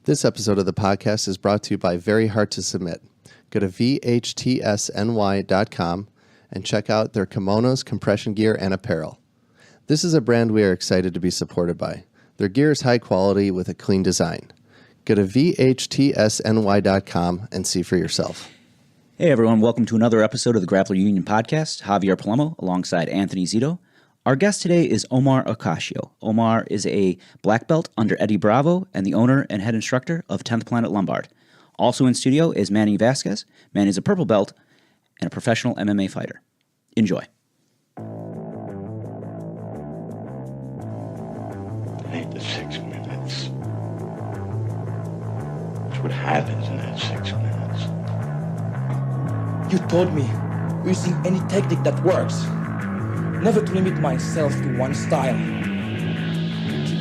This episode of the podcast is brought to you by Very Hard to Submit. Go to vhtsny.com and check out their kimonos, compression gear, and apparel. This is a brand we are excited to be supported by. Their gear is high quality with a clean design. Go to vhtsny.com and see for yourself. Hey everyone, welcome to another episode of the Grappler Union podcast. Javier Palomo alongside Anthony Zito. Our guest today is Omar Ocasio. Omar is a black belt under Eddie Bravo and the owner and head instructor of 10th Planet Lombard. Also in studio is Manny Vazquez. Manny is a purple belt and a professional MMA fighter. Enjoy. I need the 6 minutes. That's what happens in that 6 minutes. You taught me using any technique that works. Never to limit myself to one style. Keep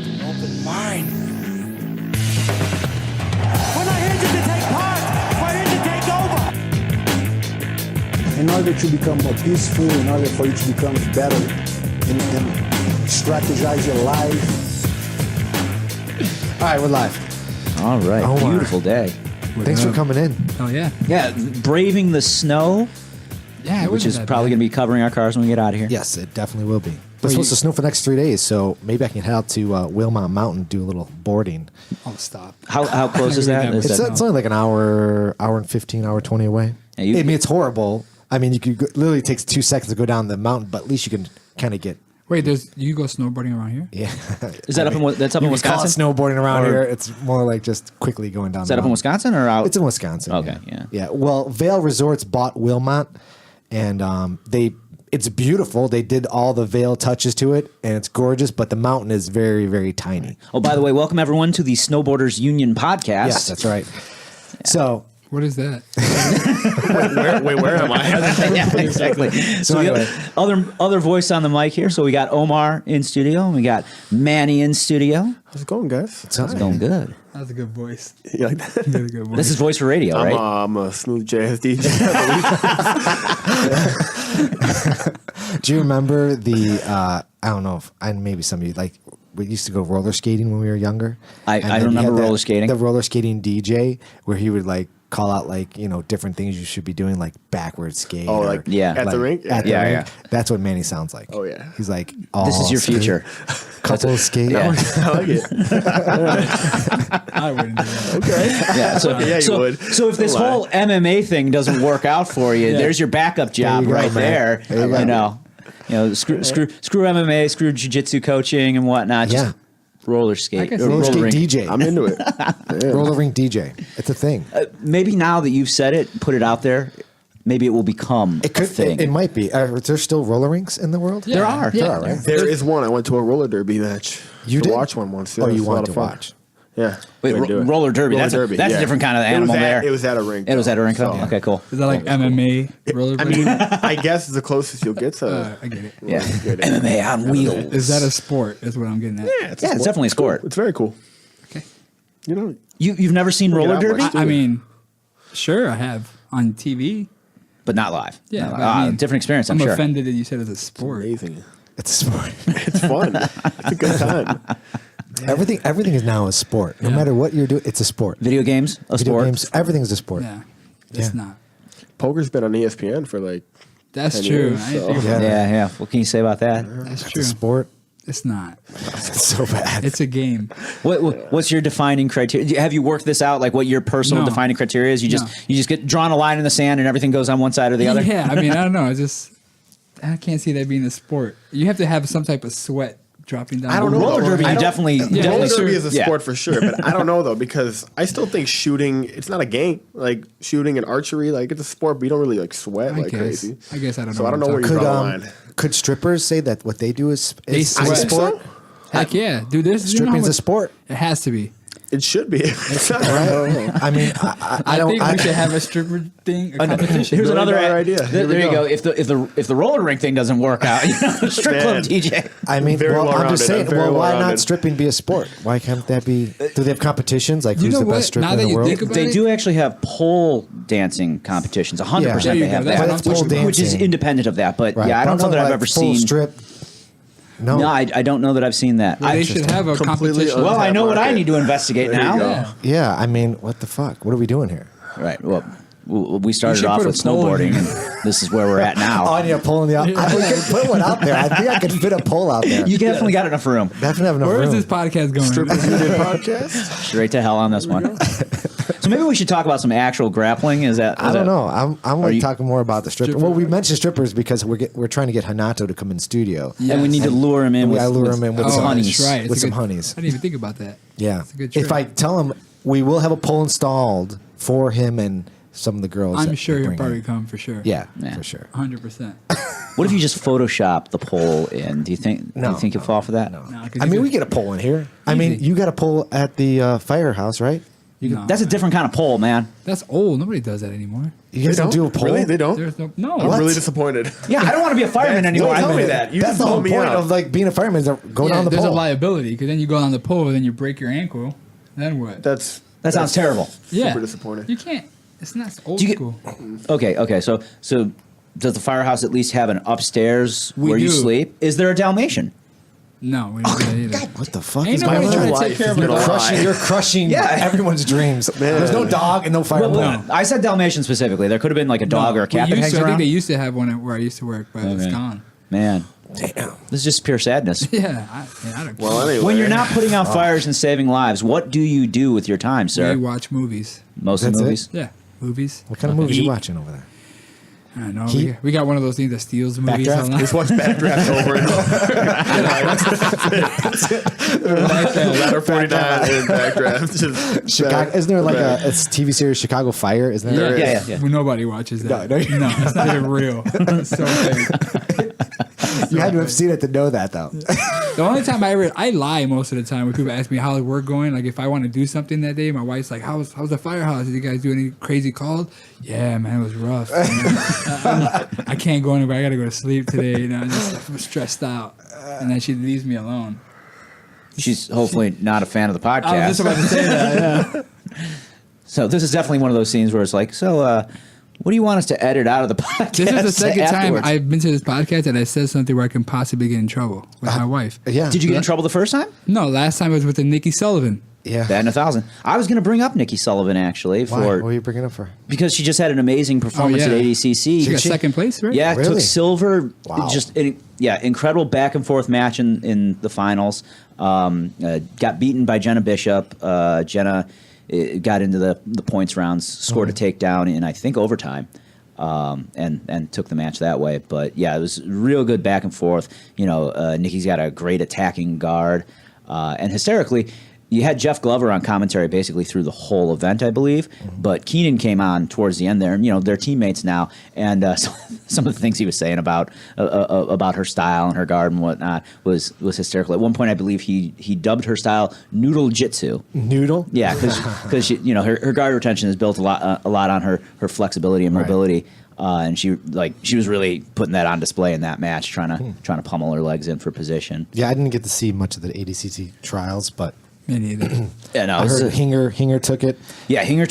an open mind. We're not here to take part. We're here to take over. In order to become more peaceful, in order for you to become better and strategize your life. All right, we're live. All right, Omar. beautiful day. Thanks for coming in. Oh, yeah. Yeah, braving the snow, Yeah, which is probably going to be covering our cars when we get out of here. Yes, it definitely will be. It's supposed to snow for the next 3 days, so maybe I can head out to Wilmot Mountain, do a little boarding. Oh, stop. How close is that? It's It's only like an hour and 15, hour 20 away. Yeah, you- I mean, it's horrible. I mean, you could literally takes 2 seconds to go down the mountain, but at least you can kind of get. Wait, you go snowboarding around here? Yeah. Is that up in You call it Wisconsin? snowboarding around Or- here. It's more like just quickly going down. Is that up in Wisconsin or out? It's in Wisconsin. Okay, yeah. Yeah. Well, Vail Resorts bought Wilmot, and it's beautiful. They did all the Vail touches to it, and it's gorgeous. But the mountain is very, very tiny. Oh, by the way, welcome everyone to the Snowboarders Union podcast. Yes, that's right. So. What is that? Where am I? Yeah, exactly. So we anyway. got other voice on the mic here. So we got Omar in studio, and we got Manny in studio. How's it going, guys? It's going good. That's a good voice. You like that? You got a good voice. This is voice for radio, right? I'm a smooth jazz DJ. Do you remember the? I don't know if maybe some of you like. We used to go roller skating when we were younger. I And then you remember had roller skating. The roller skating DJ, where he would like call out like different things you should be doing, like backward skate. Oh, or, like Yeah. at the rink? At the Yeah, rink. yeah. That's what Manny sounds like. Oh, yeah. He's like, This is your future. Couple skate. Yeah. I like it. I wouldn't do that. Okay. Yeah, so, Yeah, you so, would. so if this Don't lie. whole MMA thing doesn't work out for you, there's your backup job you go, right man. there. There you go. You know, screw MMA, screw jiu-jitsu coaching and whatnot. Just Yeah. roller skate. I can see Roller skate rink. DJ. I'm into it. Yeah. Roller rink DJ. It's a thing. Maybe now that you've said it, put it out there, maybe it will become It could. a thing. It might be. Are there still roller rinks in the world? There are. Yeah. There are, right? There is one. I went to a roller derby match. You to did? watch one once. Oh, It you was a lot wanted of to fun. watch. Yeah. Wait, Couldn't do it. roller derby. That's a different kind of animal there. It was at a rink. It was at a rink. So, Okay, cool. Is that like MMA roller? I mean, I guess it's the closest you'll get to. I get it. Yeah, Good. MMA on wheels. Is that a sport? Is what I'm getting at. Yeah, Yeah, it's definitely a sport. It's very cool. Okay. You know, You've never seen roller out, derby, Mike. I mean, sure, I have on TV. but not live. Yeah, Not but live. I mean, Different experience. I'm sure. offended that you said it's a sport. amazing. It's a sport. It's fun. It's a good time. Everything is now a sport. No matter what you're doing, it's a sport. Video games, a Video sport. games, everything's a sport. Yeah, it's Yeah. not. Poker's been on ESPN for like. That's 10 true. years, I didn't so- think about Yeah, yeah. What can you say about that? that. That's It's true. a sport. It's not. It's so bad. It's a game. What's your defining criteria? Have you worked this out? Like what your personal No. defining criteria is? You No. just get drawn a line in the sand and everything goes on one side or the other. Yeah, I mean, I don't know. I can't see that being a sport. You have to have some type of sweat dropping down. I don't know. Roller though. derby, I you don't- definitely Yeah, Roller definitely derby is a yeah. sport for sure, but I don't know though because I still think shooting. It's not a game. Like shooting and archery, like it's a sport, but you don't really like sweat like crazy. I guess I don't know. So I don't know what where I'm you could draw the line. could strippers say that what they do is They a sweat. sport? talking- Heck yeah, dude. This Stripping's a sport. It has to be. It should be. It's not. I mean, I don't. think we should have a stripper thing, a competition. Here's Really another bad idea. Here we There you go. go. If the roller rink thing doesn't work out, strip club Man. DJ. I mean, Very well, I'm just well-rounded, saying. very Well, why not well-rounded. stripping be a sport? Why can't that be? Do they have competitions like You who's know the what? best stripper Now in that the you world? think about They it, do actually have pole dancing competitions. 100% Yeah. they There you have go. that, That's But it's pole which is dancing. independent of that. But Right. yeah, I But don't I'm know that talking I've like ever full seen. strip. No. No, I don't know that I've seen that. They should have a Completely competition. Well, I know what I market. need to investigate There you now. go. Yeah. Yeah, I mean, what the fuck? What are we doing here? Right. Well, we started should off put a with poll in snowboarding, and this is where we're at Oh, now. I need a poll in the. I could put one out there. I think I could fit a poll out there. You definitely got enough room. Definitely have enough Where is room. this podcast going? Strippers Union podcast. Straight to hell on this one. So maybe we should talk about some actual grappling. Is that? I don't know. I'm like you- talking more about the stripper. Well, we mentioned strippers because we're trying to get Hanato to come in studio. And we need to lure him in. We with, gotta lure him in with Oh, some honeys. that's right. It's with a some good- honeys. I didn't even think about that. Yeah. It's a good If trick. I tell him we will have a poll installed for him and some of the girls. I'm that sure we he'll bring probably in. come for sure. Yeah, Yeah. for sure. 100%. What if you just Photoshop the poll in? Do you think? No, you think you'll fall for that? No, 'cause I you mean, could- we get a poll in here. I mean, Easy. you got a poll at the firehouse, right? No, That's a different kind of poll, man. that's old. Nobody does that anymore. You guys They don't do a poll. Really? They don't? There's no. I'm What? really disappointed. Yeah, I don't want to be a fireman anymore. Don't tell me I'm- that. You That's just the whole told me point out. of like being a fireman is to go Yeah, down the there's a pole. liability because then you go on the pole, then you break your ankle. Then what? That sounds terrible. Yeah, super disappointing. You can't. It's not old Do you get- school. Okay. So does the firehouse at least have an upstairs We where you do. sleep? Is there a Dalmatian? No, we don't do that either. What the fuck Ain't is my nobody trying to life? take care of You're a dog. crushing- You're crushing Yeah. everyone's dreams. There's no dog and no fireman. No. I said Dalmatian specifically. There could have been like a dog or a cat that hangs I think around. they used to have one where I used to work, but it's Okay. gone. Man, Damn. this is just pure sadness. Yeah, I don't Well, care. anyway. When you're not putting out fires and saving lives, what do you do with your time, sir? We watch movies. Mostly That's it? movies. Yeah, movies. What kind of movies Eat. you watching over there? I don't know. Heat? We got one of those things that steals movies. Backdraft? online. Just watch Backdraft over and over. Ladder 49 and Backdraft. Just Chicago. Isn't there like a TV series Chicago Fire? Isn't there? Yeah. Well, nobody watches that. No, No, it's not even real. It's so fake. You had to have seen it to know that though. The only time I lie most of the time when people ask me how's work going. Like if I want to do something that day, my wife's like, "How's the firehouse? Did you guys do any crazy calls?" Yeah, man, it was rough. I can't go anywhere. I gotta go to sleep today. You know, I'm stressed out, and then she leaves me alone. She's hopefully not a fan of the podcast. I was just about to say that. Yeah. So this is definitely one of those scenes where it's like, what do you want us to edit out of the podcast? This is the second time afterwards? I've been to this podcast and I said something where I can possibly get in trouble with my wife. Yeah. Did you get in trouble the first time? No, last time it was with the Nikki Sullivan. Yeah. That and 1,000. I was going to bring up Nikki Sullivan actually Why? for What are you bringing up for? because she just had an amazing performance yeah. at ADCC. She got second place, right? Yeah, Really? took silver. Wow. Just incredible back and forth match in the finals. Got beaten by Jenna Bishop. Jenna got into the points rounds, scored a takedown in I think overtime. And took the match that way. But yeah, it was real good back and forth. You know, Nikki's got a great attacking guard. And hysterically, you had Jeff Glover on commentary basically through the whole event, I believe. But Keenan came on towards the end there, and you know they're teammates now. And some of the things he was saying about her style and her guard and whatnot was hysterical. At one point, I believe he dubbed her style Noodle Jitsu. Noodle? Yeah, because you know her guard retention is built a lot on her flexibility and mobility. And she was really putting that on display in that match, trying to pummel her legs in for position. Yeah, I didn't get to see much of the ADCC trials, but Me neither. Yeah, no, I heard Hinger took it. Yeah, Hinger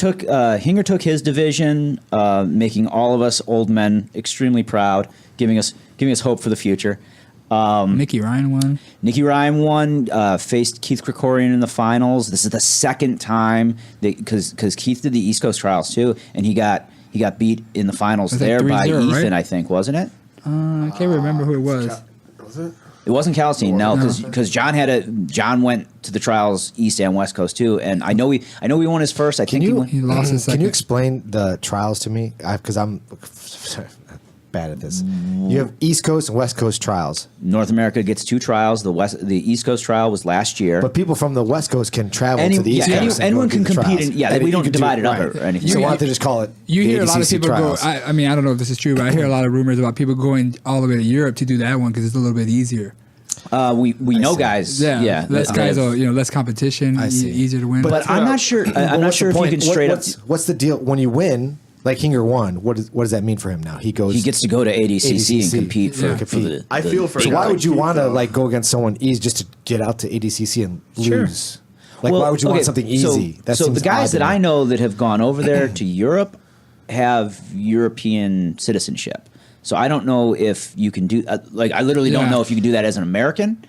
took his division, making all of us old men extremely proud, giving us hope for the future. Nikki Ryan won. Nikki Ryan won, faced Keith Krikorian in the finals. This is the second time because Keith did the East Coast trials too, and he got beat in the finals Was that there by 3-0, Ethan, right? I think, wasn't it? I can't remember who it was. Was it? It wasn't Calstein, no, because John went to the trials East and West Coast too, and I know we won his first. I think he won. He lost his Can second. you explain the trials to me? Because I'm bad at this. You have East Coast and West Coast trials, North America gets 2 trials. The East Coast trial was last year. but people from the West Coast can travel to the East yeah, Coast. and anyone go do can the compete. trials. And We you don't can divide it up right. or anything. So You- why don't they just call it? You the hear a lot of ADCC people trials? go. I mean, I don't know if this is true, but I hear a lot of rumors about people going all the way to Europe to do that one because it's a little bit easier. We know see. guys. Yeah, less that guys, have- less competition, I see. easier to win. But I'm not sure. Well, I'm not what's sure the if you point? can straight up. What's the deal when you win? Like Hinger won. What does that mean for him now? He goes. He gets to go to ADCC and ADCC. compete for, Yeah. for the. I the feel for big him. So why Like would you Keith, want to though. like go against someone easy just to get out to ADCC and Sure. lose? Like Well, why would you okay, want something easy? So the seems guys odd to that me. I know that have gone over there to Europe have European citizenship. So I don't know if you can do I literally don't know if you can do that as an American.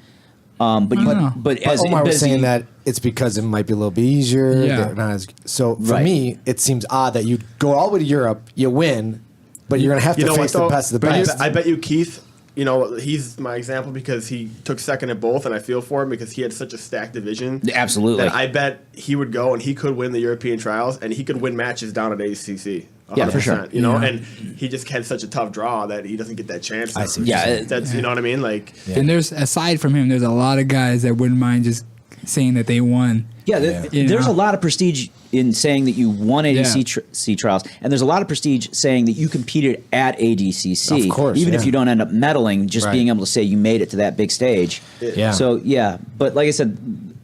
But as Omar was as saying you- that it's because it might be a little bit easier. Yeah. They're not as, so for Right. me, it seems odd that you go all the way to Europe, you win, but you're going to have to face the best of the best. I bet you Keith, you know, he's my example because he took second at both, and I feel for him because he had such a stacked division. Absolutely. That I bet he would go and he could win the European trials, and he could win matches down at ACC. 100%, Yeah, for sure. You know, and he just had such a tough draw that he doesn't get that chance. I see what Yeah, you're saying. That's you know what I mean. Like, And there's, aside from him, there's a lot of guys that wouldn't mind just saying that they won. Yeah, You there's know? a lot of prestige in saying that you won ADC Yeah. C trials, and there's a lot of prestige saying that you competed at ADCC. Of course, even yeah. if you don't end up medaling, just Right. being able to say you made it to that big stage. Yeah. So yeah, but like I said,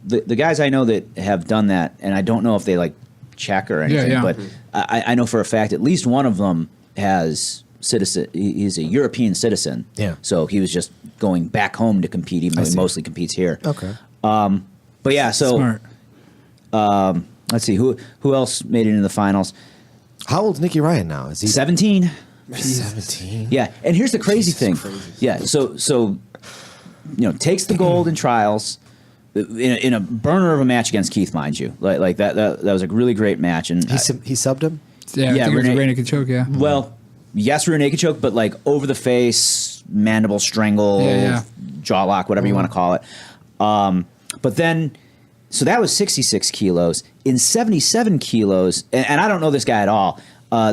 the guys I know that have done that, and I don't know if they like check or anything, yeah. but I know for a fact at least one of them has citizen. He's a European citizen. Yeah. So he was just going back home to compete, even though he see. mostly competes here. Okay. But yeah, so. Smart. Let's see who else made it into the finals. How old's Nicky Ryan now? Is he 17. 17? Yeah, and here's the crazy thing. Yeah, so takes the gold in trials in a burner of a match against Keith, mind you. Like that was a really great match. And He subbed him? Yeah, I Yeah, think it was a Renee- rear naked choke, yeah. well, yes, rear naked choke, but like over the face, mandible strangle, Yeah. jaw lock, whatever you want to call it. But then. So that was 66 kilos. In 77 kilos, and I don't know this guy at all,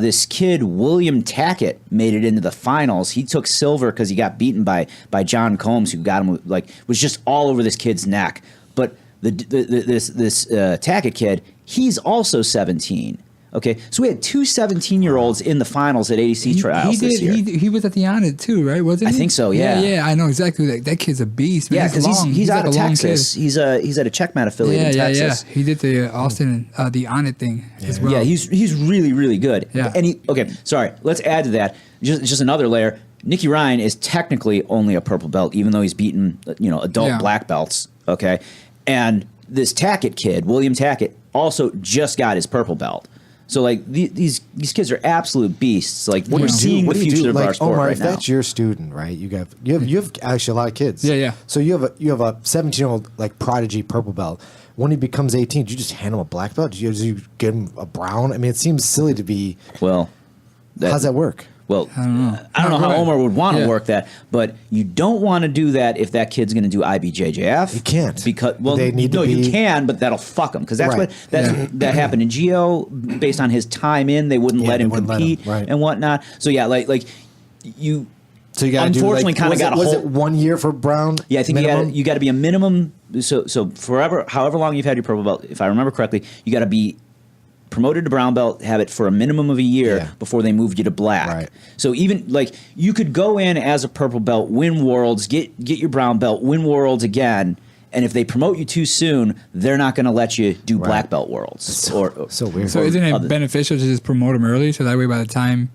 this kid, William Tackett, made it into the finals. He took silver because he got beaten by John Combs, who got him, was just all over this kid's neck. But this Tackett kid, he's also 17. Okay, so we had two 17-year-olds in the finals at ADC trials this year. He was at the On It too, right? Wasn't he? I think so, yeah. Yeah, I know exactly. That kid's a beast, man. Yeah, because he's out like of a long Texas. kid. He's at a Checkmat affiliate in Texas. Yeah. He did the Austin, the On It thing as well. Yeah, he's really, really good. Yeah. And sorry, let's add to that. Just another layer. Nicky Ryan is technically only a purple belt, even though he's beaten, adult black belts. Okay. And this Tackett kid, William Tackett, also just got his purple belt. So like these kids are absolute beasts. Like we're seeing the future of our sport Omar, right if now. that's your student, right? You have actually a lot of kids. Yeah. So you have a 17-year-old like prodigy purple belt. When he becomes 18, do you just hand him a black belt? Do you give him a brown? I mean, it seems silly to be. Well, How's that work? Well, I don't know. I don't know how Right. Omar would want to Yeah. work that, but you don't want to do that if that kid's going to do IBJJF. You can't. Because They need to you be- can, but that'll fuck him because that's Right. that happened in Geo based on his time in. They wouldn't let they him wouldn't let compete him, right. and whatnot. So yeah, like you. So you got Unfortunately, do, kinda was it- gotta Was hold- it 1 year for brown? Yeah, I think minimum? you got to be a minimum. So however long you've had your purple belt, if I remember correctly, you got to be promoted to brown belt, have it for a minimum of a year Yeah. before they moved you to black. Right. So even like you could go in as a purple belt, win worlds, get your brown belt, win worlds again, and if they promote you too soon, they're not going to let you do black belt worlds. So weird. So isn't other- it beneficial to just promote them early, so that way by the time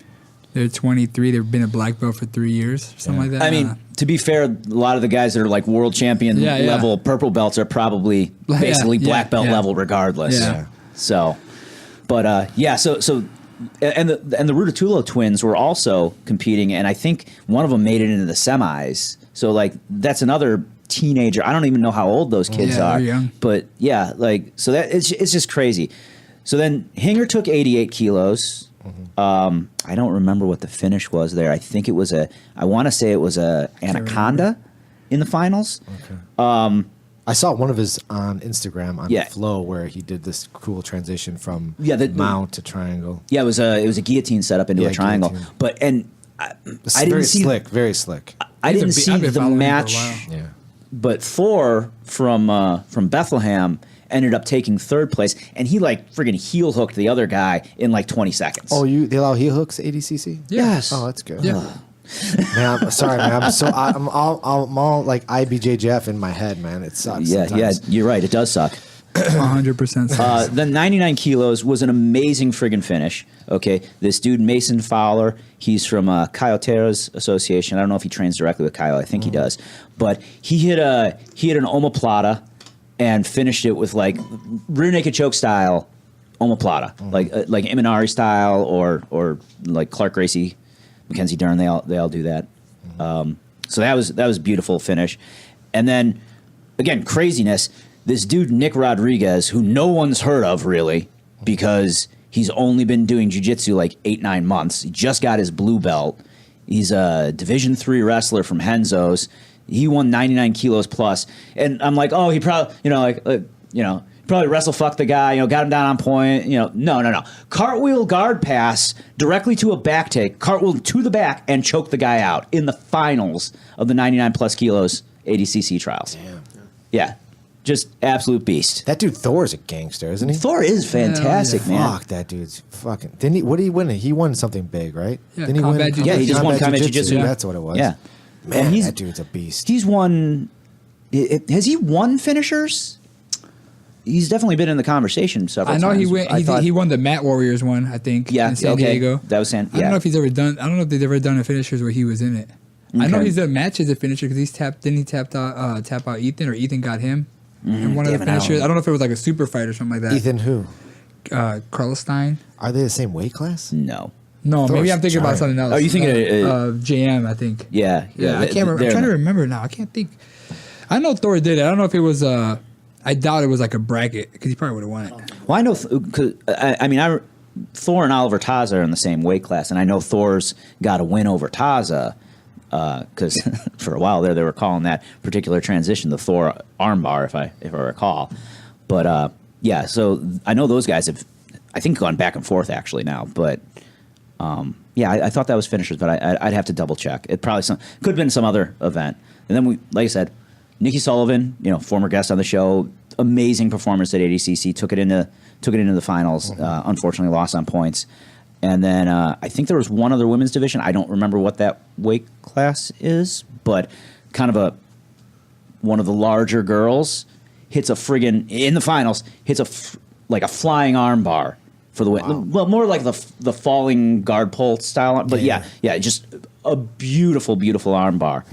they're 23, they've been a black belt for 3 years, something like that? I mean, to be fair, a lot of the guys that are like world champion Yeah, yeah. level purple belts are probably Yeah, basically black yeah, belt yeah. level regardless. Yeah. So, but so and the Rutatulo twins were also competing, and I think one of them made it into the semis. So like that's another teenager. I don't even know how old those kids Yeah, are. they're young. But yeah, like so that it's just crazy. So then Hinger took 88 kilos. I don't remember what the finish was there. I think it was I want to say it was a Anaconda in the finals. I saw one of his on Instagram on Yeah. Flow where he did this cool transition from Yeah, mount to triangle. Yeah, it was a guillotine setup into Yeah, a triangle. guillotine. But I It's didn't very see slick, very slick. I didn't I've see been the following him for a match, while. Yeah. but Thor from Bethlehem ended up taking third place, and he like friggin' heel hooked the other guy in like 20 seconds. Oh, they allow heel hooks at ADCC? Yes. Oh, that's good. Yeah. Man, I'm sorry, man. I'm all like IBJJF in my head, man. It sucks. yeah, sometimes. you're right. It does suck. 100%. The 99 kilos was an amazing friggin' finish. Okay, this dude Mason Fowler, he's from Coyoteros Association. I don't know if he trains directly with Kyle. I think he does, but he hit an omoplata and finished it with like rear naked choke style omoplata, like Imanari style or like Clark Gracie Mackenzie Dern, they all do that. So that was beautiful finish. And then, again, craziness. This dude, Nick Rodriguez, who no one's heard of really because he's only been doing jiu-jitsu like 8-9 months. He just got his blue belt. He's a Division III wrestler from Henzo's. He won 99 kilos plus. And I'm like, oh, he probably, probably wrestle fuck the guy, got him down on point. No. Cartwheel guard pass directly to a back take, cartwheel to the back, and choke the guy out in the finals of the 99 plus kilos ADCC trials. Damn. Yeah. Just absolute beast. That dude Thor's a gangster, isn't he? Thor is fantastic, man. Fuck, that dude's fucking. Didn't he? What did he win? He won something big, right? Yeah, Didn't he combat win? jiu-jitsu. Yeah, he just won combat jiu-jitsu. Yeah. That's what it was. Yeah. Man, And that dude's a beast. He's won. Has he won finishers? He's definitely been in the conversation several I times. know he went. He won the Mat Warriors one, I think. Yeah, in San okay. Diego. That was San. I don't know if he's ever done. I don't know if they've ever done a finishers where he was in it. I know Okay. he's done matches at finisher because he's tapped. Didn't he tap out Ethan, or Ethan got him in one of the Damn it, I don't finishers? I don't know if it was like a super fight or something like that. Ethan who? Carlstein. Are they the same weight class? No. No, Thor's maybe I'm thinking about giant. something else. Oh, you thinking JM? I think. Yeah. Yeah, I can't remember. I'm trying to remember now. I can't think. I know Thor did it. I don't know if it was. I doubt it was like a bracket because he probably would have won it. Well, I know. Thor and Oliver Taza are in the same weight class, and I know Thor's got a win over Taza because for a while there they were calling that particular transition the Thor armbar, if I recall. But yeah, so I know those guys have, I think, gone back and forth actually now. But yeah, I thought that was finishers, but I'd have to double check. It probably could have been some other event. And then like I said, Nikki Sullivan, former guest on the show, amazing performance at ADCC, took it into the finals. Unfortunately, lost on points. And then I think there was one other women's division. I don't remember what that weight class is, but kind of one of the larger girls hits a friggin' in the finals hits like a flying arm bar for the win. Wow. Well, more like the falling guard pole style. But yeah, just a beautiful, beautiful arm bar.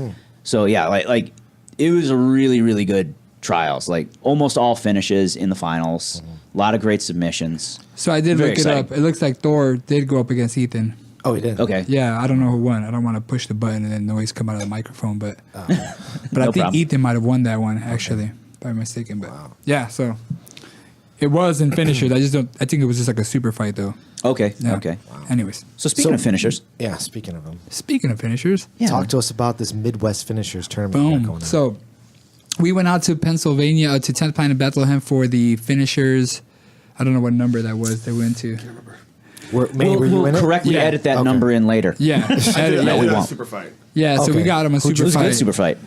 So yeah, like it was a really, really good trials. Like almost all finishes in the finals. A lot of great submissions. So I did Very look it exciting. up. It looks like Thor did go up against Ethan. Oh, he did. Okay. Yeah, I don't know who won. I don't want to push the button and then noise come out of the microphone, but I think problem. Ethan might have won that one actually, if I'm mistaken. But yeah, so it was in finishers. I think it was just like a super fight though. Okay. Yeah. Okay. Anyways, So speaking of finishers, Yeah, speaking of them. speaking of finishers, Talk to us about this Midwest Finishers tournament you got boom. going on. So we went out to Pennsylvania to 10th Planet Bethlehem for the finishers. I don't know what number that was they went to. Manny, were you we'll in it? correctly Yeah. edit that Okay. number in later. Yeah, edit, No, yeah. we Yeah, won't. super fight. Yeah, so we Okay. got him a Who'd super you- It was a fight. good super fight.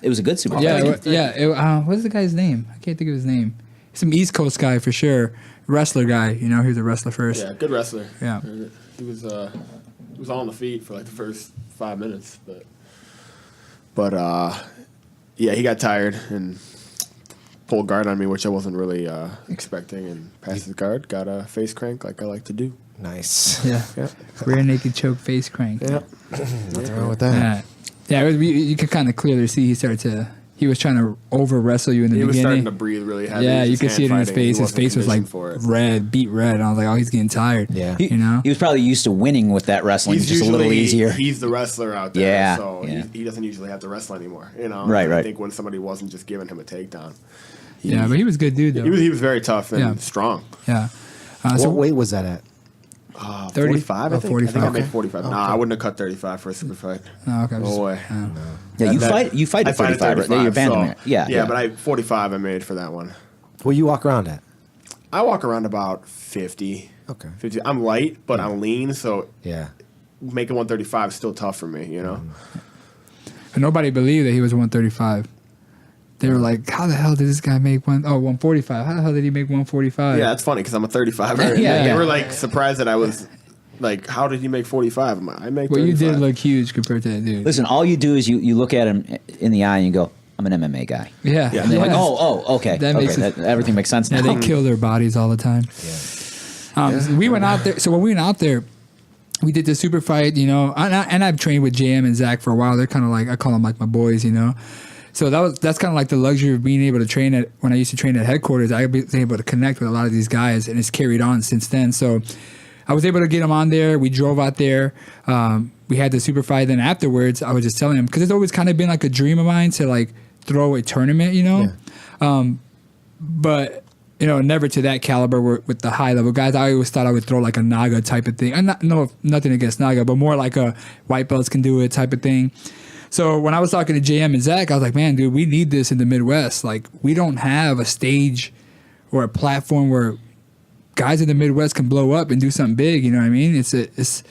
It was a good super Yeah, fight. what's the guy's name? I can't think of his name. Some East Coast guy for sure. Wrestler guy, he was a wrestler first. Yeah, good wrestler. Yeah. He was on the feet for like the first 5 minutes, but yeah, he got tired and pulled guard on me, which I wasn't really expecting, and passed his guard, got a face crank like I like to do. Nice. Yeah. Yeah. Rear naked choke face crank. Yeah. Nothing wrong with that. Yeah. You could kind of clearly see he was trying to over wrestle you in the He was starting beginning. to breathe really heavy. Yeah, you Just could see it in his hand-fighting. He face. His wasn't face was like conditioned for it. red, beat red. And I was like, oh, he's getting tired. Yeah. You know? He was probably used to winning with that wrestling. He's Just a little usually- easier. He's the wrestler out there, Yeah, so yeah. he doesn't usually have to wrestle anymore. Right, I right. think when somebody wasn't just giving him a takedown, Yeah, but he was a good dude, though. he was very tough and Yeah. strong. Yeah. What weight was that at? 45, I think. 45. I think I made Okay. 45. Nah, I wouldn't have cut 35 for a super fight. No, okay. No way. Yeah, you That- fight I at 35. Right? You're bantamweight. so- Yeah. yeah, but 45 I made for that one. What you walk around at? I walk around about 50. Okay. 50. I'm light, but I'm lean, so Yeah. making 135 is still tough for me, you know? But nobody believed that he was 135. They were like, how the hell did this guy make 145? How the hell did he make 145? Yeah, that's funny because I'm a 35. Yeah, They yeah. were like surprised that I was like, how did he make 45? I'm like, I make Well, 35. you did look huge compared to that dude. Listen, all you do is you look at him in the eye and you go, I'm an MMA guy. Yeah. Yeah. And they're like, oh, okay. That okay. makes it- Everything makes sense now. Yeah, they kill their bodies all the time. So we went out there. So when we went out there, we did the super fight, and I've trained with JM and Zach for a while. They're kind of like, I call them like my boys, So that's kind of like the luxury of being able to train at, when I used to train at headquarters, I was able to connect with a lot of these guys, and it's carried on since then. So I was able to get him on there. We drove out there. We had the super fight. Then afterwards, I was just telling him, because it's always kind of been like a dream of mine to like throw a tournament, you know? Yeah. But, you know, never to that caliber with the high level guys. I always thought I would throw like a Naga type of thing. Nothing against Naga, but more like a white belts can do it type of thing. So when I was talking to JM and Zach, I was like, man, dude, we need this in the Midwest. Like, we don't have a stage or a platform where guys in the Midwest can blow up and do something big. You know what I mean? It's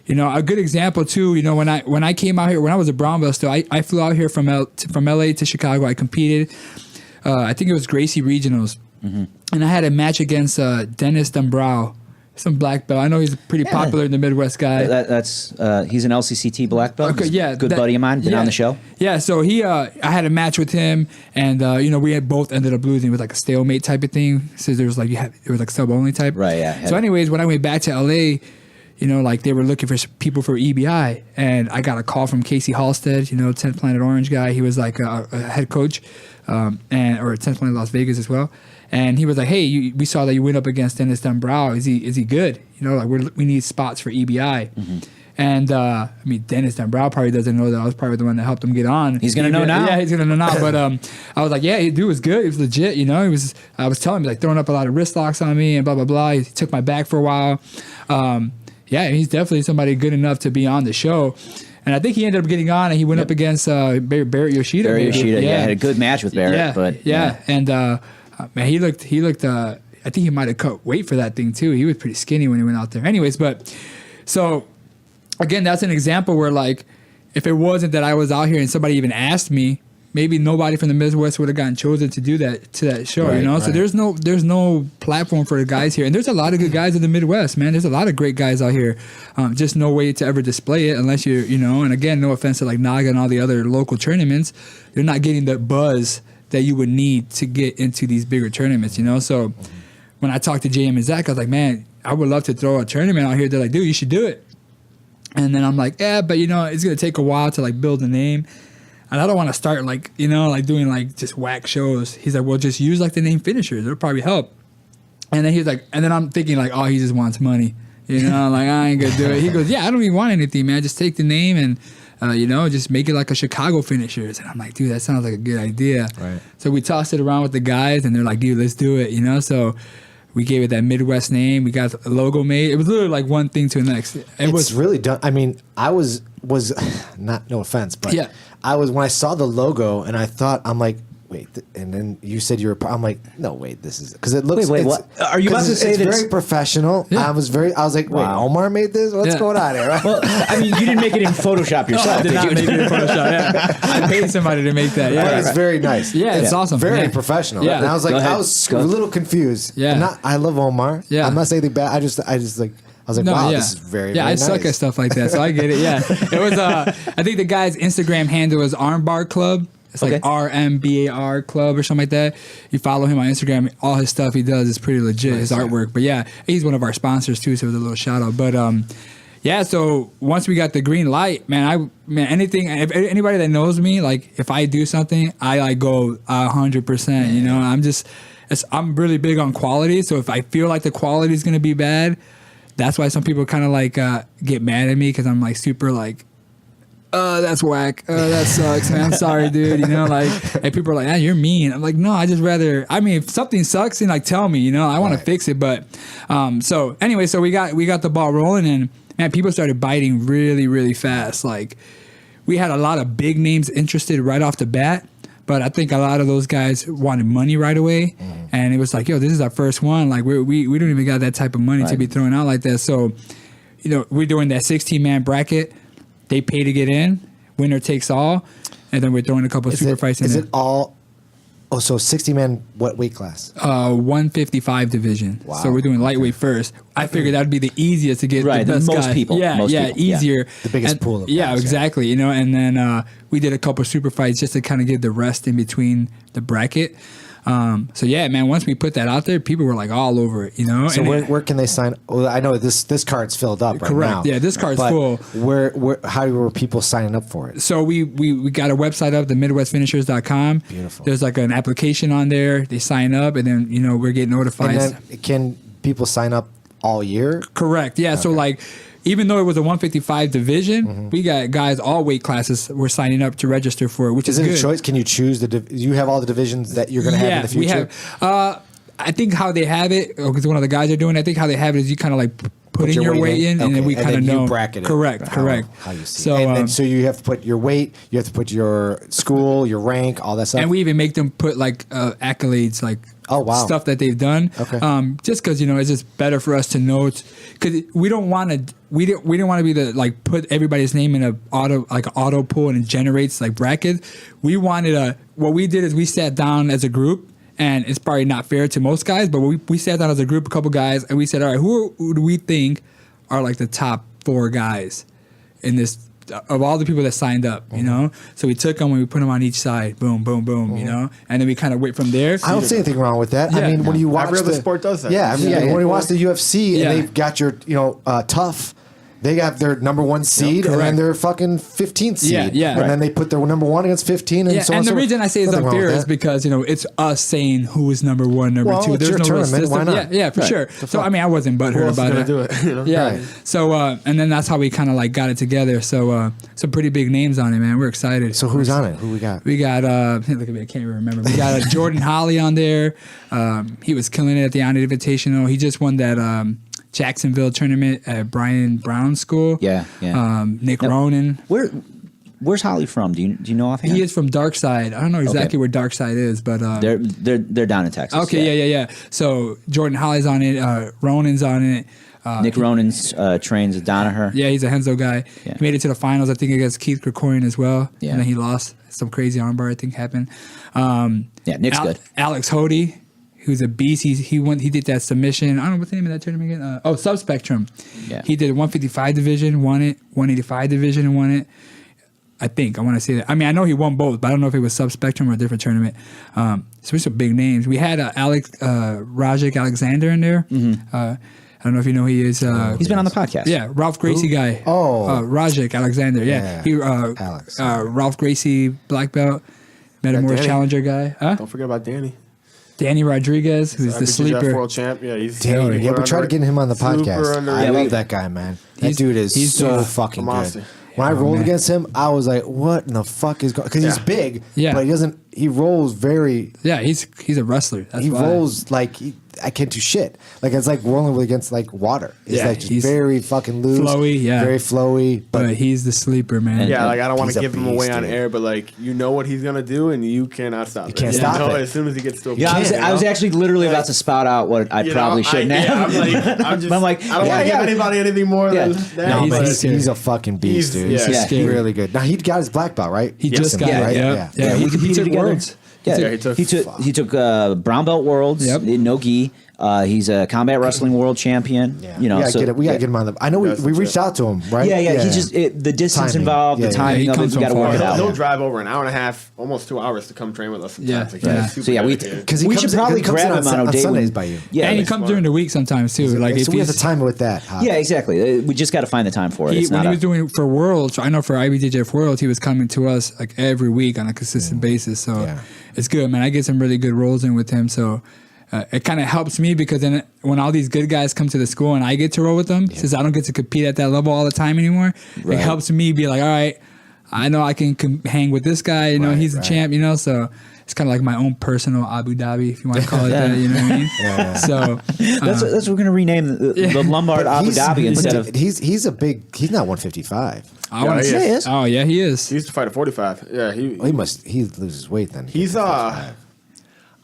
you know, a good example too. You know, when I came out here, when I was a brown belt still, I flew out here from LA to Chicago. I competed. I think it was Gracie Regionals, and I had a match against Dennis Dumbrau, some black belt. I know he's pretty popular in the Midwest guy. That's he's an LCCT black belt. Okay, yeah, good buddy of mine. Been on the show. Yeah, so I had a match with him, and you know, we had both ended up losing. It was like a stalemate type of thing. So there was like it was like sub only type. Right. Yeah. So, anyways, when I went back to LA, you know, like they were looking for people for EBI, and I got a call from Casey Halstead, you know, 10th Planet Orange guy. He was like a head coach, or 10th Planet Las Vegas as well. And he was like, "Hey, we saw that you went up against Dennis Dumbrau. Is he good? You know, like we need spots for EBI." And I mean, Dennis Dumbrau probably doesn't know that I was probably the one that helped him get on. He's gonna know now. Yeah, he's gonna know now. But I was like, "Yeah, dude was good. He was legit. You know, I was telling him like throwing up a lot of wrist locks on me and blah blah blah. He took my back for a while. Yeah, he's definitely somebody good enough to be on the show." And I think he ended up getting on, and he went up against Barrett Yoshida. Barrett Yoshida, had a good match with Barrett. And man, he looked. I think he might have cut weight for that thing too. He was pretty skinny when he went out there. Anyways, but so again, that's an example where like, if it wasn't that I was out here and somebody even asked me, maybe nobody from the Midwest would have gotten chosen to do that show. Right, you know, so there's no platform for the guys here, and there's a lot of good guys in the Midwest, man. There's a lot of great guys out here. Just no way to ever display it unless you know. And again, no offense to like Naga and all the other local tournaments, they're not getting the buzz that you would need to get into these bigger tournaments, you know? So when I talked to JM and Zach, I was like, man, I would love to throw a tournament out here. They're like, dude, you should do it. And then I'm like, yeah, but you know, it's going to take a while to like build a name. And I don't want to start like, you know, like doing like just whack shows. He's like, well, just use like the name finishers. It'll probably help. And then he's like, and then I'm thinking like, oh, he just wants money. You know, like I ain't going to do it. He goes, yeah, I don't even want anything, man. Just take the name and, you know, just make it like a Chicago Finishers. And I'm like, dude, that sounds like a good idea. Right. So we tossed it around with the guys, and they're like, dude, let's do it, you know? So we gave it that Midwest name. We got a logo made. It was literally like one thing to the next. It was really done. I mean, I was not, no offense, but yeah. When I saw the logo, and I thought, I'm like, wait, and then you said you were, I'm like, no, wait, this is, because it looks, wait, what? Are you about to say that it's very professional? Yeah. I was like, wait, Omar made this? What's going on here? Well, I mean, you didn't make it in Photoshop yourself. I did not make it in Photoshop, yeah. I paid somebody to make that, yeah. But it's very nice. Yeah, it's awesome. Very professional. Yeah. And I was like, I was a little confused. Yeah. I love Omar. Yeah. I'm not saying anything bad. I just like, I was like, wow, this is very, very nice. I suck at stuff like that, so I get it, yeah. It was, I think the guy's Instagram handle was Armbar Club. It's like RMBAR Club or something like that. You follow him on Instagram. All his stuff he does is pretty legit, his artwork. But yeah, he's one of our sponsors too, so it was a little shout out. But yeah, so once we got the green light, anything, if anybody that knows me, like if I do something, I like go 100%. You know, I'm really big on quality. So if I feel like the quality is gonna be bad, that's why some people kind of like get mad at me, because I'm like super like, that's whack. That sucks, man. I'm sorry, dude. You know, like, and people are like, you're mean. I'm like, no, I just rather, I mean, if something sucks, then like tell me, you know, I want to fix it. But, so anyway, so we got the ball rolling, and man, people started biting really, really fast. Like, we had a lot of big names interested right off the bat, but I think a lot of those guys wanted money right away. And it was like, yo, this is our first one. Like, we don't even got that type of money to be throwing out like that. So, you know, we're doing that 16-man bracket. They pay to get in, winner takes all, and then we're throwing a couple of super fights in there. Is it all? Oh, so 60-man, what weight class? 155 division. Wow. So we're doing lightweight first. I figured that would be the easiest to get the best most guy. People. Yeah, most people. Easier. The biggest pool of guys, exactly. You know, and then we did a couple of super fights just to kind of give the rest in between the bracket. So yeah, man, once we put that out there, people were like all over it, you know. So where can they sign? Well, I know this card's filled up right now. Correct. Yeah, this card's full. How were people signing up for it? So we got a website up, the MidwestFinishers.com. Beautiful. There's like an application on there. They sign up, and then, you know, we're getting notified. And then can people sign up all year? Correct. Yeah. So like, even though it was a 155 division, we got guys all weight classes were signing up to register for it, which is it good. a choice? Can you choose you have all the divisions that you're going to have in the future? We have. I think how they have it, because one of the guys are doing. I think how they have it is you kind of like put in your weight in, and then we kind of know. You bracket it. Correct. How you see it. And then, so you have to put your weight, you have to put your school, your rank, all that stuff. And we even make them put like accolades, like stuff that they've done. Okay. Just because it's just better for us to know, because we don't want to. We didn't want to be the like put everybody's name in a auto pool and it generates like brackets. We wanted what we did is we sat down as a group. And it's probably not fair to most guys, but we sat down as a group, a couple guys, and we said, all right, who do we think are like the top 4 guys in this, of all the people that signed up, So we took them and we put them on each side, boom, boom, boom, and then we kind of went from there. I don't see anything wrong with that. Yeah. I mean, when you watch every other sport does that. Yeah, when you watch the UFC and they've got your, tough. They got their number 1 seed and then their fucking 15th seed. Yeah. And then they put their number 1 against 15 and so on. And the reason I say it's Nothing wrong unfair with is that. because, it's us saying who is number 1, number 2. It's There's your no real tournament. system. Why not? Yeah, for sure. So, I mean, I wasn't butthurt about it. Do it, Yeah. Right. So, and then that's how we kind of like got it together. So, some pretty big names on it, man. We're excited. So who's on it? Who we got? We got, look at me, I can't even remember. We got Jordan Holly on there. He was killing it at the Honor Invitational. He just won that Jacksonville tournament at Brian Brown School. Yeah. Nick Ronan. Where's Holly from? Do you know offhand? He is from Darkside. I don't know exactly where Darkside is, but they're down in Texas. Okay, yeah. So Jordan Holly's on it. Ronan's on it. Nick Ronan's trains at Danaher. Yeah, he's a Henzo guy. Yeah. He made it to the finals, I think, against Keith Krikorian as well. Yeah. And then he lost. Some crazy armbar, I think, happened. Nick's good. Alex Hody, who's a beast. He did that submission. I don't know what's the name of that tournament again. Subspectrum. Yeah. He did 155 division, won it. 185 division and won it. I think I want to say that. I mean, I know he won both, but I don't know if it was Subspectrum or a different tournament. So we some big names. We had Rajik Alexander in there. I don't know if you know who he is. He's been on the podcast. Yeah, Ralph Gracie guy. Rajik Alexander. Yeah. He Alex. Ralph Gracie black belt, Metamorph Danny. challenger guy. Huh? Don't forget about Danny. Danny Rodriguez, who's the IBJJF sleeper. world champ. Yeah, he's Danny, we tried to get him on the super podcast. underrated. I love that guy, man. That He's- dude is he's so the- fucking Tomasi. good. When I rolled against him, I was like, "What in the fuck is going?" Because he's big, but he doesn't. He rolls very. Yeah, he's a wrestler. That's He why. rolls like I can't do shit. Like it's like rolling against like water. It's Yeah, like just he's very fucking loose, flowy, yeah. very flowy. but he's the sleeper, man. Yeah, like I don't want He's to a give him away beast, on dude. air, but like you know what he's gonna do, and you cannot stop it. can't stop it. As soon as he gets to a Yeah, point, I was actually literally about to spout out what I probably shouldn't have. I'm like, I don't want to give anybody anything more than that. No, but he's he's a fucking beast, dude. yeah, He's scary. really good. Now he got his black belt, right? He just got Yeah, it. yeah, Yeah. we He competed took together. worlds. Yeah, he took brown belt worlds. Yep. In no gi. He's a combat wrestling world champion. Yeah. You know, we gotta get him on the. I know we reached out to him, right? Yeah. He just the distance Timing. involved, Yeah, the yeah. timing He of it. comes We got to from work far. it out. He'll drive over an hour and a half, almost 2 hours to come train with us. Yeah. Sometimes. Like, Yeah. he's super So yeah, we dedicated. because we should probably grab him on a day Sundays when- by you. Yeah, And he comes during the week sometimes too. Like if so we have he's to time it with that. Huh? yeah, exactly. We just got to find the time for it. It's when not he was doing for Worlds, I know for IBJJF Worlds, he was coming to us like every week on a consistent basis. So Yeah. it's good, man. I get some really good rolls in with him. So it kind of helps me because then when all these good guys come to the school and I get to roll with them, since I don't get to compete at that level all the time anymore, it helps me be like, all right, I know I can hang with this guy. You know, he's the champ. You know, so. It's kind of like my own personal Abu Dhabi, if you want to call it that. You know what I mean? So that's what we're going to rename the Lombard Abu Dhabi instead of. He's a big. He's not 155. I want to he say is. Oh yeah, he is. He used to fight at 45. Yeah, he loses weight then. he's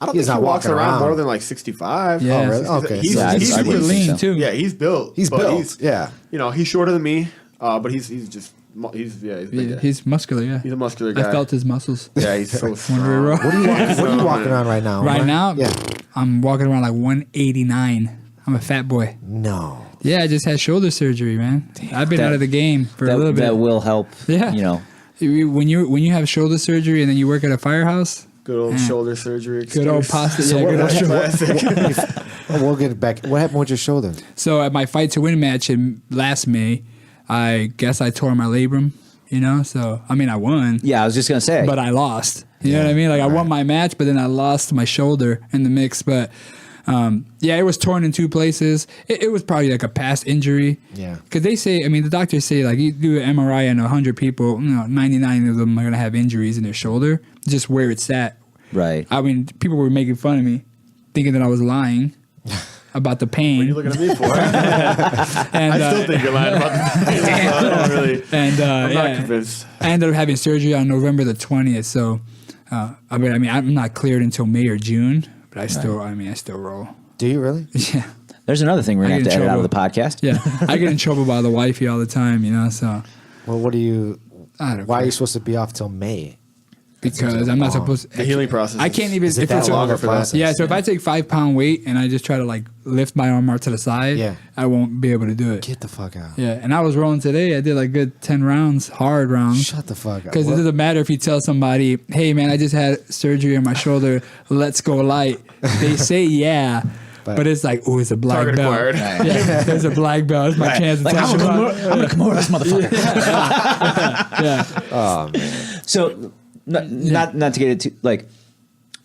I don't He's think not he walks walking around around. more than like 65. Yeah. Oh, really? Okay. He's, Yeah, he's I super would he's- think lean so. too. Yeah, he's built. He's but built. Yeah. You know, he's shorter than me, but he's just he's big guy. He's muscular. Yeah, He's a muscular guy. I felt his muscles. Yeah, he's so Wonder strong. What What are you walking around right now? Right Omar? now, Yeah. I'm walking around like 189. I'm a fat boy. No. Yeah, I just had shoulder surgery, man. I've been out of the game for a little bit. That will help. Yeah. You know. When you have shoulder surgery and then you work at a firehouse, Good old shoulder surgery. good old pasta. Yeah, what- good old what- shoulder. We'll get back. What happened with your shoulder? So at my fight to win match in last May, I guess I tore my labrum. You know, so I mean I won. Yeah, I was just going to say. But I lost. You know what I mean? Like I won my match, but then I lost my shoulder in the mix. But Yeah, it was torn in 2 places. It was probably like a past injury. Yeah. Because they say, I mean, the doctors say, like, you do an MRI on 100 people, 99 of them are going to have injuries in their shoulder, just where it's at. Right. I mean, people were making fun of me, thinking that I was lying about the pain. What are you looking at me for? And, I still think you're lying about the pain. I don't really. And I'm not convinced. I ended up having surgery on November the 20th. So, I mean, I'm not cleared until May or June, but I still roll. Do you really? Yeah. There's another thing we're going to have to edit out of the podcast. Yeah. I get in trouble by the wifey all the time, so. Well, what do you? I don't Why care. are you supposed to be off till May? Because I'm not supposed to. The healing process. I can't even. Is it that longer process? Yeah, so if I take 5 pound weight and I just try to like lift my arm out to the side, I won't be able to do it. Get the fuck out. Yeah, and I was rolling today. I did like good 10 rounds, hard rounds. Shut the fuck up. Because it doesn't matter if you tell somebody, hey man, I just had surgery on my shoulder, let's go light. They say yeah. But it's like, oh, it's a black Target belt. acquired. Yeah, there's a black belt. It's my chance to Like, touch I'm him going up. to come over this motherfucker. Yeah. Oh man. So, not to get into, like,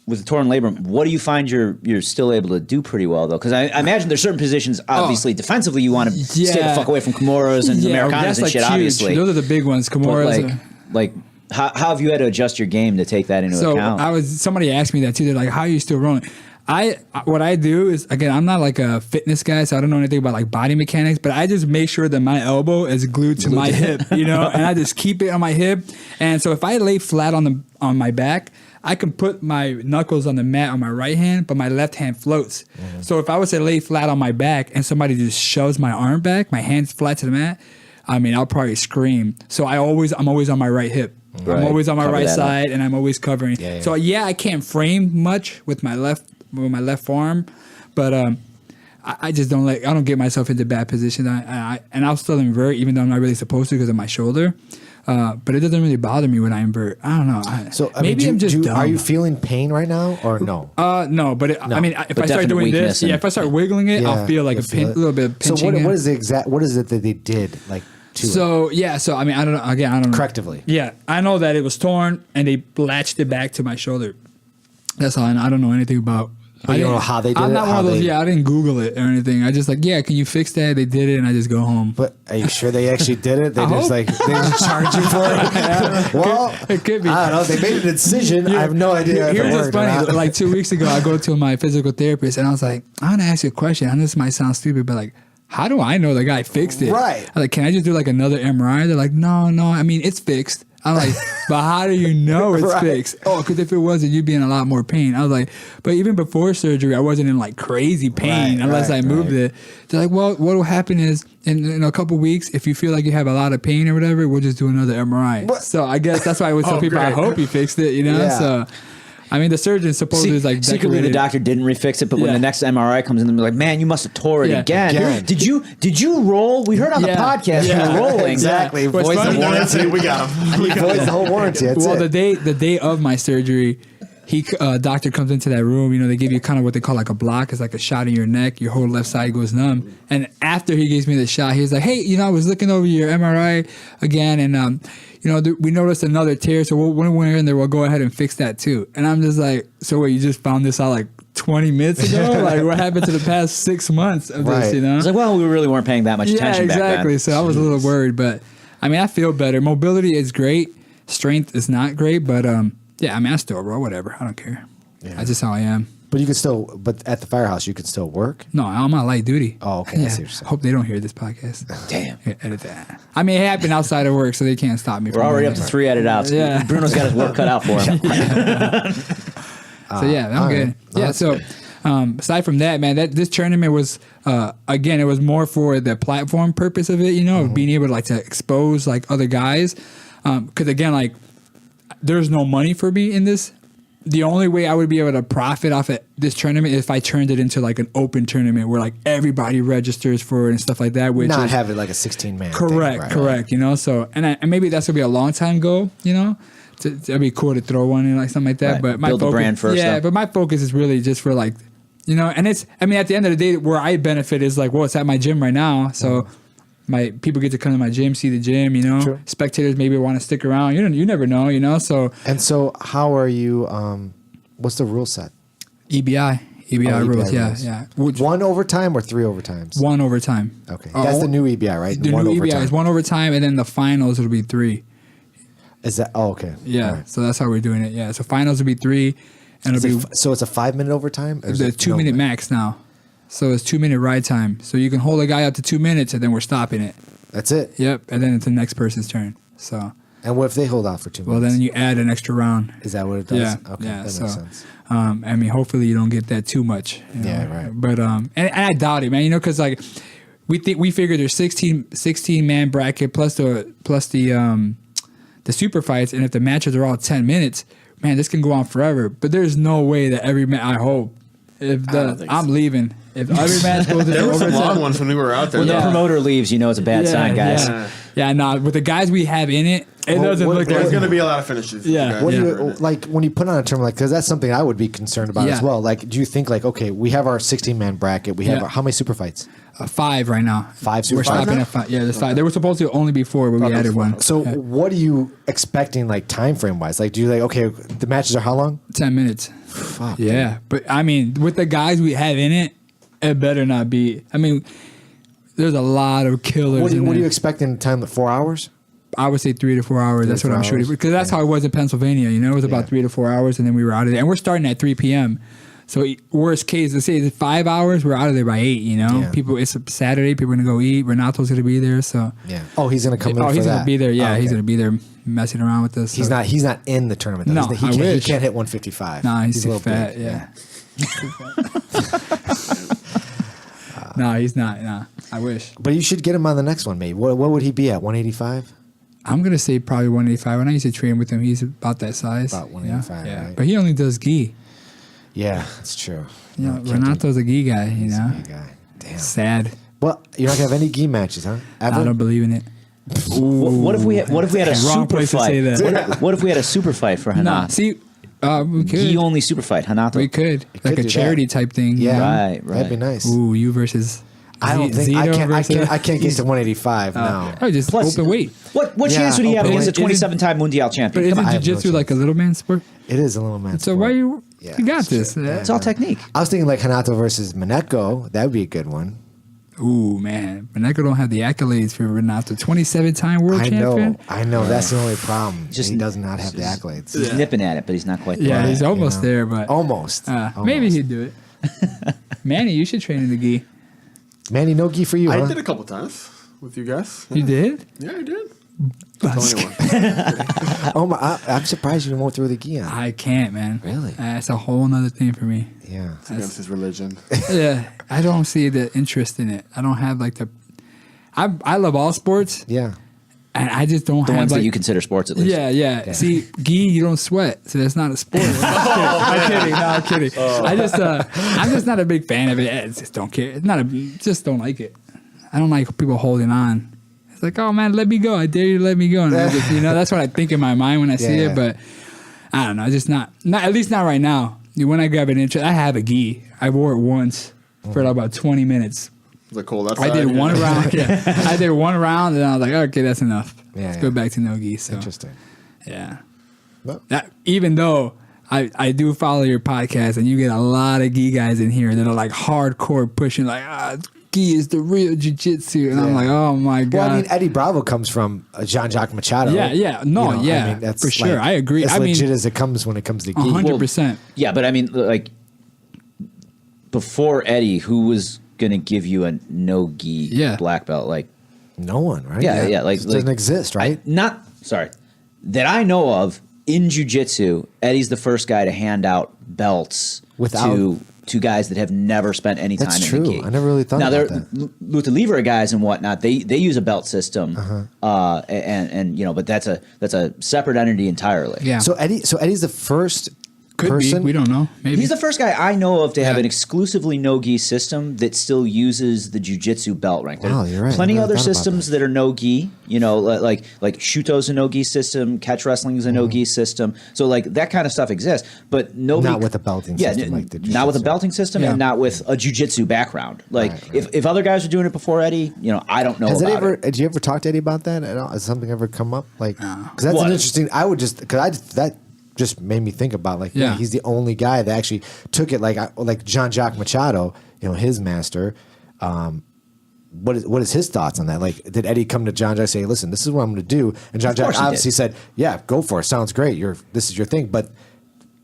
with the torn labrum, what do you find you're still able to do pretty well, though? Because I imagine there's certain positions, obviously, defensively, you want to stay the fuck away from Kimuras and Americanas and shit, huge. obviously. Those are the big ones. Kimuras. Like, how have you had to adjust your game to take that into account? Somebody asked me that too. They're like, how are you still rolling? What I do is, again, I'm not like a fitness guy, so I don't know anything about like body mechanics, but I just make sure that my elbow is glued to my hip, and I just keep it on my hip. And so if I lay flat on my back, I can put my knuckles on the mat on my right hand, but my left hand floats. Mm-hmm. So if I was to lay flat on my back and somebody just shoves my arm back, my hand's flat to the mat, I mean, I'll probably scream. So I'm always on my right hip. Right. I'm always on my right side, and I'm always covering. Yeah. So I can't frame much with my left forearm, but I just I don't get myself into bad positions. And I'll still invert, even though I'm not really supposed to because of my shoulder. But it doesn't really bother me when I invert. I don't know. I'm just dumb. Are you feeling pain right now or no? No, but I mean, if I start doing this, if I start wiggling it, I'll feel like a little bit of pinching. So what is it that they did like? So I mean, I don't know. Again, I don't know. Correctively. Yeah, I know that it was torn and they latched it back to my shoulder. That's all I know. I don't know anything about. But you don't know how they did it? I'm not one of those. I didn't Google it or anything. I just can you fix that? They did it, and I just go home. But are you sure they actually did it? They just charge you for it. Well, it could be. I don't know. They made an incision. I have no idea. Here's what's funny. Like 2 weeks ago, I go to my physical therapist, and I was like, I want to ask you a question. I know this might sound stupid, but like, how do I know the guy fixed it? Right. I'm like, can I just do like another MRI? They're like, no. I mean, it's fixed. I'm like, but how do you know it's fixed? Oh, because if it wasn't, you'd be in a lot more pain. I was like, but even before surgery, I wasn't in like crazy pain unless I moved it. They're like, well, what will happen is in a couple weeks, if you feel like you have a lot of pain or whatever, we'll just do another MRI. What? So I guess that's why I would tell people, great. I hope he fixed it, Yeah. So. I mean, the surgeon supposedly is like secretly the doctor didn't refix it, but when the next MRI comes in, they're like, "Man, you must have tore it again. Did you roll? We heard on the podcast you were rolling exactly. Voice the warranty. We got him. Voice the whole warranty. That's it. The day of my surgery, doctor comes into that room. They give you kind of what they call like a block. It's like a shot in your neck. Your whole left side goes numb. And after he gives me the shot, he's like, "Hey, I was looking over your MRI again, and we noticed another tear. So when we're in there, we'll go ahead and fix that too." And I'm just like, "So wait, you just found this out like 20 minutes ago? Like what happened to the past 6 months of this? It's like, well, we really weren't paying that much attention back then. Yeah, exactly. So I was a little worried, but I mean, I feel better. Mobility is great. Strength is not great, but yeah, I mean, I still roll, whatever. I don't care. Yeah. That's just how I am. But you can still, but at the firehouse, you can still work? No, I'm on light duty. Oh, okay. Yeah. I see what you're saying. Hope they don't hear this podcast. Damn. Yeah, edit that. I mean, it happened outside of work, so they can't stop me. We're already up to 3 edited out. So yeah. Bruno's got his work cut out for him. So yeah, I'm good. Yeah, so aside from that, man, this tournament was, again, it was more for the platform purpose of it, being able to expose like other guys. Because again, like, there's no money for me in this. The only way I would be able to profit off of this tournament is if I turned it into like an open tournament where like everybody registers for it and stuff like that. Which not have it like a 16-man. Correct. So and maybe that's gonna be a long time goal. It'd be cool to throw one in like something like that. Right. But my build the brand first. Yeah, but my focus is really just for like, and it's. I mean, at the end of the day, where I benefit is like, well, it's at my gym right now, so. My people get to come to my gym, see the gym, True. Spectators maybe want to stick around. You never know, so. And so how are you, what's the rule set? EBI, EBI rules. Yeah, rules. yeah. One overtime or 3 overtimes? One overtime. Okay, that's the new EBI, right? The one new overtime. EBI is one overtime, and then the finals will be 3. Is that? Oh, okay. Yeah, All right. so that's how we're doing it. Yeah, so finals will be 3, and it'll be So it's a 5-minute overtime. Or is the it 2-minute max now. So it's 2-minute ride time. So you can hold a guy up to 2 minutes, and then we're stopping it. That's it. Yep, and then it's the next person's turn. So. And what if they hold out for 2 minutes? Well, then you add an extra round. Is that what it does? Yeah. Okay, Yeah. that So, makes sense. I mean, hopefully you don't get that too much. You know? Yeah, right. But and I doubt it, man. You know, because like we figure there's 16 man bracket plus the super fights, and if the matches are all 10 minutes, man, this can go on forever. But there's no way that every match. I hope I'm leaving. If every match goes There into were some overtime, long ones when we were out there. When the though. promoter leaves, you know it's a bad sign, guys. Yeah, no. With the guys we have in it, it doesn't look There's like going to be a lot of finishes. Yeah. What do Yeah. you like when you put on a term like? Because that's something I would be concerned about Yeah. as well. Like, do you think like, okay, we have our 16-man bracket. We have Yeah. how many super fights? 5 right now. 5 super We're fights stopping now? at 5. Yeah, there's 5. There were supposed to only be 4, but we added 1. So, what are you expecting, like time frame wise? Like, do you like okay? The matches are how long? 10 minutes. Fuck. Yeah, but I mean, with the guys we have in it, it better not be. I mean, there's a lot of killers. What are in you there. expecting? Time 4 hours? I would say 3 to 4 hours. That's 3 what to I'm 4 shooting hours. because that's how it was in Pennsylvania. You know, it was about 3 to 4 hours, and then we were out of there. And we're starting at 3 p.m. So worst case, let's say it's 5 hours, we're out of there by 8. You know, Yeah. people. It's a Saturday. People are gonna go eat. Renato's gonna be there. So Yeah. Oh, he's gonna come in. oh, for he's that. gonna be there. Yeah, Oh, he's okay. gonna be there messing around with us. He's so. not. He's not in the tournament. Though. No, he I can't, wish. He can't hit 155. Nah, he's a too little fat. big. Yeah. No, he's not. Nah, I wish. But you should get him on the next one, maybe. What would he be at? 185? I'm gonna say probably 185. When I used to train with him, he's about that size. About 185, Yeah. right? But he only does gi. Yeah, that's true. You know, No, can't do- Renato's a gi guy. You he's a know, big guy. Damn. sad. Well, you're not gonna have any gi matches, huh? Ever? I don't believe in it. What if we had a Wrong super place to fight? say that. What if we had a super fight for No, Hanato? see, we Gi could. only super fight, Hanato. We could like could a do charity that. type thing. you Yeah, know? Right, That'd be nice. Ooh, you versus. I don't think I can't get to 185. No. Oh, just Plus- open weight. What Yeah, chance would he have open against a weight. 27-time Mundial But champion? isn't Come on. I have no jiu-jitsu like a little man sport? It is a little man. So why you? Yeah, you got that's this. true. Yeah. It's all technique. I was thinking like Hanato versus Maneko. That would be a good one. Ooh man, Maneko don't have the accolades for Renato. 27-time world champion. I know. That's the only problem. Just- He does not have the accolades. He's nipping at it, but he's not quite there. Yeah, he's you almost know. there, but Almost. maybe Almost. he'd do it. Manny, you should train in the gi. Manny, no gi for you, I huh? did a couple times with you guys. You did? Yeah, I did. Don't tell anyone. Oh my! I'm surprised you won't throw the gi on. I can't, man. Really? That's a whole nother thing for me. Yeah. It's against his religion. Yeah, I don't see the interest in it. I don't have like the. I love all sports, Yeah. and I just don't The have ones like. that you consider sports, at least. Yeah. See, gi, you don't sweat, so that's not a sport. I'm kidding. No, I'm kidding. I'm just not a big fan of it. I just don't care. It's not just don't like it. I don't like people holding on. It's like, oh man, let me go. I dare you to let me go. And I just, that's what I think in my mind when I see Yeah. it. But I don't know. Just not at least not right now. When I grab an interest, I have a gi. I wore it once for about 20 minutes. Was it cold I outside? did one round. Yeah, I did one round, and I was like, okay, that's enough. Yeah, Let's yeah. go back to no gi. So Interesting. yeah. Well- Even though I do follow your podcast, and you get a lot of gi guys in here that are like hardcore pushing, like gi is the real jiu-jitsu, and I'm like, oh my god. Well, I mean, Eddie Bravo comes from Jean-Jacques Machado. Yeah. No, yeah, for sure. I agree. As I mean, legit as it comes when it comes to gi. 100%. Yeah, but I mean, like, before Eddie, who was going to give you a no-gi black belt? Like, No one, right? Yeah. Like, it doesn't exist, right? That I know of in jiu-jitsu, Eddie's the first guy to hand out belts to guys that have never spent any time That's in the true. gi. I never really thought now, about they're Luta Livre guys and whatnot. They use a belt system, Uh-huh. and but that's a separate entity entirely. Yeah. So Eddie's the first Could person. be. We don't know. Maybe. He's the first guy I know of to have Yeah. an exclusively no-gi system that still uses the jiu-jitsu belt rank. Wow, you're right. Plenty I never other thought about systems that are no-gi, like Shuto's a no-gi system, catch wrestling's a no-gi system. So like that kind of stuff exists, but nobody Not with a belting system like the not with a jiu-jitsu. belting system Yeah. and not with a jiu-jitsu background. Like Right. if other guys are doing it before Eddie, I don't know Has about it ever? it. Did you ever talk to Eddie about that at all? Has something ever come up? Like, because that's What? an interesting. I would just because just made me think about like, yeah, he's the only guy that actually took it like Jean-Jacques Machado, his master. What is his thoughts on that? Like, did Eddie come to Jean-Jacques and say, listen, this is what I'm going to do? And Jean-Jacques obviously said, yeah, go for it. Sounds great. This is your thing. But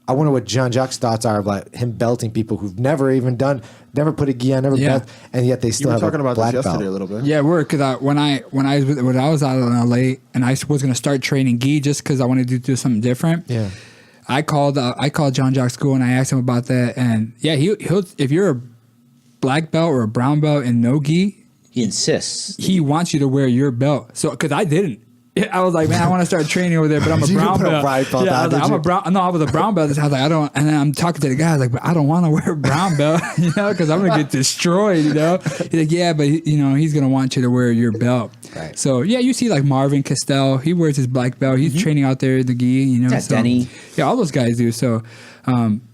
I wonder what Jean-Jacques' thoughts are about him belting people who've never put a gi on, never belt, and yet they still have a black belt. You were talking about this yesterday a little bit. Yeah, because when I was out in LA and I was going to start training gi just because I wanted to do something different. Yeah, I called Jean-Jacques school and I asked him about that, and yeah, he'll if you're a black belt or a brown belt in no gi, he insists. He wants you to wear your belt. So, because I didn't. I was like, man, I want to start training over there, but I'm a brown belt. I was a brown belt. I was like, I don't. And then I'm talking to the guy. I was like, but I don't want to wear a brown belt, because I'm gonna get destroyed. He's like, yeah, but he's gonna want you to wear your belt. Right. So yeah, you see like Marvin Castell. He wears his black belt. He's training out there in the gi. So, Denny. Yeah, all those guys do. So,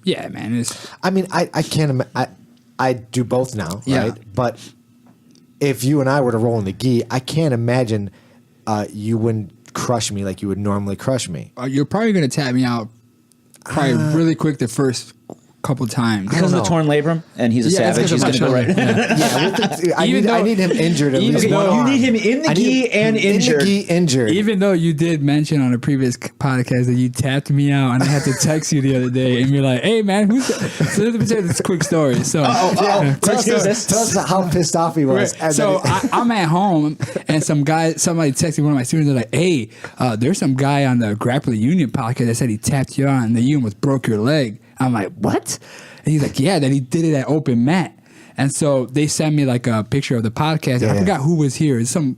yeah, man. I can't. I do both now, yeah. Right? But if you and I were to roll in the gi, I can't imagine you wouldn't crush me like you would normally crush me. You're probably going to tap me out really quick the first couple times. Because of the torn labrum, and he's a savage. He's going to go right. I need him injured at least one arm. You need him in the gi and injured. In the gi, injured. Even though you did mention on a previous podcast that you tapped me out, and I had to text you the other day, and you're like, "Hey man, who's?" So let me tell you this quick story. So, tell us how pissed off he was. Right. So I'm at home, and somebody texted one of my students. They're like, "Hey, there's some guy on the Grappler Union podcast that said he tapped you on, and you almost broke your leg." I'm like, what? And he's like, yeah, that he did it at open mat. And so they sent me like a picture of the podcast. I forgot who was here. Some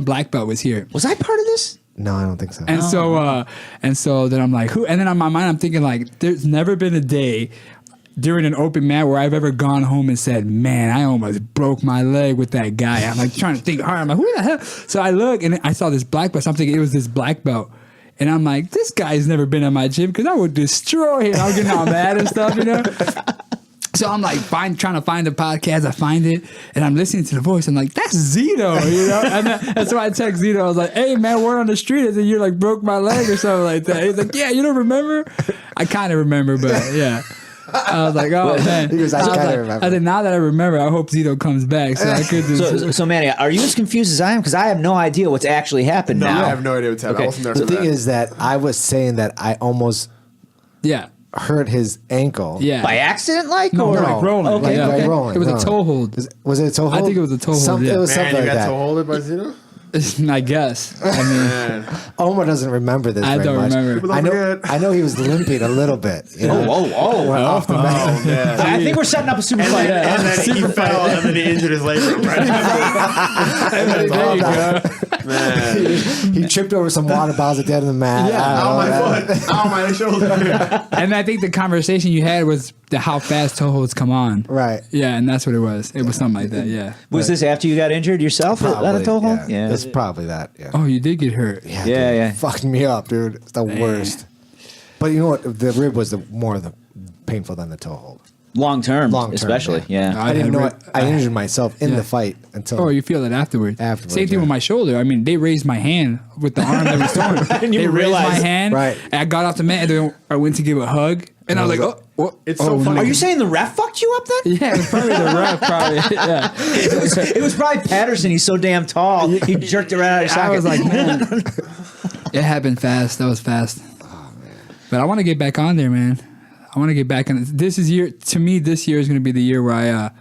black belt was here. Was I part of this? No, I don't think so. And so then I'm like, who? And then on my mind, I'm thinking like, there's never been a day during an open mat where I've ever gone home and said, man, I almost broke my leg with that guy. I'm like trying to think hard. I'm like, who the hell? So I look and I saw this black belt. So I'm thinking it was this black belt. And I'm like, this guy's never been in my gym because I would destroy him. I was getting all mad and stuff, So I'm like, trying to find the podcast. I find it, and I'm listening to the voice. I'm like, that's Zito, And so I text Zito. I was like, hey, man, we're on the street. And you like broke my leg or something like that. He's like, yeah, you don't remember? I kind of remember, but yeah. I was like, oh man. He goes, I kind of remember. I said, now that I remember, I hope Zito comes back so I could just. So Manny, are you as confused as I am? Because I have no idea what's actually happened now. I have no idea what's happening. Okay. The thing is that I was saying that I almost hurt his ankle. Yeah. By accident, like? No, or? like rolling. Okay. Like rolling. It was a toe hold. Was it a toe hold? I think it was a toe hold. It was something like that. You got toe holded by Zito? I guess. I mean, Omar doesn't remember this. I don't remember. I know he was limping a little bit. Off the mat. Man. I think we're setting up a super fight. And then he fell, and then he injured his labrum. Right? There you go. Man. He tripped over some water bottles at the end of the mat. Yeah. Ow, my foot. Ow, my shoulder. And I think the conversation you had was how fast toe holds come on. Right. Yeah, and that's what it was. It was something like that, yeah. Was this after you got injured yourself at a toe hold? Yeah. It's probably that, yeah. Oh, you did get hurt. Yeah. Fucked me up, dude. It's the worst. But you know what? The rib was more painful than the toe hold. Long term, especially. Yeah. I didn't know I injured myself in the fight until. Oh, you feel it afterwards. Same thing with my shoulder. I mean, they raised my hand with the arm that was torn. They raised my hand. Right. And I got off the mat and then I went to give a hug. And I was like, oh. It's so funny. Are you saying the ref fucked you up then? Yeah, it was probably the ref, probably. Yeah. It was probably Patterson. He's so damn tall. He jerked it right out of his socket. I was like, man. It happened fast. That was fast. Oh, man. But I want to get back on there, man. I want to get back on. This year is going to be the year where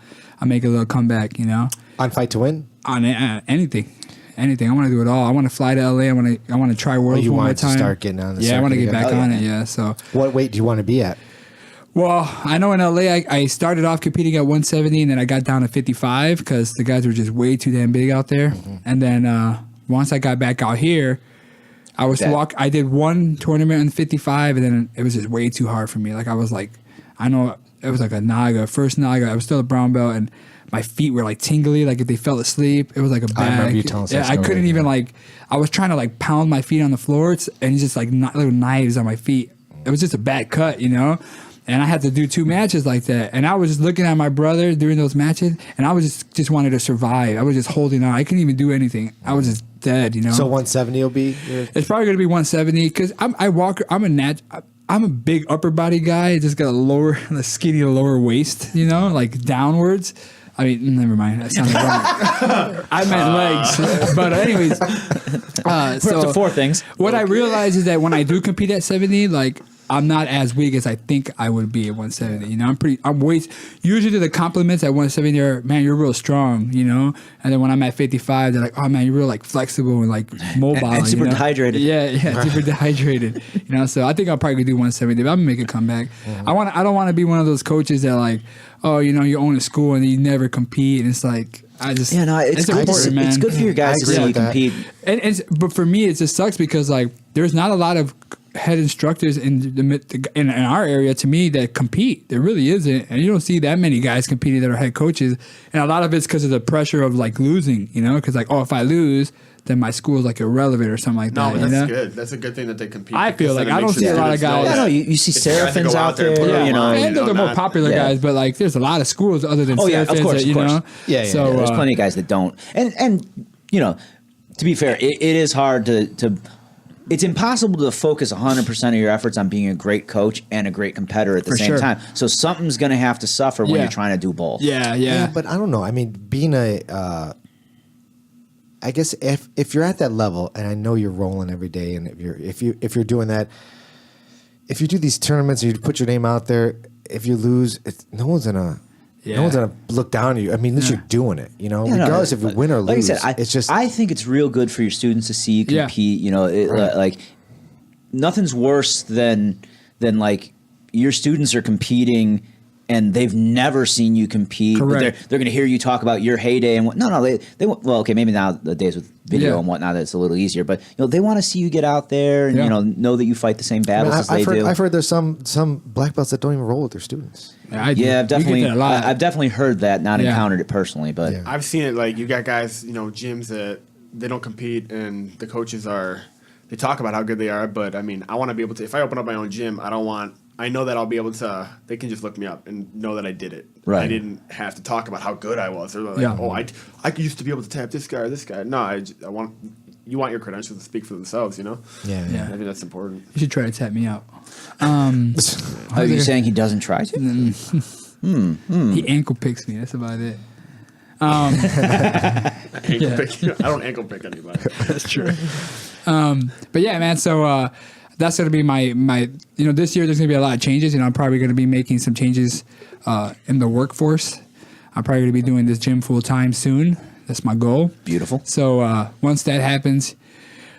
I make a little comeback, On Fight to Win? On anything. Anything. I want to do it all. I want to fly to LA. I want to try Worlds one more time. You want to start getting on the circuit? Yeah, I want to get back on it, yeah. So what weight do you want to be at? Well, I know in LA I started off competing at 170 and then I got down to 55 because the guys were just way too damn big out there. Mm-hmm. And then once I got back out here, I did one tournament in 55 and then it was just way too hard for me. Like I was like, I know it was like first Naga. I was still a brown belt and my feet were like tingly, like if they fell asleep. It was like a bad. I remember you telling us that I couldn't even I was trying to pound my feet on the floor and it's just like little knives on my feet. It was just a bad cut, And I had to do 2 matches like that. And I was just looking at my brother during those matches, and I was just wanted to survive. I was just holding on. I couldn't even do anything. I was just dead, So 170 will be? It's probably going to be 170 because I'm a big upper body guy. Just got a skinny lower waist, like downwards. I mean, never mind. That sounded wrong. I meant legs. But anyways, We're up to 4 things. What I realize is that when I do compete at 70, like I'm not as weak as I think I would be at 170. Usually the compliments at 170 are, man, you're real strong, And then when I'm at 55, they're like, oh man, you're real like flexible and like mobile. And super dehydrated. Yeah, super dehydrated. So I think I'll probably do 170, but I'm gonna make a comeback. I don't want to be one of those coaches that like, oh, you own a school and you never compete. And it's like, it's important, man. It's good for your guys to see you compete. But for me, it just sucks because like there's not a lot of head instructors in our area to me that compete. There really isn't, and you don't see that many guys competing that are head coaches. And a lot of it's because of the pressure of like losing, because like, oh, if I lose, then my school is like irrelevant or something like that. No, but that's good. That's a good thing that they compete. I feel like I don't see a lot of guys. Yeah, no, you see Seraphins out there. And they're the more popular guys, but like there's a lot of schools other than Seraphins. Of course. Yeah. So there's plenty of guys that don't. And to be fair, it is hard to. It's impossible to focus 100% of your efforts on being a great coach and a great competitor at the same time. So something's going to have to suffer when you're trying to do both. Yeah. But I don't know. I mean, being I guess if you're at that level, and I know you're rolling every day, and if you're doing that, if you do these tournaments and you put your name out there, if you lose, no one's gonna look down at you. I mean, at least you're doing it, regardless if you win or lose. Like I said, it's just. I think it's real good for your students to see you compete. Like nothing's worse than like your students are competing and they've never seen you compete. Correct. But they're going to hear you talk about your heyday and they well, okay, maybe now the days with video and whatnot, it's a little easier. But they want to see you get out there and know that you fight the same battles as they do. I've heard there's some black belts that don't even roll with their students. I've definitely heard that. Not encountered it personally, but I've seen it. Like you got guys, gyms that they don't compete, and the coaches they talk about how good they are. But I mean, I want to be able to. If I open up my own gym, I know that I'll be able to. They can just look me up and know that I did it. Right. I didn't have to talk about how good I was. They're like, I used to be able to tap this guy or this guy. No, I want. You want your credentials to speak for themselves, Yeah. I think that's important. You should try to tap me out. Are you saying he doesn't try to? He ankle picks me. That's about it. Pick. I don't ankle pick anybody. That's true. But yeah, man. So that's gonna be my. This year there's gonna be a lot of changes. I'm probably gonna be making some changes in the workforce. I'm probably gonna be doing this gym full time soon. That's my goal. Beautiful. So once that happens,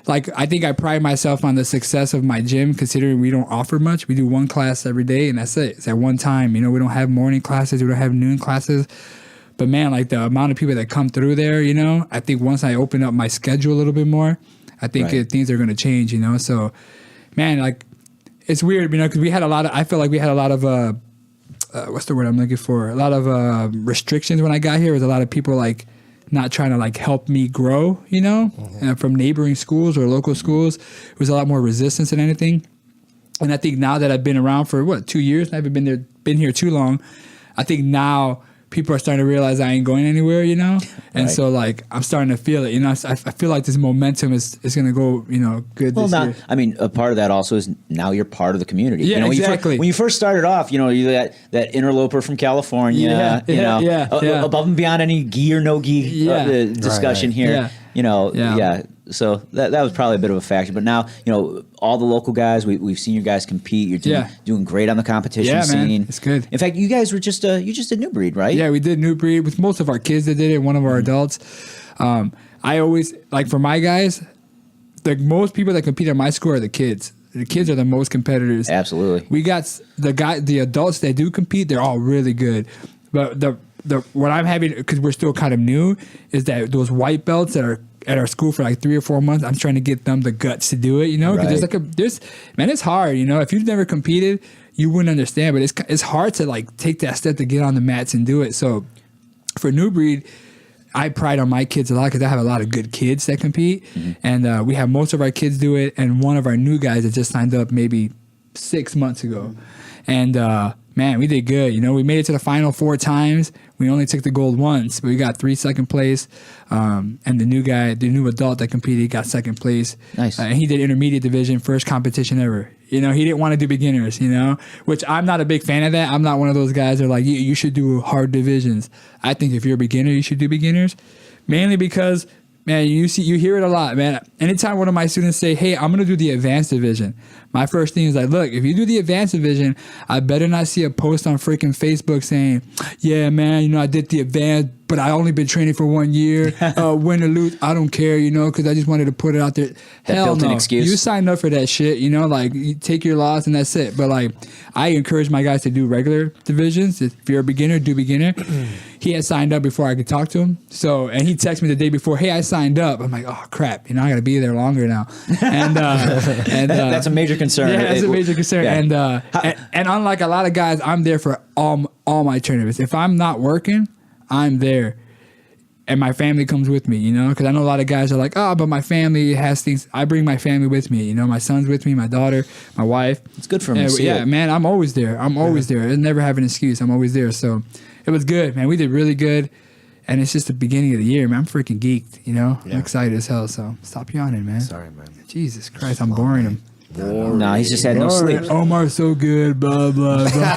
like I think I pride myself on the success of my gym, considering we don't offer much. We do one class every day, and that's it. It's at one time. We don't have morning classes. We don't have noon classes. But man, like the amount of people that come through there, I think once I open up my schedule a little bit more, I think things are going to change. So, man, like it's weird, because we had a lot of. I feel like we had a lot of what's the word I'm looking for? A lot of restrictions when I got here. There was a lot of people like not trying to like help me grow, and from neighboring schools or local schools. It was a lot more resistance than anything. And I think now that I've been around for 2 years, I haven't been here too long. I think now people are starting to realize I ain't going anywhere, and so like I'm starting to feel it. I feel like this momentum is going to go, good. Well, this year. I mean, a part of that also is now you're part of the community. Yeah, exactly. When you first started off, you're that interloper from California. Above and beyond any gi or no gi discussion here. So that was probably a bit of a factor. But now, all the local guys, we've seen you guys compete. You're doing great on the competition scene. Man, it's good. In fact, you guys were you just did New Breed, right? Yeah, we did New Breed with most of our kids that did it, one of our adults. I always, like for my guys, the most people that compete at my school are the kids. The kids are the most competitors. Absolutely. We got the adults that do compete, they're all really good. But what I'm having, because we're still kind of new, is that those white belts that are at our school for like 3 or 4 months, I'm trying to get them the guts to do it, because it's hard, if you've never competed, you wouldn't understand, but it's hard to like take that step to get on the mats and do it. So for New Breed, I pride on my kids a lot because I have a lot of good kids that compete, and we have most of our kids do it, and one of our new guys that just signed up maybe 6 months ago. And man, we did good. You know, we made it to the final 4 times. We only took the gold once, but we got 3 second place. And the new adult that competed got second place. Nice. And he did intermediate division, first competition ever. You know, he didn't want to do beginners, you know, which I'm not a big fan of that. I'm not one of those guys that are like, you should do hard divisions. I think if you're a beginner, you should do beginners. Mainly because, man, you hear it a lot, man. Anytime one of my students say, hey, I'm going to do the advanced division, my first thing is like, look, if you do the advanced division, I better not see a post on freaking Facebook saying, yeah, man, you know, I did the advanced, but I only been training for 1 year. Win or lose, I don't care, you know, because I just wanted to put it out there. Hell built-in no. excuse. You signed up for that shit, you know, like you take your loss and that's it. But like, I encourage my guys to do regular divisions. If you're a beginner, do beginner. He had signed up before I could talk to him. So, and he texted me the day before, hey, I signed up. I'm like, oh crap, you know, I got to be there longer now. And that's a major concern. Yeah, that's a major concern. Yeah. And unlike a lot of guys, I'm there for all my tournaments. If I'm not working, I'm there. And my family comes with me, you know, because I know a lot of guys are like, oh, but my family has things. I bring my family with me, you know, my son's with me, my daughter, my wife. It's good for me to see it. Man, I'm always there. I'm always there. I never have an excuse. I'm always there. So it was good, man. We did really good. And it's just the beginning of the year, man. I'm freaking geeked, you know. Yeah. I'm excited as hell. So stop yawning, man. Sorry, man. Jesus Christ, I'm boring him. No, he's just had no sleep. Omar's so good, blah, blah, blah.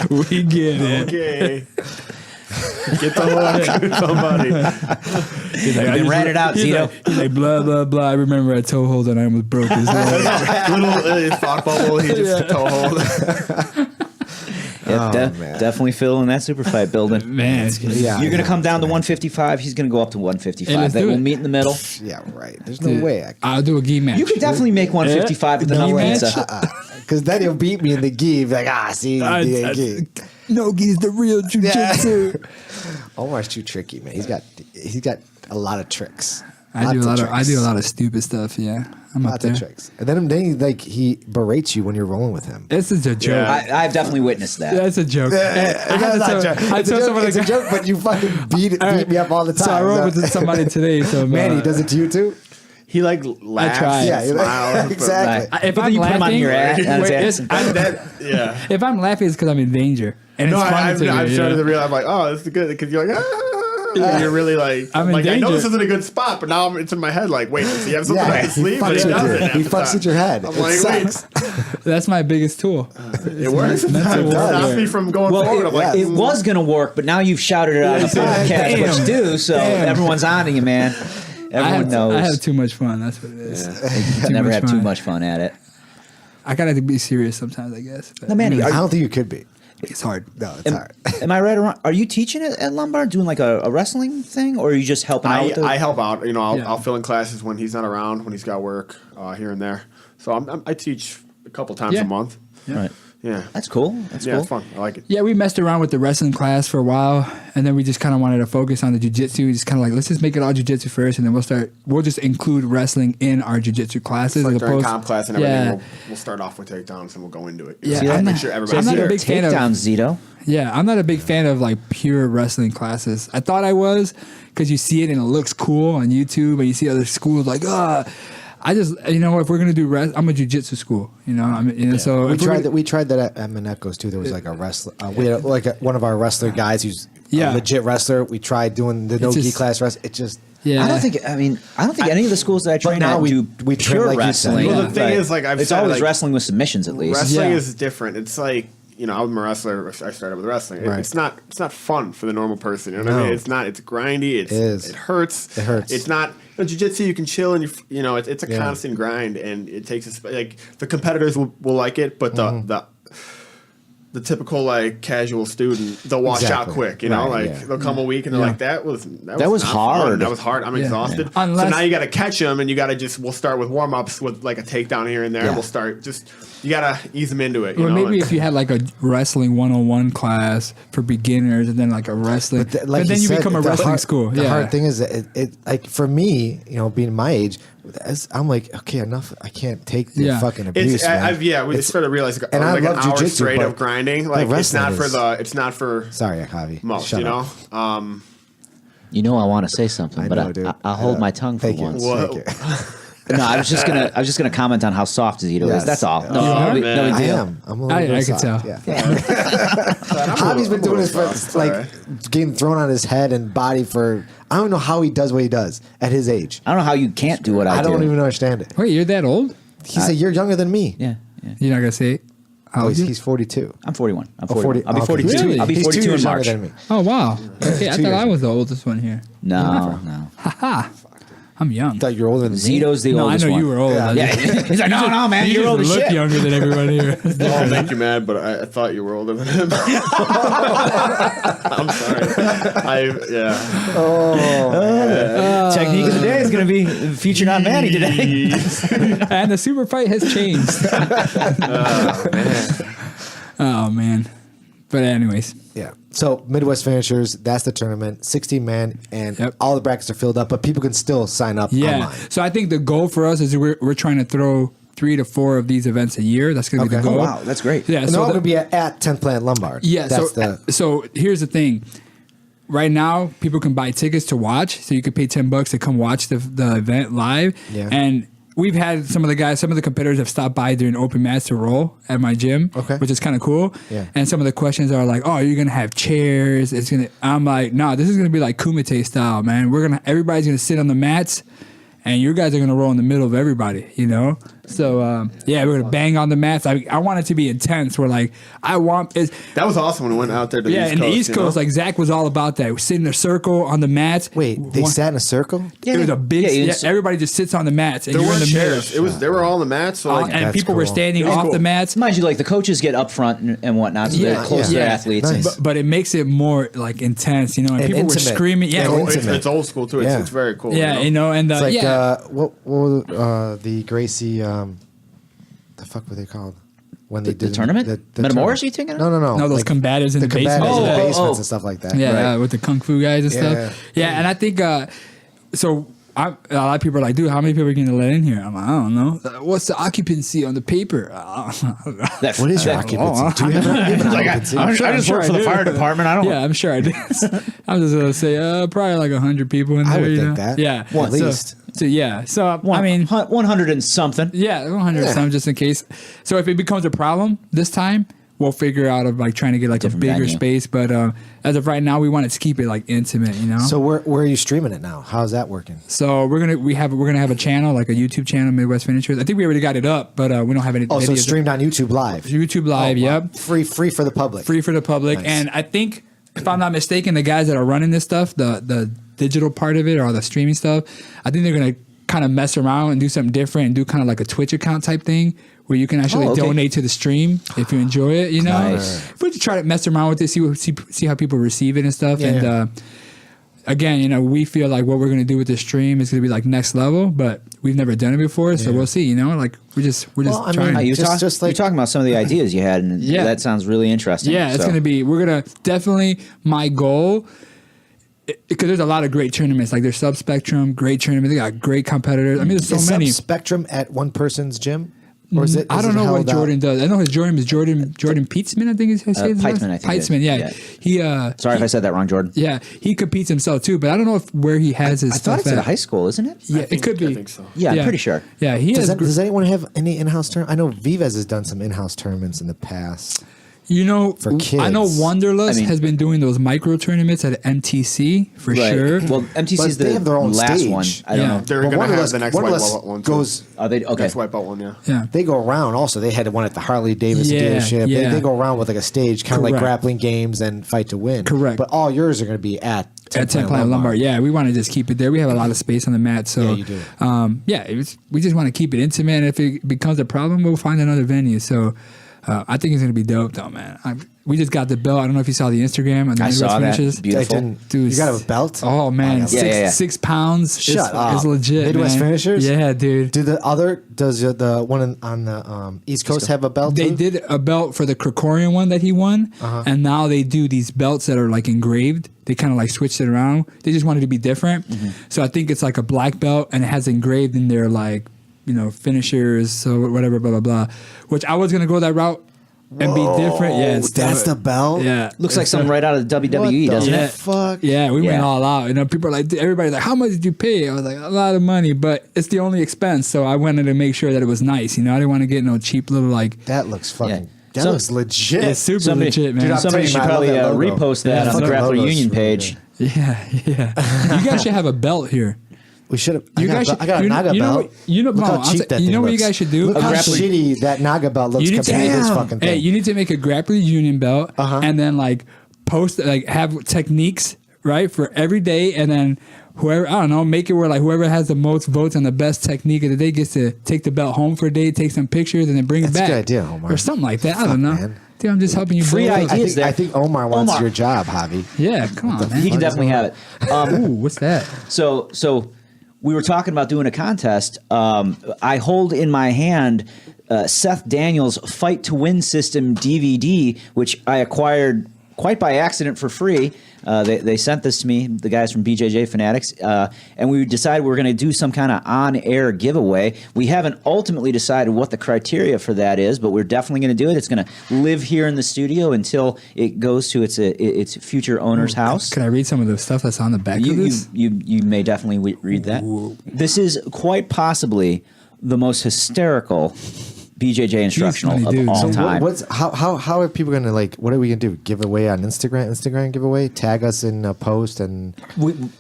We get it. Okay. Get the hook, somebody. He's like, been ratted out, Zito. He's like, blah, blah, blah. I remember a toe hold and I almost broke his leg. Little thought bubble, he just toe hold. Yeah, definitely filling that super fight building. Man, Yeah, you're going to come down to 155. He's going to go up to 155. Hey, we'll meet in the middle. Yeah, right. There's no way. I'll do a gi match. You could definitely make 155 with enough pizza. Because then he'll beat me in the gi. Like, see, the gi. No gi's the real jiu-jitsu. Omar's too tricky, man. He's got a lot of tricks. I do a lot of stupid stuff. Yeah, I'm Lots up there. of tricks. And then he berates you when you're rolling with him. This is a joke. Yeah. I've definitely witnessed that. That's a joke. It's a joke, but you fucking beat me up all the time. So I rolled with somebody today. So Manny does it to you too. He like laughs, try. Yeah, smiles. exactly. If I'm you put him on laughing, your ass. Yeah. if I'm laughing, it's because I'm in danger. And No, it's funny I've to me, started yeah. to realize, I'm like, oh, this is good, because you're like, and you're really like, I'm in like, I know danger. this isn't a good spot, but now it's in my head, like, wait, does he have something I can he sleep? fucks But he with doesn't. you. He fucks with your head. I'm It like, sucks. wait, That's my biggest tool. it works. It Mental stops warfare. me from going forward. I'm like, It was going to work, but now you've shouted it out on the podcast, what you do, so everyone's on to you, man. Everyone knows. I have too much fun. That's what it is. I never have too much fun at it. I gotta be serious sometimes, I guess. But No, Manny, I don't think you could be. it's hard. No, it's hard. Am I right or wrong? Are you teaching at Lombard, doing like a wrestling thing, or are you just helping out? With I help out. You know, Yeah. I'll fill in classes when he's not around, when he's got work here and there. So I teach a couple times Yeah. a month. Right. Yeah. That's cool. That's Yeah, cool. it's fun. I like it. Yeah, we messed around with the wrestling class for a while, and then we just kind of wanted to focus on the jiu-jitsu. We just kind of like, let's just make it all jiu-jitsu first, and then we'll just include wrestling in our jiu-jitsu classes. Like as during opposed- comp class and everything, Yeah. we'll start off with takedowns and we'll go into it. Yeah, So I'm make not- sure I'm everybody's not a there. big fan of- Takedown, Zito. Yeah, I'm not a big fan of like pure wrestling classes. I thought I was because you see it and it looks cool on YouTube, and you see other schools like, I just, you know, if we're gonna do I'm a jiu-jitsu school, you know, so We tried that at Maneko's too. There was like a wrestler. We had one of our wrestler guys who's a legit wrestler. We tried doing the no-gi class wrestling. It just Yeah. I don't think any of the schools that I train now at we do train pure like you said. wrestling. Well, the thing is, like I've it's said, always like, wrestling with submissions at least. Wrestling Yeah. is different. It's like, you know, I'm a wrestler. I started with wrestling. Right. It's not fun for the normal person. You know what I No. mean? It's not. It's grindy. It hurts. It hurts. It's not. Jiu-jitsu, you can chill and you know it's a Yeah. constant grind, and it takes like the competitors will like it, but the typical like casual student, they'll wash out Exactly. quick. You know, Right, like yeah. they'll come a week and they're like, that was was not hard. fun. That was hard. I'm exhausted. Yeah. Unless- so now you got to catch them, and you got to we'll start with warm ups with like a takedown here and there. Yeah. We'll start you got to ease them into it. You Or know? maybe and- if you had like a wrestling 101 class for beginners, and then like a wrestling, but then you become a wrestling school. The Yeah, hard thing is that it like for me, you know, being my age, I'm like, okay, enough. I can't take the Yeah. fucking abuse. man. We started realizing and I like love an hour jujitsu, straight but of grinding. the Like it's wrestling not for is- it's not for Sorry, Javi. most. Shut You know. up. You know I want to say something, I but know, dude. I'll hold my tongue for Thank you. once. Well- Thank you. No, I was just gonna comment on how soft Zito is. Yes. That's all. No, Oh, no big I deal. am. I'm a little bit I can soft. tell. Yeah. I'm Javi's been a doing little this soft, for like sorry. getting thrown on his head and body for. I don't know how he does what he does at his age. I don't know how you can't do what I do. don't even understand it. Wait, you're that old? He's a year younger than me. Yeah. You're not gonna say it? How Oh, old he's, you? he's 42. I'm 41. I'm Oh, 41. 40. I'll be okay. 42. Really? I'll be He's 2 42 in years younger March. than me. Oh wow. Okay, I 2 thought I years. was the oldest one here. No. Haha. I'm young. I thought you were older than me. Zito's the No, I oldest know one. you were old. Yeah. I Yeah. just- He's like, no, man, you you're just old as look shit. younger than everyone here. I'll make you mad, but I thought you were older than him. I'm sorry. Technique of the day is going to be featured on Manny today. And the super fight has changed. Oh man. But anyways, Yeah. So Midwest Finishers, that's the tournament. 16 man, and Yep. all the brackets are filled up, but people can still sign up yeah. online. So I think the goal for us is we're trying to throw 3 to 4 of these events a year. That's going to be the Okay. goal. Oh, Wow, that's great. Yeah. And So they're all the- going to be at 10th Planet Lombard. Yeah, That's so here's the thing. Right now, people can buy tickets to watch, so you can pay $10 to come watch the event live. Yeah. And we've had some of the competitors have stopped by during open mats to roll at my gym, Okay. which is kind of cool. Yeah. And some of the questions are like, "Oh, you're gonna have chairs? I'm like, no, this is gonna be like Kumite style, man. Everybody's gonna sit on the mats, and you guys are gonna roll in the middle of everybody, you know." So yeah, we're gonna bang on the mats. I want it to be intense. We're like, That was awesome when we went out there to the East in Coast. the East you know? Coast, like Zach was all about that. We sit in a circle on the mats. Wait, they sat in a circle? It was a big. Yeah, Yeah, it's- everybody just sits on the mats, and there you're in were the chairs. middle. They were all on the mats. So like, And That's people were cool. standing It was off cool. the mats. Mind you, like the coaches get up front and whatnot, so they're Yeah, close to yeah. their athletes. Nice. But it makes it more like intense, you know. And And people intimate. were screaming. Yeah, Yeah, well, intimate. it's old school too. Yeah. It's very cool. yeah, you know, and It's like, yeah. what the Gracie, the fuck were they called? When they The did tournament? Metamoris, tournament. you thinking of? No. No, those combatives in the basement. combatives in the Oh, basements oh. and stuff like that. Yeah, Right. with the kung fu guys and Yeah. stuff. Yeah, and I think so. A lot of people are like, dude, how many people are going to let in here? I'm like, I don't know. What's the occupancy on the paper? What is your occupancy? Do you have an occupancy? I sure- I'm just sure work I for the do. fire department. I don't. Yeah, I'm sure I did. I'm just gonna say probably like 100 people in there. I would you think know? that. Yeah, Well, at so, least. So yeah, so I mean, 100 and something. yeah, 100 Yeah. some just in case. So if it becomes a problem this time, we'll figure out of like trying to get like Different a bigger venue. space. But as of right now, we wanted to keep it like intimate, you know. So where are you streaming it now? How's that working? So we're gonna have a channel, like a YouTube channel, Midwest Finishers. I think we already got it up, but we don't have any. Oh, so videos. it's streamed on YouTube Live. YouTube Live, Oh, wow. yep. Free for the public. Free for the public. Nice. And I think, if I'm not mistaken, the guys that are running this stuff, the digital part of it or the streaming stuff, I think they're gonna kind of mess around and do something different and do kind of like a Twitch account type thing where you can actually okay. donate to the stream if you enjoy it. You know, Nice. if we just try to mess around with it, see how people receive it and stuff. Yeah, and yeah. Again, you know, we feel like what we're gonna do with this stream is gonna be like next level, but we've never done it before, so we'll see. You know, like we're just Well, I mean, trying. You Just- talk, just like- you're talking about some of the ideas you had, and Yeah. that sounds really interesting. Yeah, it's So- gonna be. We're gonna definitely. My goal, because there's a lot of great tournaments. Like there's Sub Spectrum, great tournament. They got great competitors. I mean, there's so Is many. Spectrum at one person's gym? Or is it? I is don't it know what held out? Jordan does. I know his Jordan is Jordan Pietzman. I think is his name. Peitzman, I think it is. Peitzman. Yeah. Yeah. He. Sorry if I said that wrong, Jordan. Yeah, he competes himself too, but I don't know if where he has his I stuff thought it's at at. a high school, isn't it? Yeah, it could be. I think so. Yeah, I'm pretty sure. Yeah, he Does, has. does anyone have any in-house tournament? I know Vivez has done some in-house tournaments in the past. You know, For I know kids. Wanderlust I mean- has been doing those micro tournaments at MTC for Right. sure. Well, MTC But is the they have their own last stage. one. I don't Yeah. know. They're Well, gonna have Wanderlust- the next Wanderlust wipeout one too. goes. Are they okay? Next wipeout one, yeah. Yeah. They go around. Also, they had one at the Harley Davidson Yeah, dealership. yeah. They go around with like a stage, kind of like Correct. grappling games and fight to win. Correct. But all yours are going to be at 10 Planet Lombard. Yeah, we want to just keep it there. We have a lot of space on the mat, so Yeah, you do. We just want to keep it intimate. And if it becomes a problem, we'll find another venue. So I think it's gonna be dope, though, man. We just got the belt. I don't know if you saw the Instagram. On the I Midwest saw that. Finishes. Beautiful. I didn't. Dude, You got a belt? Oh man, yeah. Yeah. 6 pounds. Shut up. It's legit. Midwest man. Finishers? Yeah, dude. Does the one on the East Coast have a belt? They too? did a belt for the Krikorian one that he won, Uh-huh. and now they do these belts that are like engraved. They kind of like switched it around. They just wanted to be different. Mm-hmm. So I think it's like a black belt, and it has engraved in there like finishers, so whatever, blah blah blah. Which I was gonna go that route. and be different. Yeah, and That's the belt. Yeah, Looks like something right out of the WWE, doesn't yeah. it? Fuck. Yeah, we went Yeah. all out. You know, people are like, everybody's like, how much did you pay? I was like, a lot of money, but it's the only expense. So I wanted to make sure that it was nice. You know, I didn't want to get no cheap little like. That looks fucking. Yeah. That So- looks legit. It's super Somebody- legit, man. Dude, I'm Somebody should telling you, probably I love that logo. repost that Yeah, on the that Grappler logo's Union really page. good. Yeah. You guys should have a belt here. We should have. You guys should. I got a you know- Naga you know belt. what- you know- Look no, how I'll cheap say- that you thing know what you looks. guys should do? Look A how grappler- shitty that Naga belt looks You need to compared to make, this fucking thing. hey, you need to make a Grappler Union belt and then like post like have techniques right for every day, and then whoever, I don't know, make it where like whoever has the most votes on the best technique of the day gets to take the belt home for a day, take some pictures, and then bring That's it a back. good idea, Omar. Or something like that. I Fuck, don't know. man. Dude, I'm just helping you. Free build. ideas there. I think Omar wants Omar. your job, Javi. Yeah, come on, man. He can definitely have it. Ooh, what's that? So we were talking about doing a contest. I hold in my hand Seth Daniels' Fight to Win System DVD, which I acquired quite by accident for free. They sent this to me, the guys from BJJ Fanatics, and we decided we were going to do some kind of on-air giveaway. We haven't ultimately decided what the criteria for that is, but we're definitely going to do it. It's going to live here in the studio until it goes to its future owner's house. Can I read some of the stuff that's on the back of this? You may definitely read that. This is quite possibly the most hysterical BJJ instructional funny of dude. all So time. How are people gonna like? What are we gonna do? Give away on Instagram giveaway? Tag us in a post and.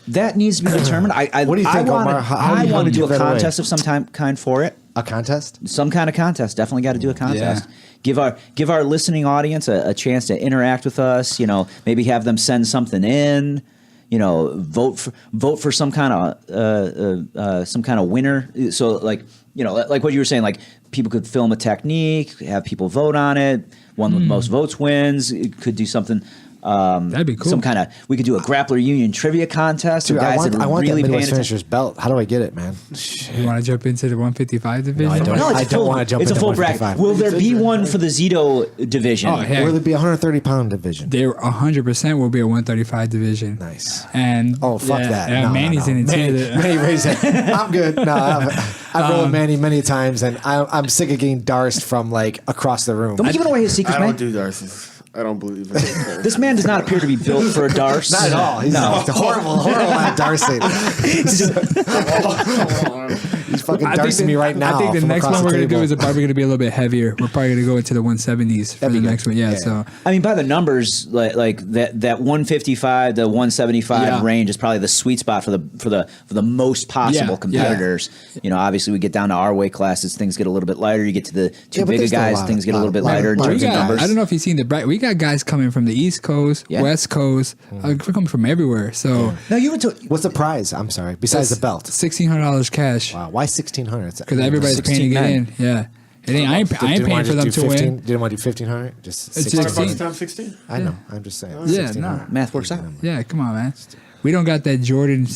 That needs to be determined. What do you think, Omar? I want to do a give that away? contest of some kind for it. A contest? Some kind of contest. Definitely got to do a contest. Give our listening audience a chance to interact with us. You know, maybe have them send something in. You know, vote for some kind of winner. So like, you know, like what you were saying, like people could film a technique, have people vote on it. One with most votes wins. It could do something. That'd be cool. Some kind of, we could do a Grappler Union trivia contest. Dude, of guys I want really that paying Midwest attention. Finisher's belt. How do I get it, man? You want to jump into the 155 division? I don't. No, I it's don't want to jump It's a into full bracket. 155. Will there be one for the Zito division? Oh, heck. Will it be a 130-pound division? There 100% will be a 135 division. Nice. And Oh, fuck that. Yeah, No, Manny's no. in it too. Manny raised it. I'm good. No, I've rolled with Manny many times, and I'm sick of getting darsed from like across the room. Don't be giving away his secrets, I man. don't do Darcy's. I don't believe in it. This man does not appear to be built for a Darce. Not at all. He's horrible at darsing. He's fucking darsing me right now. I think the from next across one we're the going to do table. is probably going to be a little bit heavier. We're probably going to go into the 170s for That'd the be next good. one. Yeah, Yeah. so I mean, by the numbers, like that 155 to 175 Yeah. range is probably the sweet spot for the most possible Yeah, competitors. You know, obviously we get down to our weight classes, things get a little bit lighter. You get to the two Yeah, but bigger there's still a guys, lot things of- get a little bit lot of- lighter in lot of terms of guys. numbers. I don't know if you've seen we got guys coming from the East Coast, Yeah. West Coast. We're coming from everywhere. So No, you were. What's the prize? I'm sorry. Besides the belt. $1,600 cash Wow. Why 1,600? because everybody's paying to get in. Yeah, it ain't. I ain't paying for them to win. Didn't want to do 1,500? Just It's 1,600. 16. Times 16? I know. I'm just saying. Yeah, 1,600. Math works out. Yeah, come on, man. We don't got that Jordan.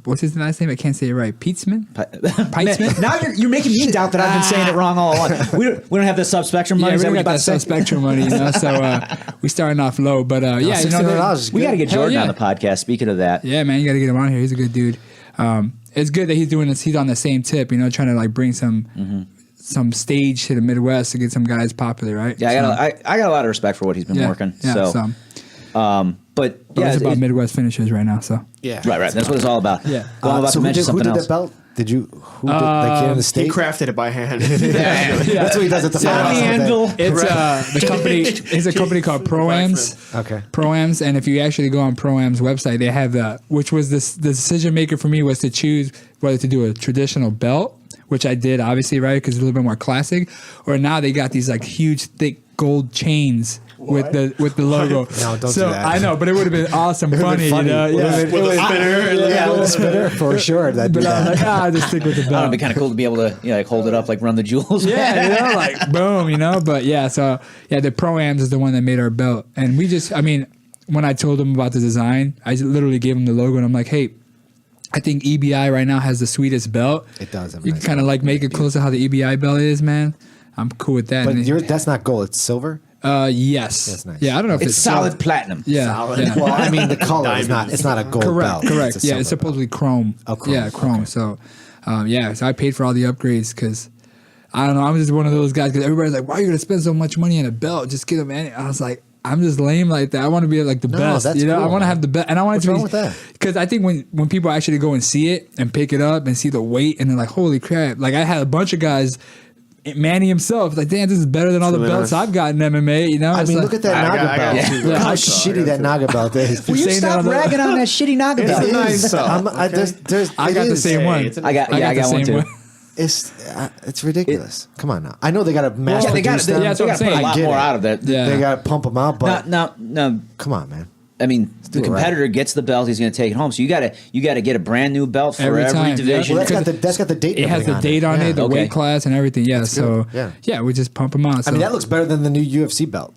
What's his last name? I can't say it right. Peitzman. Man, now you're making me doubt that I've been saying it wrong all along. We don't have the subspectrum money. Yeah, Is we that don't what you're got about that to say? spectrum money, you know. So we starting off low, but yeah, you know, $1,600 is We got to get Hell Jordan yeah. on the podcast. Speaking of that, yeah, man, you got to get him on here. He's a good dude. It's good that he's doing this. He's on the same tip, you know, trying to like bring some stage to the Midwest to get some guys popular, right? yeah, I got a lot of respect for what he's been yeah, working. Yeah, So, some. but But yeah, it's about Midwest finishes right now. So Yeah. right. That's what it's all about. Yeah. Well, I'm about So to mention who something did else. the belt? Did you? Who did? Like here in the He state? crafted it by hand. That's what he does at the On the firehouse. anvil. it's the company. It's a company called Pro-Ams. Okay. Pro-Ams, and if you actually go on Pro-Am's website, they have which was the decision maker for me was to choose whether to do a traditional belt, which I did obviously, right, because it's a little bit more classic, or now they got these like huge thick gold chains with the logo. No, don't so do that. I know, but it would have been awesome, funny, you know. Yeah, With a spinner. Yeah, with a spinner for sure. That'd be but I was that. like, I'll just stick with the It'd belt. be kind of cool to be able to like hold it up, like run the jewels. Yeah, you know, like boom, you know. But yeah, so yeah, the Pro-Ams is the one that made our belt, and we just, I mean, when I told them about the design, I just literally gave them the logo, and I'm like, hey, I think EBI right now has the sweetest belt. It does have a You nice can kind of like make it close to how the EBI belt is, man. I'm cool with that. But And that's not gold. It's silver. yes, That's nice. Yeah, I don't know if It's solid platinum. Yeah, yeah. Well, I mean, the color is not. It's not a gold Correct, belt. correct. It's a Yeah, silver it's supposedly chrome. Oh, chrome. Yeah, chrome. Okay. So, yeah, so I paid for all the upgrades because I don't know. I'm just one of those guys because everybody's like, why are you going to spend so much money on a belt? Just get him. I was like, I'm just lame like that. I want to be like the best. That's cool, I want to have the best. And I want What's it to wrong be, with that? Because I think when people actually go and see it and pick it up and see the weight and they're like, holy crap. Like I had a bunch of guys, Manny himself, like, damn, this is better than all the belts I've gotten in MMA. You know, I mean, look at that Naga belt. Yeah. How shitty that Naga belt is. Will you stop ragging on that shitty Naga belt? It's a nice belt. I got the same one. I got one too. It's ridiculous. Come on now. I know they got to mass They got produce them. that's what I'm to put a saying. lot I get more it. out of that. Yeah. They got to pump them out, but No. come on, man. I mean, the do it right. competitor gets the belt; he's going to take it home. So you got to get a brand new belt for Every every time, yeah. division. Well, that's got the date. It and has the everything date on it, the Okay. weight class, and everything. Yeah, so good. yeah, we just pump them out. So. I mean, that looks better than the new UFC belt.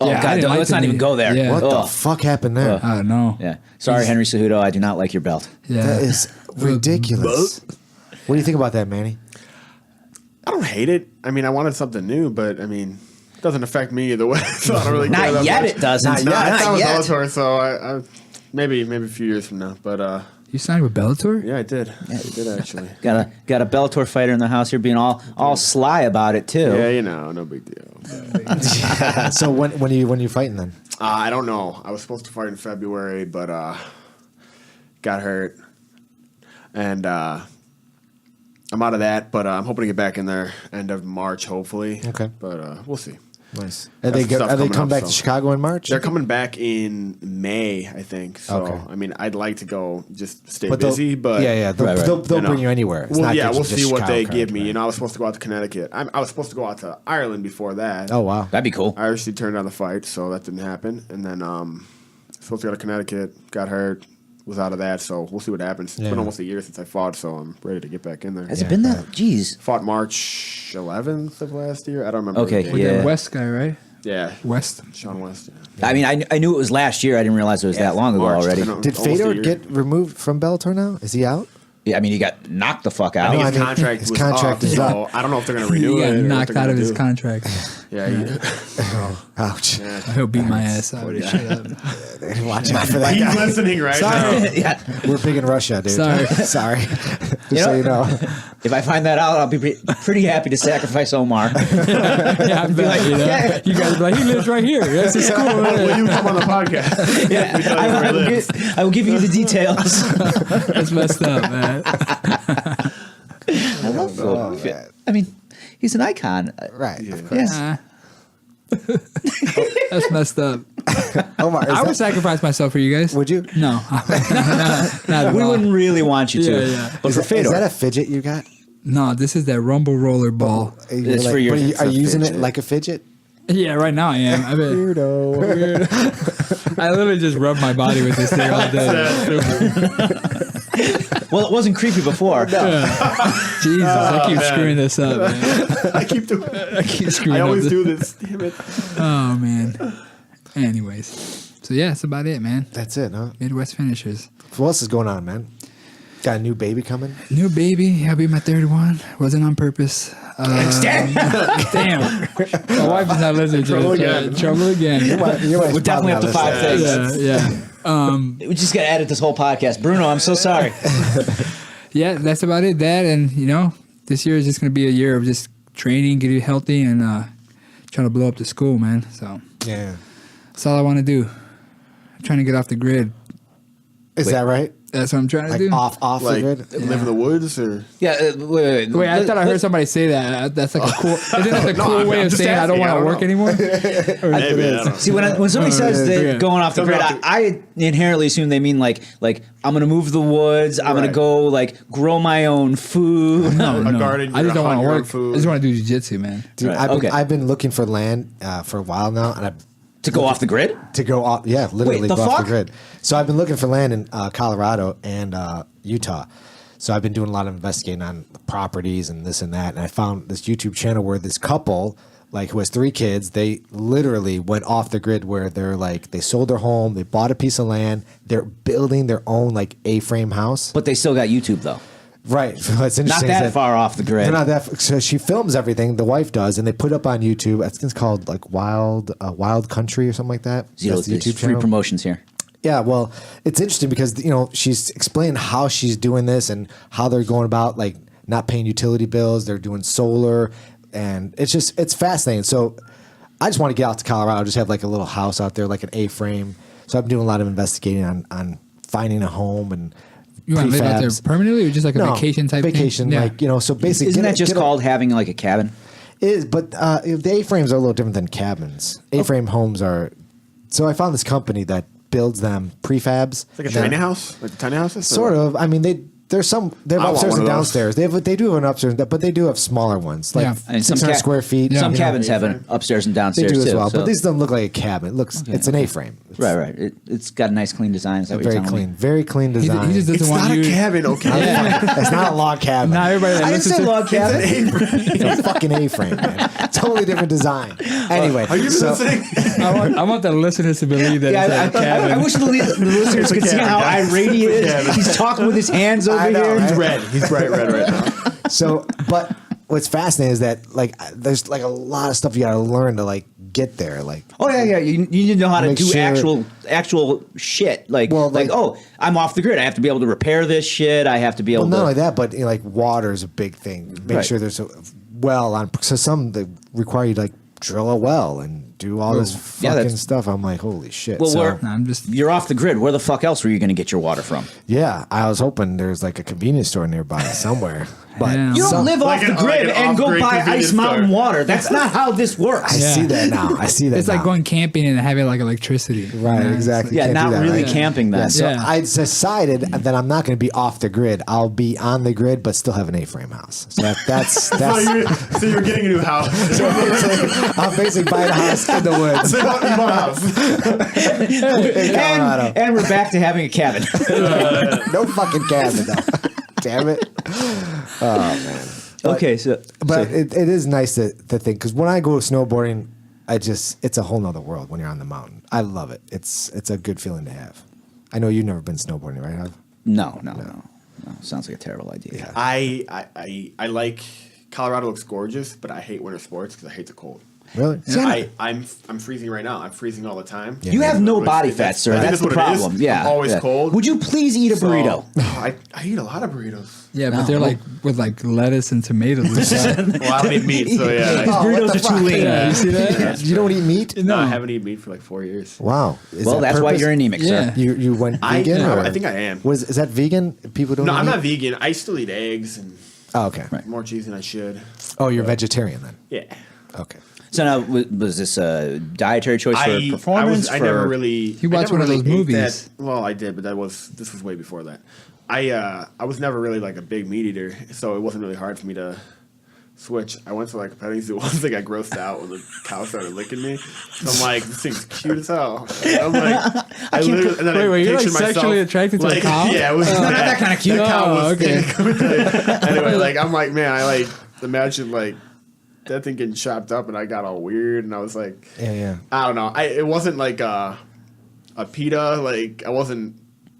Oh Yeah, I God, didn't like let's the not even new- go there. yeah. What the Ugh. fuck happened there? I don't know. Yeah. Sorry, Henry Cejudo. I do not like your belt. Yeah, That is ridiculous. What do you think about that, Manny? I don't hate it. I mean, I wanted something new, but I mean, it doesn't affect me either way. So I don't really care Not that yet. much. It doesn't. Not No, I yet. signed with yet. Bellator, so I maybe a few years from now. But you signed with Bellator? yeah, I did. I did actually. Got a Bellator fighter in the house here, being all sly about it too. Yeah, no big deal. So when are you fighting then? I don't know. I was supposed to fight in February, but got hurt, and I'm out of that. But I'm hoping to get back in there end of March, hopefully. Okay. But we'll see. Nice. Got some stuff Are they coming coming up, back so. to Chicago in March? They're coming back in May, I think. So Okay. I mean, I'd like to go just stay But they'll- busy, but yeah, they'll, Right, right. they'll you know. bring you anywhere. It's Well, not yeah, just we'll just see what Chicago they card, give me. right. You know, I was supposed to go out to Connecticut. I was supposed to go out to Ireland before that. Oh wow. That'd be cool. I actually turned down the fight, so that didn't happen. And then supposed to go to Connecticut, got hurt, was out of that. So we'll see what happens. It's Yeah. been almost a year since I fought, so I'm ready to get back in there. Has it been that? Jeez. Fought March 11th of last year. I don't remember. Okay, the date. With yeah. that West guy, right? Yeah. West. Sean West. Yeah. I mean, I knew it was last year. I didn't realize it was that long ago March. already. I know. Did Almost a Fedor year. get removed from Bellator now? Is he out? Yeah, I mean, he got knocked the fuck I out. think No, his I mean, contract his was contract up, is so up. I don't know if they're going to He renew got it. or what knocked they're out of gonna his do. contract. Yeah. Ouch. He'll beat my ass out. Shut up. Watch out for that He's guy. listening right Sorry. now. Yeah. We're big in Russia, dude. Sorry. Sorry. Just You so know- you know. If I find that out, I'll be pretty happy to sacrifice Omar. Yeah, I bet, you know? yeah. You guys be like, he lives right here. That's his school. Will you come on the podcast? Yeah, We tell you where he lives. I will give you the details. That's messed up, man. I love Phil. I mean, he's an icon. Right. Of course. Yeah. That's messed up. Omar, I would sacrifice myself for you guys. would you? No. Not at We all. wouldn't really want you to. Yeah, yeah. But for Is Fedor, that a fidget you got? No, this is that rumble roller ball. It's for your- But it's are a you using it fidget. like a fidget? Yeah, right now I am. I bet. Weirdo. I literally just rub my body with this thing all day. well, it wasn't creepy before. Jesus, I keep screwing this up, man. I keep doing it. I keep screwing I up. always this. do this. Damn it. Oh man. Anyways, so yeah, that's about it, man. That's it, huh? Midwest finishers. What else is going on, man? Got a new baby coming? New baby. I'll be my third one. Wasn't on purpose. Damn. My wife is not listening to Trouble this. again. Trouble again. We're definitely up to 5 things. Yeah. We just got to edit this whole podcast. Bruno, I'm so sorry. Yeah, that's about it. That and this year is just gonna be a year of just training, getting healthy, and trying to blow up the school, man. So Yeah. that's all I want to do. I'm trying to get off the grid. Is that right? That's what I'm trying to Like do. off the Like, grid? live in the woods or? Yeah, wait. Wait, I thought I heard somebody say that. That's like a cool. Isn't that the No, cool I'm way of just saying I don't asking. want I to don't work know. anymore? Or Maybe, I don't know. See, when somebody says yeah, that yeah. going off the grid, I inherently assume they mean like I'm gonna move to the woods. I'm gonna Right. go like grow my own food. No, A garden, I just don't you're want to hunting your own work. food. I just want to do jiu-jitsu, man. Dude, Right, okay. I've been looking for land for a while now, and To go off the grid? to go off, yeah, literally Wait, the go off fuck? the grid. So I've been looking for land in Colorado and Utah. So I've been doing a lot of investigating on the properties and this and that, and I found this YouTube channel where this couple, like who has 3 kids, they literally went off the grid where they're like they sold their home, they bought a piece of land, they're building their own like A-frame house. But they still got YouTube though. Right. What's interesting Not is that far off the grid. They're not that. So she films everything. The wife does, and they put up on YouTube. I think it's called like Wild Country or something like that. Zero, That's the there's YouTube free channel. promotions here. Yeah, well, it's interesting because she's explaining how she's doing this and how they're going about like not paying utility bills. They're doing solar, and it's fascinating. So I just want to get out to Colorado. Just have like a little house out there, like an A-frame. So I'm doing a lot of investigating on finding a home and. You want to live out there permanently, or just like a vacation type vacation, thing? like so basically. Isn't that just called having like a cabin? But the A-frames are a little different than cabins. A-frame homes are. So I found this company that builds them prefabs. It's like a tiny house, like tiny houses. Sort of. I mean, they have upstairs and downstairs. They do have an upstairs, but they do have smaller ones, like 600 square feet. Some cabins have an upstairs and downstairs they do as too, well, so. but these don't look like a cabin. It's an A-frame. Right. It's got a nice clean design. Is that what you're Very telling clean, very clean design. He just doesn't It's want not you. a cabin, okay? It's not a log cabin. Not everybody that I didn't listens say to log cabin. It's a fucking A-frame, man. Totally different design. Anyway, Are you listening? I want the listeners to believe that it's a cabin. I wish the listeners could see how irate he is. He's talking with his hands over here. right? He's red. He's bright red right now. So, but what's fascinating is that like there's like a lot of stuff you got to learn to like get there. Like, Oh yeah. You need to know how to Make do sure- actual shit. Like, Well, like, oh, I'm off the grid. I have to be able to repair this shit. I have to be able well, not to. only that, but like water is a big thing. Make Right. sure there's a well on. So some that require you to like drill a well and do all this Yeah, fucking that's- stuff. I'm like, holy shit. Well, so, I'm just. You're off the grid. Where the fuck else were you going to get your water from? yeah, I was hoping there's like a convenience store nearby somewhere. But Yeah. You don't some- live Like off the an grid and go off-grid buy convenience Ice Mountain store. water. That's not how this works. I see that now. I see that. It's like now. going camping and having like electricity. Right, exactly. Yeah, Can't do not that, really right? camping then. Yeah, so Yeah. I decided that I'm not going to be off the grid. I'll be on the grid, but still have an A-frame house. So that's So you're getting a new house. I'm basically buying a house in the woods So you bought a house. in Colorado. And we're back to having a cabin. No fucking cabin, though. Damn it. Oh man. Okay, so It is nice to think because when I go snowboarding, it's a whole nother world when you're on the mountain. I love it. It's a good feeling to have. I know you've never been snowboarding, right? Have? no. Sounds like a terrible idea. I like Colorado looks gorgeous, but I hate winter sports because I hate the cold. Really? I'm freezing right now. I'm freezing all the time. Yeah. You have no body fat, That's- sir. I think That's the what it is. problem. Yeah, I'm always yeah. cold. Would you please eat a So- burrito? I eat a lot of burritos. Yeah, but No. they're like with like lettuce and tomatoes. And stuff. Well, I don't eat meat, so yeah. These burritos are too lean. Yeah, you see that? You don't eat meat? No, I haven't eaten meat for like 4 years. Wow. Is Well, that that's why purpose? you're anemic, Yeah. sir. You went vegan? or? I think I am. Is that vegan? People don't. No, eat I'm meat? not vegan. I still eat eggs and Oh, okay. more cheese than I should. Oh, you're vegetarian then. Yeah. Okay. So now, was this a dietary choice for performance? I never really. You watched I never one of really those ate movies. That, well, I did, but this was way before that. I was never really like a big meat eater, so it wasn't really hard for me to switch. I went to like a petting zoo once. I got grossed out when the cow started licking me. So I'm like, this thing's cute as hell. And I'm like, I literally. And then I Wait, you're like pictured myself, sexually attracted to a like, cow? Yeah, it was not that kind of cute. The cow Oh, was okay. anyway, like I'm like, man, I like imagine like that thing getting chopped up, and I got all weird, and I was like, Yeah. I don't know. It wasn't like a pita. Like I wasn't.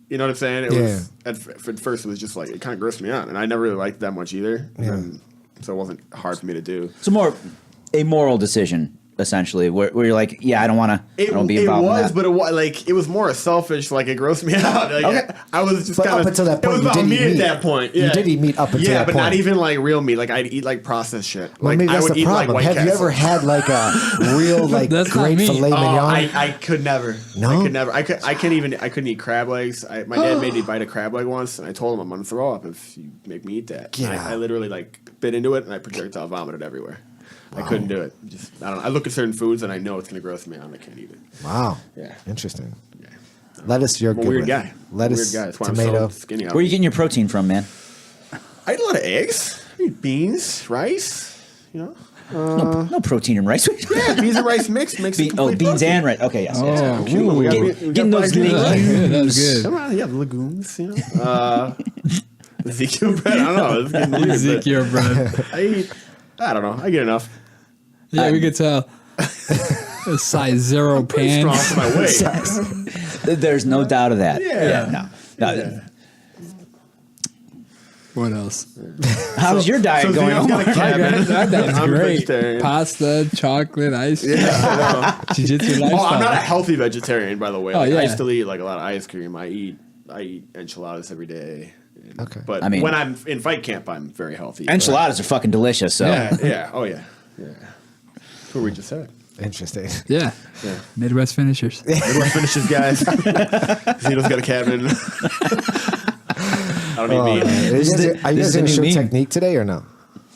You know what I'm saying? It was at first. It was just like it kind of grossed me out, and I never really liked that much either. Yeah. And so it wasn't hard for me to do. It's more a moral decision, essentially, where you're like, yeah, I don't want to. I don't be involved. It was, in that. but it was more selfish. Like it grossed me out. Like, Okay. I was just But kind up of. until that It point, was you about did me eat at meat. that point. You Yeah. did eat meat up until that but point. not even like real meat. Like I'd eat like processed shit. Well, Like maybe I that's would the eat like problem. White Have you Castle. ever had like a real like That's not great meat. filet Oh, mignon? I could never. No? I could never. I couldn't eat crab legs. My dad made me bite a crab leg once, and I told him I'm gonna throw up if you make me eat that. Get And out. I literally like bit into it, and I projectile vomited everywhere. I couldn't do it. Just I don't know. I look at certain foods, and I know it's gonna gross me out, and I can't eat it. Wow. Yeah. Interesting. Yeah. Lettuce, you're I'm a good weird with. guy. Lettuce, Weird guy. That's why tomato. I'm so skinny. Where are you getting your protein from, man? I eat a lot of eggs. I eat beans, rice. You know. No protein in rice. Yeah, beans and rice mixed makes it complete beans protein. and rice. Okay, yes. yes. Oh, Come on, we got- ooh. we got Getting those black beans. That was good. That was good. Come on, yeah, legumes, you know. Ezekiel bread. I don't know. It's getting weird, but Ezekiel bread. I don't know. I get enough. Yeah, we could tell. A size 0 Pretty pan. strong for my weight. There's no doubt of that. Yeah. No. Yeah. What else? How's your diet So going? Zeno's got a cabin. That's I'm great. vegetarian. Pasta, chocolate, ice cream. Yeah, I know. Jiu-jitsu lifestyle. Oh, I'm not a healthy vegetarian, by the way. Oh, Like, yeah. I still eat like a lot of ice cream. I eat enchiladas every day. Okay. But I mean- when I'm in fight camp, I'm very healthy. Enchiladas are fucking delicious. So Yeah. Yeah. Oh yeah. That's what we just said. Interesting. Yeah. Midwest finishers. Midwest finishes, guys. Zito's got a cabin. I don't need meat. Are you guys is the going to new show meme. technique today or no?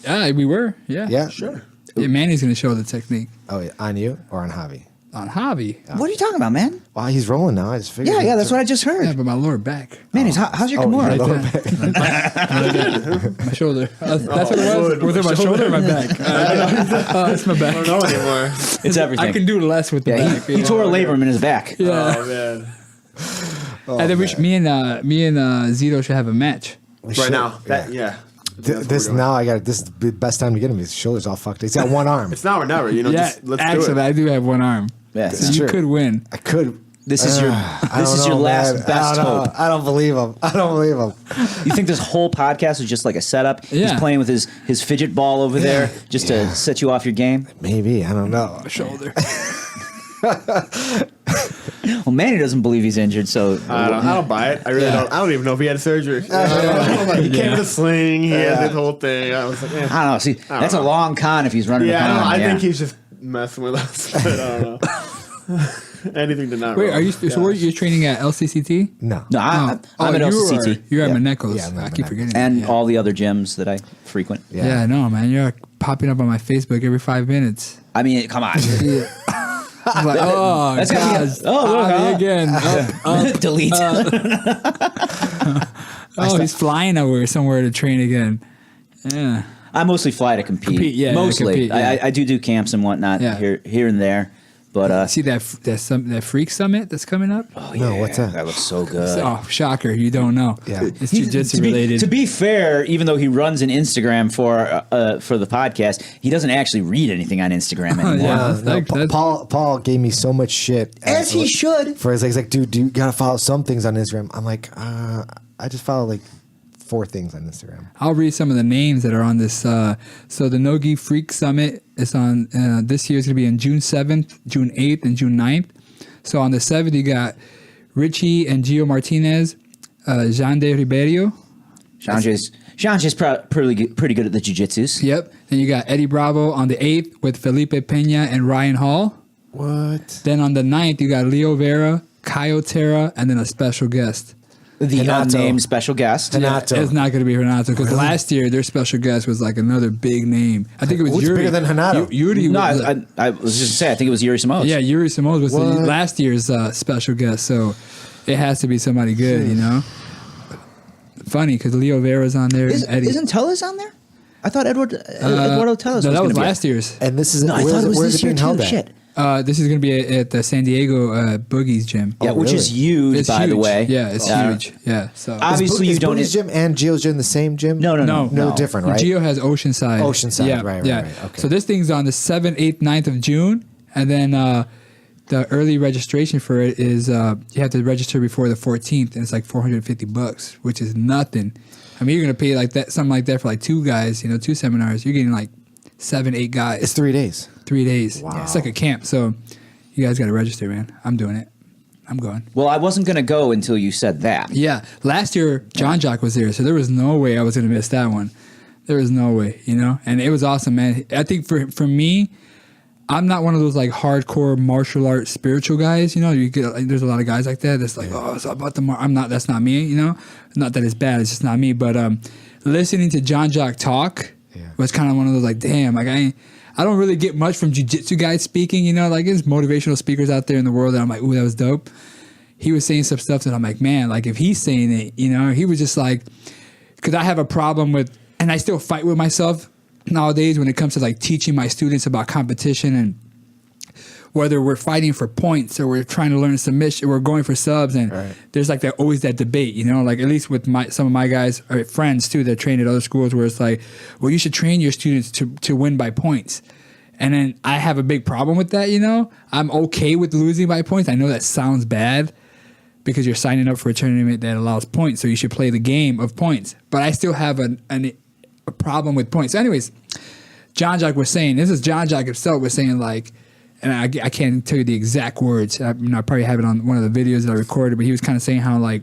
Yeah, we were. Yeah. Yeah. Sure. Yeah, Manny's going to show the technique Oh, yeah. On you or on Javi? on Javi. What are you talking about, man? Wow, he's rolling now. I just figured. Yeah, that's what I just Yeah, heard. but my lower back. Man, how's your Oh, Kimura? yeah, My shoulder. That's what it was. Was it my shoulder or my back? It's my I back. don't know anymore. It's everything. I can do less with the Yeah, back. he tore a labrum in his back. Yeah. Oh, man. And then me and Zito should have a match. Right now. Yeah. This now I got this is the best time to get him. His shoulders all fucked. He's got one arm. It's now or never. You know, Yeah, just let's actually, do it. I do have one arm. Yeah. So you could win. I could. This is your I this don't is your know, last man. best I don't know. hope. I don't believe him. I don't believe him. You think this whole podcast was just like a setup? He's Yeah. playing with his fidget ball over there just to set you off your game. Maybe I don't know. Shoulder. Well, Manny doesn't believe he's injured, so I don't buy it. I really don't. I don't even know if he had surgery. He came in a sling. He had this whole thing. I was like, I don't know. See, that's a long con if he's running. yeah, a con. I yeah. think he's just messing with us. But I don't know. Anything to not. Wait, roll. are you? So were you training at LCCT? No. No, I'm at LCCT You're at Yeah. Maneco's. Yeah, I'm at I keep Maneco's. forgetting. and yeah. all the other gyms that I frequent. Yeah, I know, man. You're popping up on my Facebook every 5 minutes. I mean, come on. I'm like, oh, That's God. gonna be- again. Up. Delete. Oh, he's flying somewhere to train again. Yeah. I mostly fly to compete. Yeah, mostly. compete, yeah. I do camps and whatnot Yeah. here and there. But See that Freak Summit that's coming up? oh, No, yeah, what's that? That looks so good. Oh, shocker. You don't know. Yeah. It's jiu-jitsu related. To be fair, even though he runs an Instagram for the podcast, he doesn't actually read anything on Instagram anymore. Yeah. No, That's- Paul gave me so much shit. As he should. For he's like, dude, you gotta follow some things on Instagram. I'm like, I just follow like 4 things on Instagram. I'll read some of the names that are on this. So the Nogi Freak Summit is on this year. Is going to be on June 7th, June 8th, and June 9th. So on the 7th, you got Richie and Gio Martinez, Jean de Ribeiro. Jean's pretty good at the jiu-jitsus. Yep. Then you got Eddie Bravo on the 8th with Felipe Peña and Ryan Hall. What? Then on the 9th, you got Leo Vera, Caio Terra, and then a special guest. The Renato. unnamed special guest. Renato. It's not going to be Renato because last year their special guest was like another big name. I think it was Who's Yuri. bigger than Renato? Yuri. No, was, I was just saying. I think it was Yuri Simões. yeah, Yuri Simões was What? last year's special guest, so it has to be somebody good, you know. Funny because Leo Vera's on there. and Eddie. Isn't Tellez on there? I thought Eduardo Tellez No, was that was gonna be- last year's. And this is No, I thought it was where's this it year being held too. at? Shit. This is going to be at the San Diego Boogie's gym. Yeah, which is really? huge, It's by the huge. way. Yeah, it's huge. Yeah, so Obviously, is you don't. Boogie's gym and Gio's gym the same gym? No. No, different, right? Geo has Oceanside. Oceanside, yeah, right, yeah. right, okay. So this thing's on the 7th, 8th, 9th of June, and then the early registration for it is you have to register before the 14th, and it's like $450, which is nothing. I mean, you're gonna pay like that, something like that for like 2 guys, 2 seminars. You're getting like 7, 8 guys. It's 3 days. 3 days. Wow. It's like a camp. So you guys got to register, man. I'm doing it. I'm going. Well, I wasn't going to go until you said that. Yeah, last year John Jock was there, so there was no way I was gonna miss that one. There was no way, and it was awesome, man. I think for me, I'm not one of those like hardcore martial arts spiritual guys. You get there's a lot of guys like that. That's like, oh, it's all about the. I'm not. That's not me. Not that it's bad. It's just not me. But listening to John Jock talk was kind of one of those like, damn, like I don't really get much from jiu-jitsu guys speaking, like there's motivational speakers out there in the world that I'm like, ooh, that was dope. He was saying some stuff that I'm like, man, like if he's saying it, he was just like, because I have a problem with, and I still fight with myself nowadays when it comes to like teaching my students about competition and whether we're fighting for points or we're trying to learn submission, we're going for subs, and there's like always that debate, like at least with some of my guys or friends too that train at other schools where it's like, well, you should train your students to win by points. And then I have a big problem with that, I'm okay with losing by points. I know that sounds bad because you're signing up for a tournament that allows points, so you should play the game of points. But I still have a problem with points. So anyways, John Jock was saying, this is John Jock himself was saying like, and I can't tell you the exact words. I probably have it on one of the videos that I recorded, but he was kind of saying how like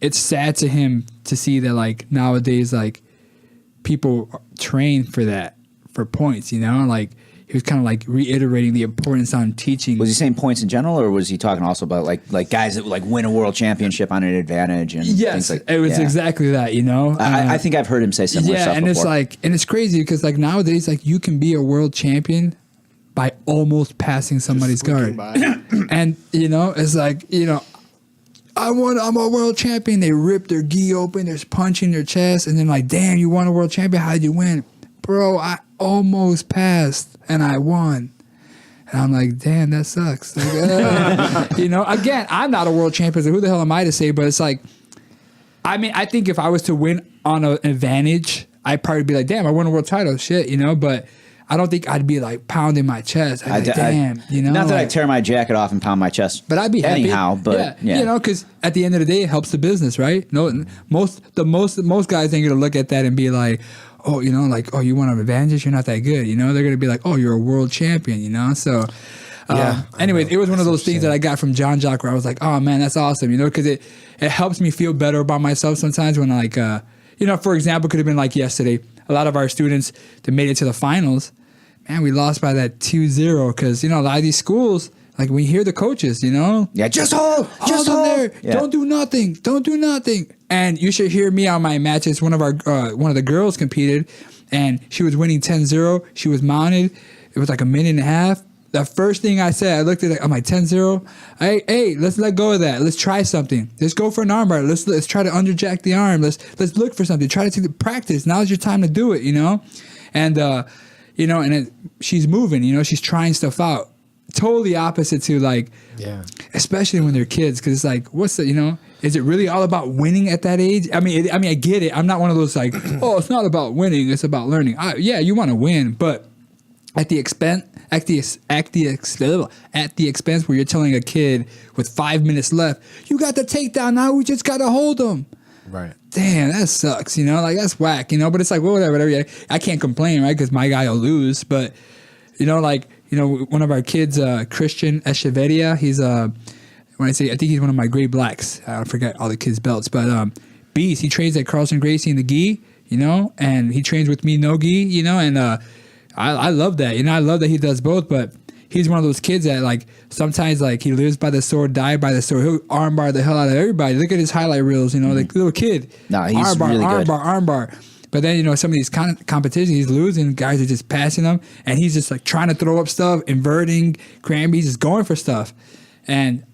it's sad to him to see that like nowadays like people train for that, for points, you know, like he was kind of like reiterating the importance on teaching. Was he saying points in general, or was he talking also about like guys that like win a world championship on an advantage and yes, things like it was exactly that, you know. I think I've heard him say similar stuff and before. it's like, and it's crazy because like nowadays, like you can be a world champion by almost passing somebody's guard, and you know, it's like, you know, I'm a world champion. They rip their gi open, they're punching their chest, and then like, damn, you won a world champion. How did you win, bro? I almost passed and I won. And I'm like, damn, that sucks. Like, you know, again, I'm not a world champion, so who the hell am I to say? But it's like, I mean, I think if I was to win on an advantage, I'd probably be like, damn, I won a world title, shit, you know. But I don't think I'd be like pounding my chest. I'd be like, damn, you know. Not that like, I tear my jacket off and pound my chest, but I'd be happy anyhow. But yeah. You know, because at the end of the day, it helps the business, right? No, most guys ain't gonna look at that and be like, oh, you know, like, oh, you want an advantage? You're not that good. You know, they're going to be like, oh, you're a world champion, you know? So, anyways, it was one of those things that I got from John Jock where I was like, oh, man, that's awesome, you know, because it helps me feel better about myself sometimes when, like, you know, for example, could have been like yesterday. A lot of our students that made it to the finals, man, we lost by that 2-0 because, you know, a lot of these schools, like, we hear the coaches, you know? Yeah, just hold there. Yeah. Don't do nothing. And you should hear me on my matches. One of the girls competed, and she was winning 10-0. She was mounted. It was like a minute and a half. The first thing I said, I looked at it, I'm like, 10-0. Hey, let's let go of that. Let's try something. Let's go for an armbar. Let's try to underjack the arm. Let's look for something. Try to practice. Now's your time to do it, you know? And, you know, and she's moving, you know, she's trying stuff out. Totally opposite to like, especially when they're kids, because it's like, what's the, you know, is it really all about winning at that age? I mean, I get it. I'm not one of those like, oh, it's not about winning, it's about learning. Yeah, you want to win, but at the expense where you're telling a kid with 5 minutes left, you got the takedown now. We just got to hold them. Right. Damn, that sucks. You know, like that's whack. You know, but it's like, well, whatever. Yeah, I can't complain, right? Because my guy will lose, but you know, like. You know, one of our kids, Christian Echeverria, he's I think he's one of my gray blacks. I forget all the kids' belts, but Beast, he trains at Carlson Gracie in the gi, you know, and he trains with me no gi, you know, and I love that, you know, I love that he does both, but he's one of those kids that like sometimes like he lives by the sword, die by the sword. He'll armbar the hell out of everybody. Look at his highlight reels, you know, like little kid. No, he's really good. Armbar. But then, you know, some of these competitions, he's losing. Guys are just passing him. And he's just like trying to throw up stuff, inverting, cranberry. He's just going for stuff. And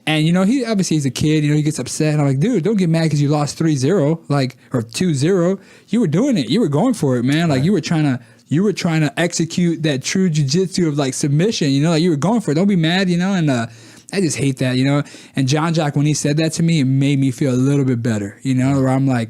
you know, he's a kid. You know, he gets upset. And I'm like, dude, don't get mad because you lost 3-0, like, or 2-0. You were doing it. You were going for it, man. Like, you were trying to execute that true jiu-jitsu of, like, submission. You know, like, you were going for it. Don't be mad, you know. And I just hate that, you know. And John Jock, when he said that to me, it made me feel a little bit better, you know, where I'm like,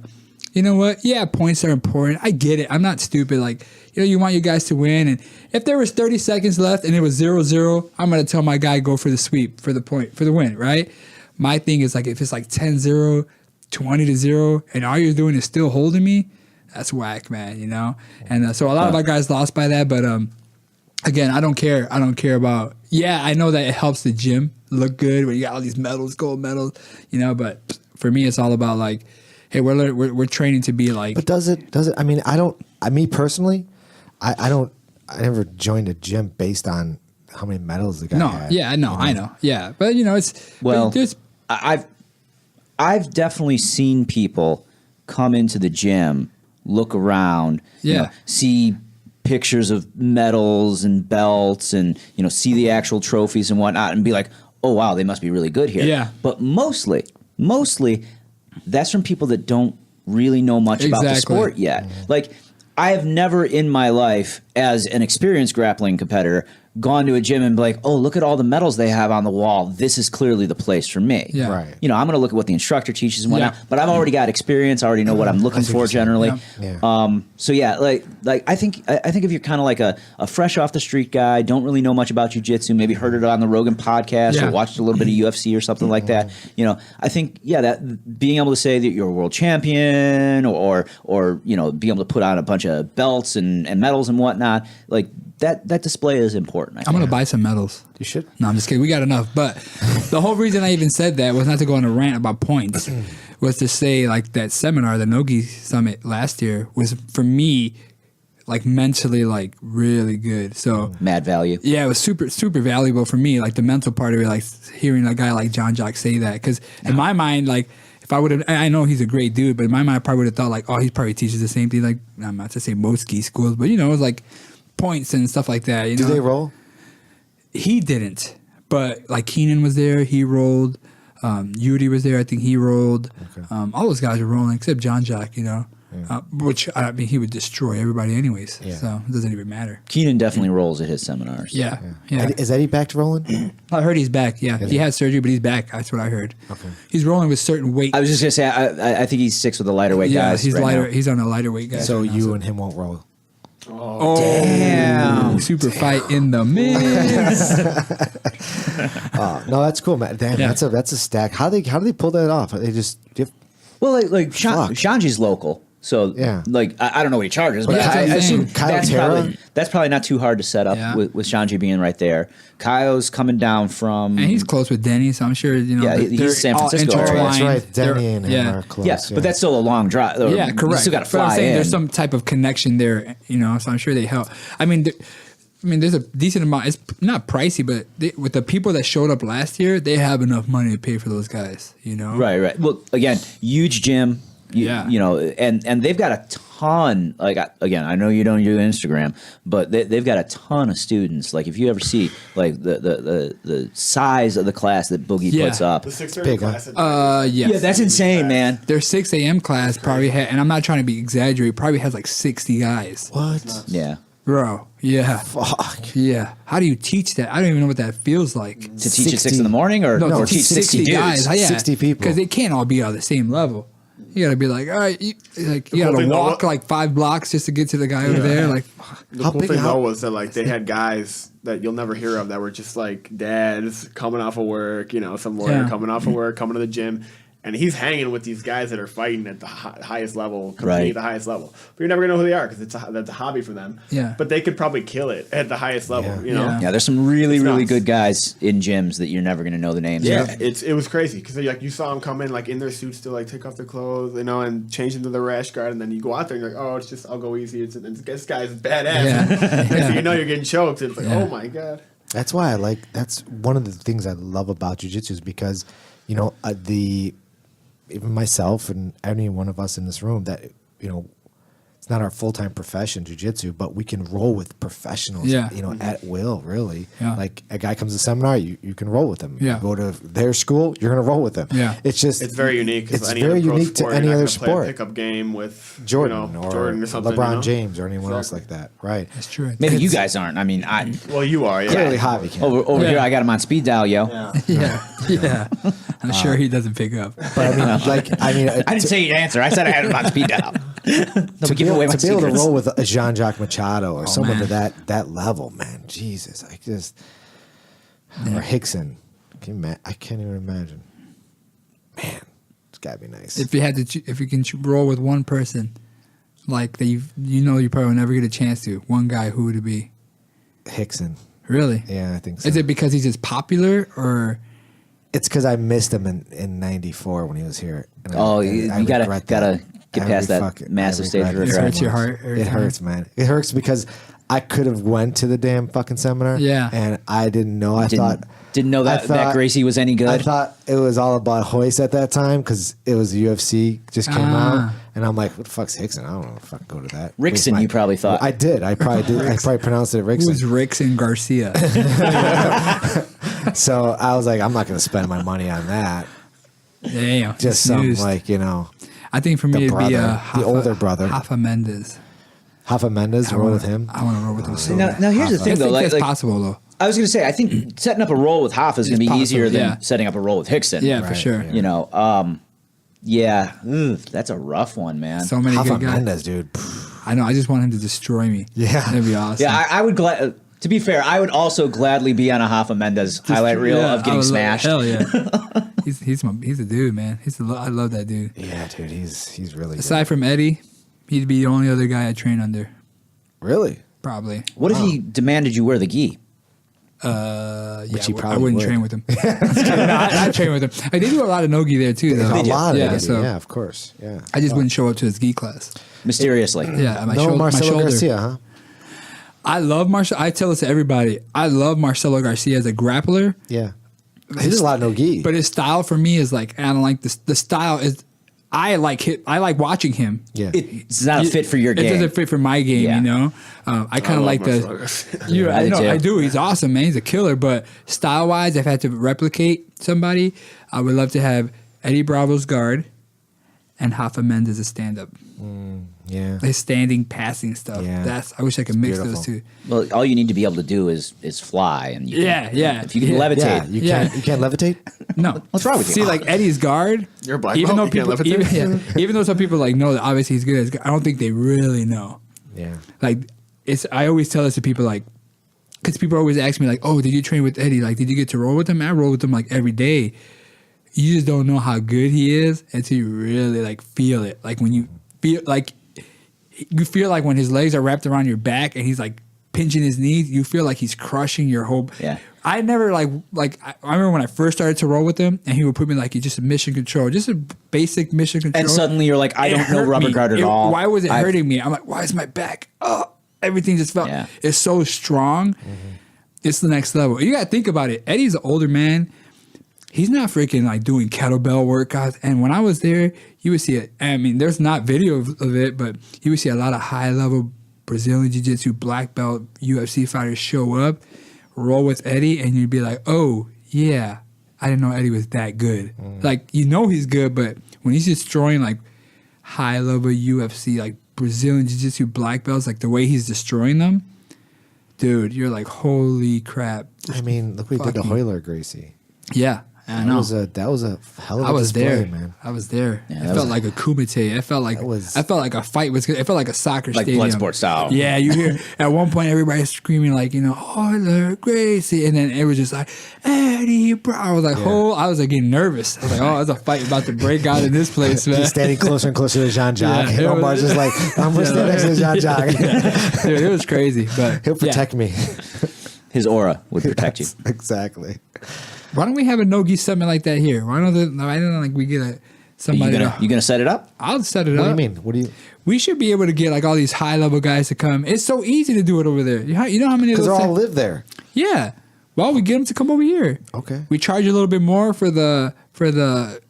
you know what? Yeah, points are important. I get it. I'm not stupid. Like, you know, you want you guys to win. And if there was 30 seconds left and it was 0-0, I'm going to tell my guy go for the sweep, for the point, for the win, right? My thing is like if it's like 10-0, 20-0, and all you're doing is still holding me, that's whack, man, you know? And so a lot of our guys lost by that. But again, I don't care. I don't care about, I know that it helps the gym look good when you got all these medals, gold medals, you know, but for me, it's all about like, hey, we're training to be like. But does it? I mean, me personally, I never joined a gym based on how many medals the guy had. Yeah, I know. Yeah, but you know, it's well. I've definitely seen people come into the gym, look around, you know, see pictures of medals and belts, and you know, see the actual trophies and whatnot, and be like, oh wow, they must be really good here. Yeah. But mostly. That's from people that don't really know much about the sport yet. Like, I have never in my life, as an experienced grappling competitor, gone to a gym and be like, oh, look at all the medals they have on the wall. This is clearly the place for me. Yeah. Right. You know, I'm going to look at what the instructor teaches and whatnot, but I've already got experience. I already know what I'm looking for generally. Yeah. So yeah, like I think if you're kind of like a fresh off the street guy, don't really know much about jiu-jitsu, maybe heard it on the Rogan podcast or watched a little bit of UFC or something like that. You know, I think that being able to say that you're a world champion or you know, being able to put on a bunch of belts and medals and whatnot, like that display is important. I'm going to buy some medals. You should. No, I'm just kidding. We got enough. But the whole reason I even said that was not to go on a rant about points, was to say like that seminar, the Nogi Summit last year, was for me like mentally like really good. So Mad value. yeah, it was super valuable for me. Like the mental part of it, like hearing a guy like John Jock say that. Because in my mind, like if I would have, I know he's a great dude, but in my mind, I probably would have thought like, oh, he probably teaches the same thing. Like I'm not to say most ski schools, but you know, it was like points and stuff like that. You Do know? they roll? He didn't, but like Keenan was there, he rolled. Yudi was there, I think he rolled. Okay. All those guys were rolling except John Jock, you know. Which I mean, he would destroy everybody anyways. Yeah. So it doesn't even matter. Keenan definitely rolls at his seminars. Yeah. Is Eddie back to rolling? I heard he's back. Yeah, he had surgery, but he's back. That's what I heard. Okay. He's rolling with certain weight. I was just gonna say, I think he sticks with the lighter weight yeah, guys. he's right lighter. now. He's on a lighter weight guy. So right now, you and him won't roll. Oh, damn! Super fight in the mix. No, that's cool, man. Damn, Yeah. that's a stack. How do they pull that off? They just Well, like Fuck. Shanji's local, so Yeah. like I don't know what he charges, but Yeah, that's I what I'm assume saying. Kyle that's probably not too hard to set up Yeah. with Shanji being right there. Kaio's coming down from And he's close with Denny, so I'm sure you know. Yeah, they're he's San all Francisco, right? intertwined. that's right. Denny They're- and him yeah. are close. yeah, but that's still a long drive. Yeah, correct. You still got to But I'm fly saying in. there's some type of connection there, you know. So I'm sure they help. I mean, there's a decent amount. It's not pricey, but with the people that showed up last year, they have enough money to pay for those guys. You know, Right. Well, again, huge gym. Yeah. You know, and they've got a ton. Like again, I know you don't do Instagram, but they've got a ton of students. Like if you ever see like the size of the class that Boogie Yeah. puts up, The 6:30 big, huh? class. Yes. yeah, that's insane, man. Their 6 a.m. class probably had, and I'm not trying to be exaggerated, probably has like 60 guys. What? Yeah, Bro, yeah. Fuck. Yeah. How do you teach that? I don't even know what that feels like. to teach at 6 60 in the morning or teach 60 dudes. guys. Yeah. 60 people. Because they can't all be on the same level. You gotta be like, all right, you cool gotta thing though, walk like 5 blocks just to get to the guy over there. Like, The How cool big- thing how- though was that like they had guys that you'll never hear of that were just like dads coming off of work, you know, some lawyer Yeah. coming off of work, coming to the gym, and he's hanging with these guys that are fighting at the highest level, competing Right. at the highest level. But you're never gonna know who they are because that's a hobby for them. Yeah. But they could probably kill it at the highest level. Yeah. You know. Yeah. Yeah, there's some really It's nuts. good guys in gyms that you're never going to know the names Yeah, of. it was crazy because like you saw them come in like in their suits to like take off their clothes, you know, and change into the rash guard, and then you go out there and you're like, oh, it's just I'll go easy. This guy's badass. Yeah. And so you know you're getting choked. And it's like, Yeah. oh my god. That's why that's one of the things I love about jiu-jitsu is because, you know, even myself and any one of us in this room that, you know, it's not our full-time profession, jiu-jitsu, but we can roll with professionals, Yeah. you know, at will, really. Yeah. Like a guy comes to seminar, you can roll with him. Yeah. You go to their school, you're going to roll with them. Yeah. It's just, It's very unique. 'cause It's any very other pro unique to sport, any you're not other gonna play a sport. pickup game with Jordan, you know, or Jordan or something. LeBron you know? James or anyone else Exactly. like that. Right. that's true. Maybe you guys aren't. I mean, Well, you are. Yeah. Clearly, Javi can. over Yeah. here, I got him on speed dial, yo. Yeah. I'm sure he doesn't pick up. But I mean, I didn't say you'd answer. I said I had him on speed dial. to be able to roll with a Jean-Jacques Machado or someone to man. that level, man, Jesus, or Hickson, I can't even imagine. Man, it's gotta be nice. If you had to, if you can roll with one person, like that, you probably never get a chance to. One guy, who would it be? Hickson, Really? yeah, I think so. Is it because he's just popular, or It's because I missed him in '94 when he was here. And Oh, I you gotta regret that. get past that fucking- massive I stage regret of it It so hurts your much. heart every It time? hurts, man. It hurts because I could have went to the damn fucking seminar. Yeah. and I didn't know. I thought. Didn't know I that thought- Gracie was any good. I thought it was all about Hoist at that time because it was UFC just came out, and I'm like, "What the fuck's Hickson? I don't know if I can go to that." Rickson, you probably thought. I did. I probably did. I probably pronounced it Rickson. who's Rickson Garcia? So I was like, I'm not going to spend my money on that. Damn, Just some snoozed. like I think for me the it'd be brother, the older brother. Rafa Mendez. Hoffa Mendes, I roll wanna- with him. I want to roll with him. So now, bad. now here's the I thing, though. think Like, that's like possible though. I was going to say, I think setting up a roll with Hoff is going to be possible, easier than yeah. setting up a roll with Hickson. Yeah, for Right, sure. yeah. You know, that's a rough one, man. So many Hoffa good guys. Mendes, dude. I know. I just want him to destroy me. Yeah. that'd be awesome. Yeah, I would to be fair, I would also gladly be on a Hoffa Mendes highlight reel Yeah, of I getting would smashed. Hell yeah. he's a dude, man. I love that dude. Yeah, dude, he's really Aside from Eddie, he'd be the only other guy I train under. good. Really? Probably. What if he demanded you wear the gi? Which he I probably wouldn't would. train with him. No, I train with him. They do a lot of no-gi there too, though. A lot of yeah, it. so Yeah, of course. Yeah. I just wouldn't show up to his gi class. Mysteriously. Yeah, my, No my Marcelo shoulder. Garcia, huh? I love Marcelo. I tell this to everybody. I love Marcelo Garcia as a grappler. Yeah. He does a lot of no-gi. But his style for me is like, I don't like this. The style is, I like watching him. Yeah. It's not a fit for your game. It doesn't fit for my game, Yeah. you know? I kind of like Marcelo the. Garcia. I know, too. I do. He's awesome, man. He's a killer. But style wise, if I had to replicate somebody, I would love to have Eddie Bravo's guard and Rafa Mendes as stand up. Yeah. His standing, passing stuff. Yeah. I wish I could mix beautiful. those two. Well, all you need to be able to do is fly, and you can, Yeah. If you can Yeah. levitate, Yeah, you Yeah. can't. You can't levitate. No. What's wrong with you? See, like Eddie's guard. You're a black even belt, though you can't people, levitate? even though some people like know that obviously he's good as I don't think they really know. Yeah. Like I always tell this to people like, because people always ask me like, oh, did you train with Eddie? Like, did you get to roll with him? I roll with him like every day. You just don't know how good he is until you really like feel it. Like when you feel like when his legs are wrapped around your back and he's like pinching his knees, you feel like he's crushing your whole. Yeah. I never I remember when I first started to roll with him and he would put me like just a mission control, just a basic mission control. and suddenly you're like, I It don't know hurt rubber me. guard at It- all. Why was it I've- hurting me? I'm like, why is my back? Oh, everything just felt. Yeah. It's so strong. It's the next level. You got to think about it. Eddie's an older man. He's not freaking like doing kettlebell workouts. And when I was there, you would see it. I mean, there's not video of it, but you would see a lot of high level Brazilian Jiu-Jitsu, black belt, UFC fighters show up, roll with Eddie, and you'd be like, oh, yeah, I didn't know Eddie was that good. Like, you know he's good, but when he's destroying like high level UFC, like Brazilian Jiu-Jitsu black belts, like the way he's destroying them, dude, you're like, holy crap. I mean, look what he did to Fucking- Hoyler Gracie. Yeah, I That know. was a hell of a I was display, there, man. I was there. Yeah, it that felt was- like a kumite. I felt like a fight was. It felt like a soccer Like stadium, Bloodsport style. Yeah, you hear at one point everybody screaming like Hoyler Gracie, and then it was just like Eddie Brown. I was like, I was like getting nervous. I was like, oh, there's a fight about to break out in this place, man. He's standing closer and closer to Jean-Jacques. Yeah, and it Omar's was- just like, I'm going to stand next to Jean-Jacques. Dude, it was crazy, but He'll protect me. His aura would protect you. Exactly. Why don't we have a no-gi summit like that here? Why don't like we get somebody? You gonna set it up? I'll set it What up. do you mean? What do you? We should be able to get like all these high-level guys to come. It's so easy to do it over there. You know how many of Because those they all things- live there. Yeah. Well, we get them to come over here. Okay. We charge a little bit more for the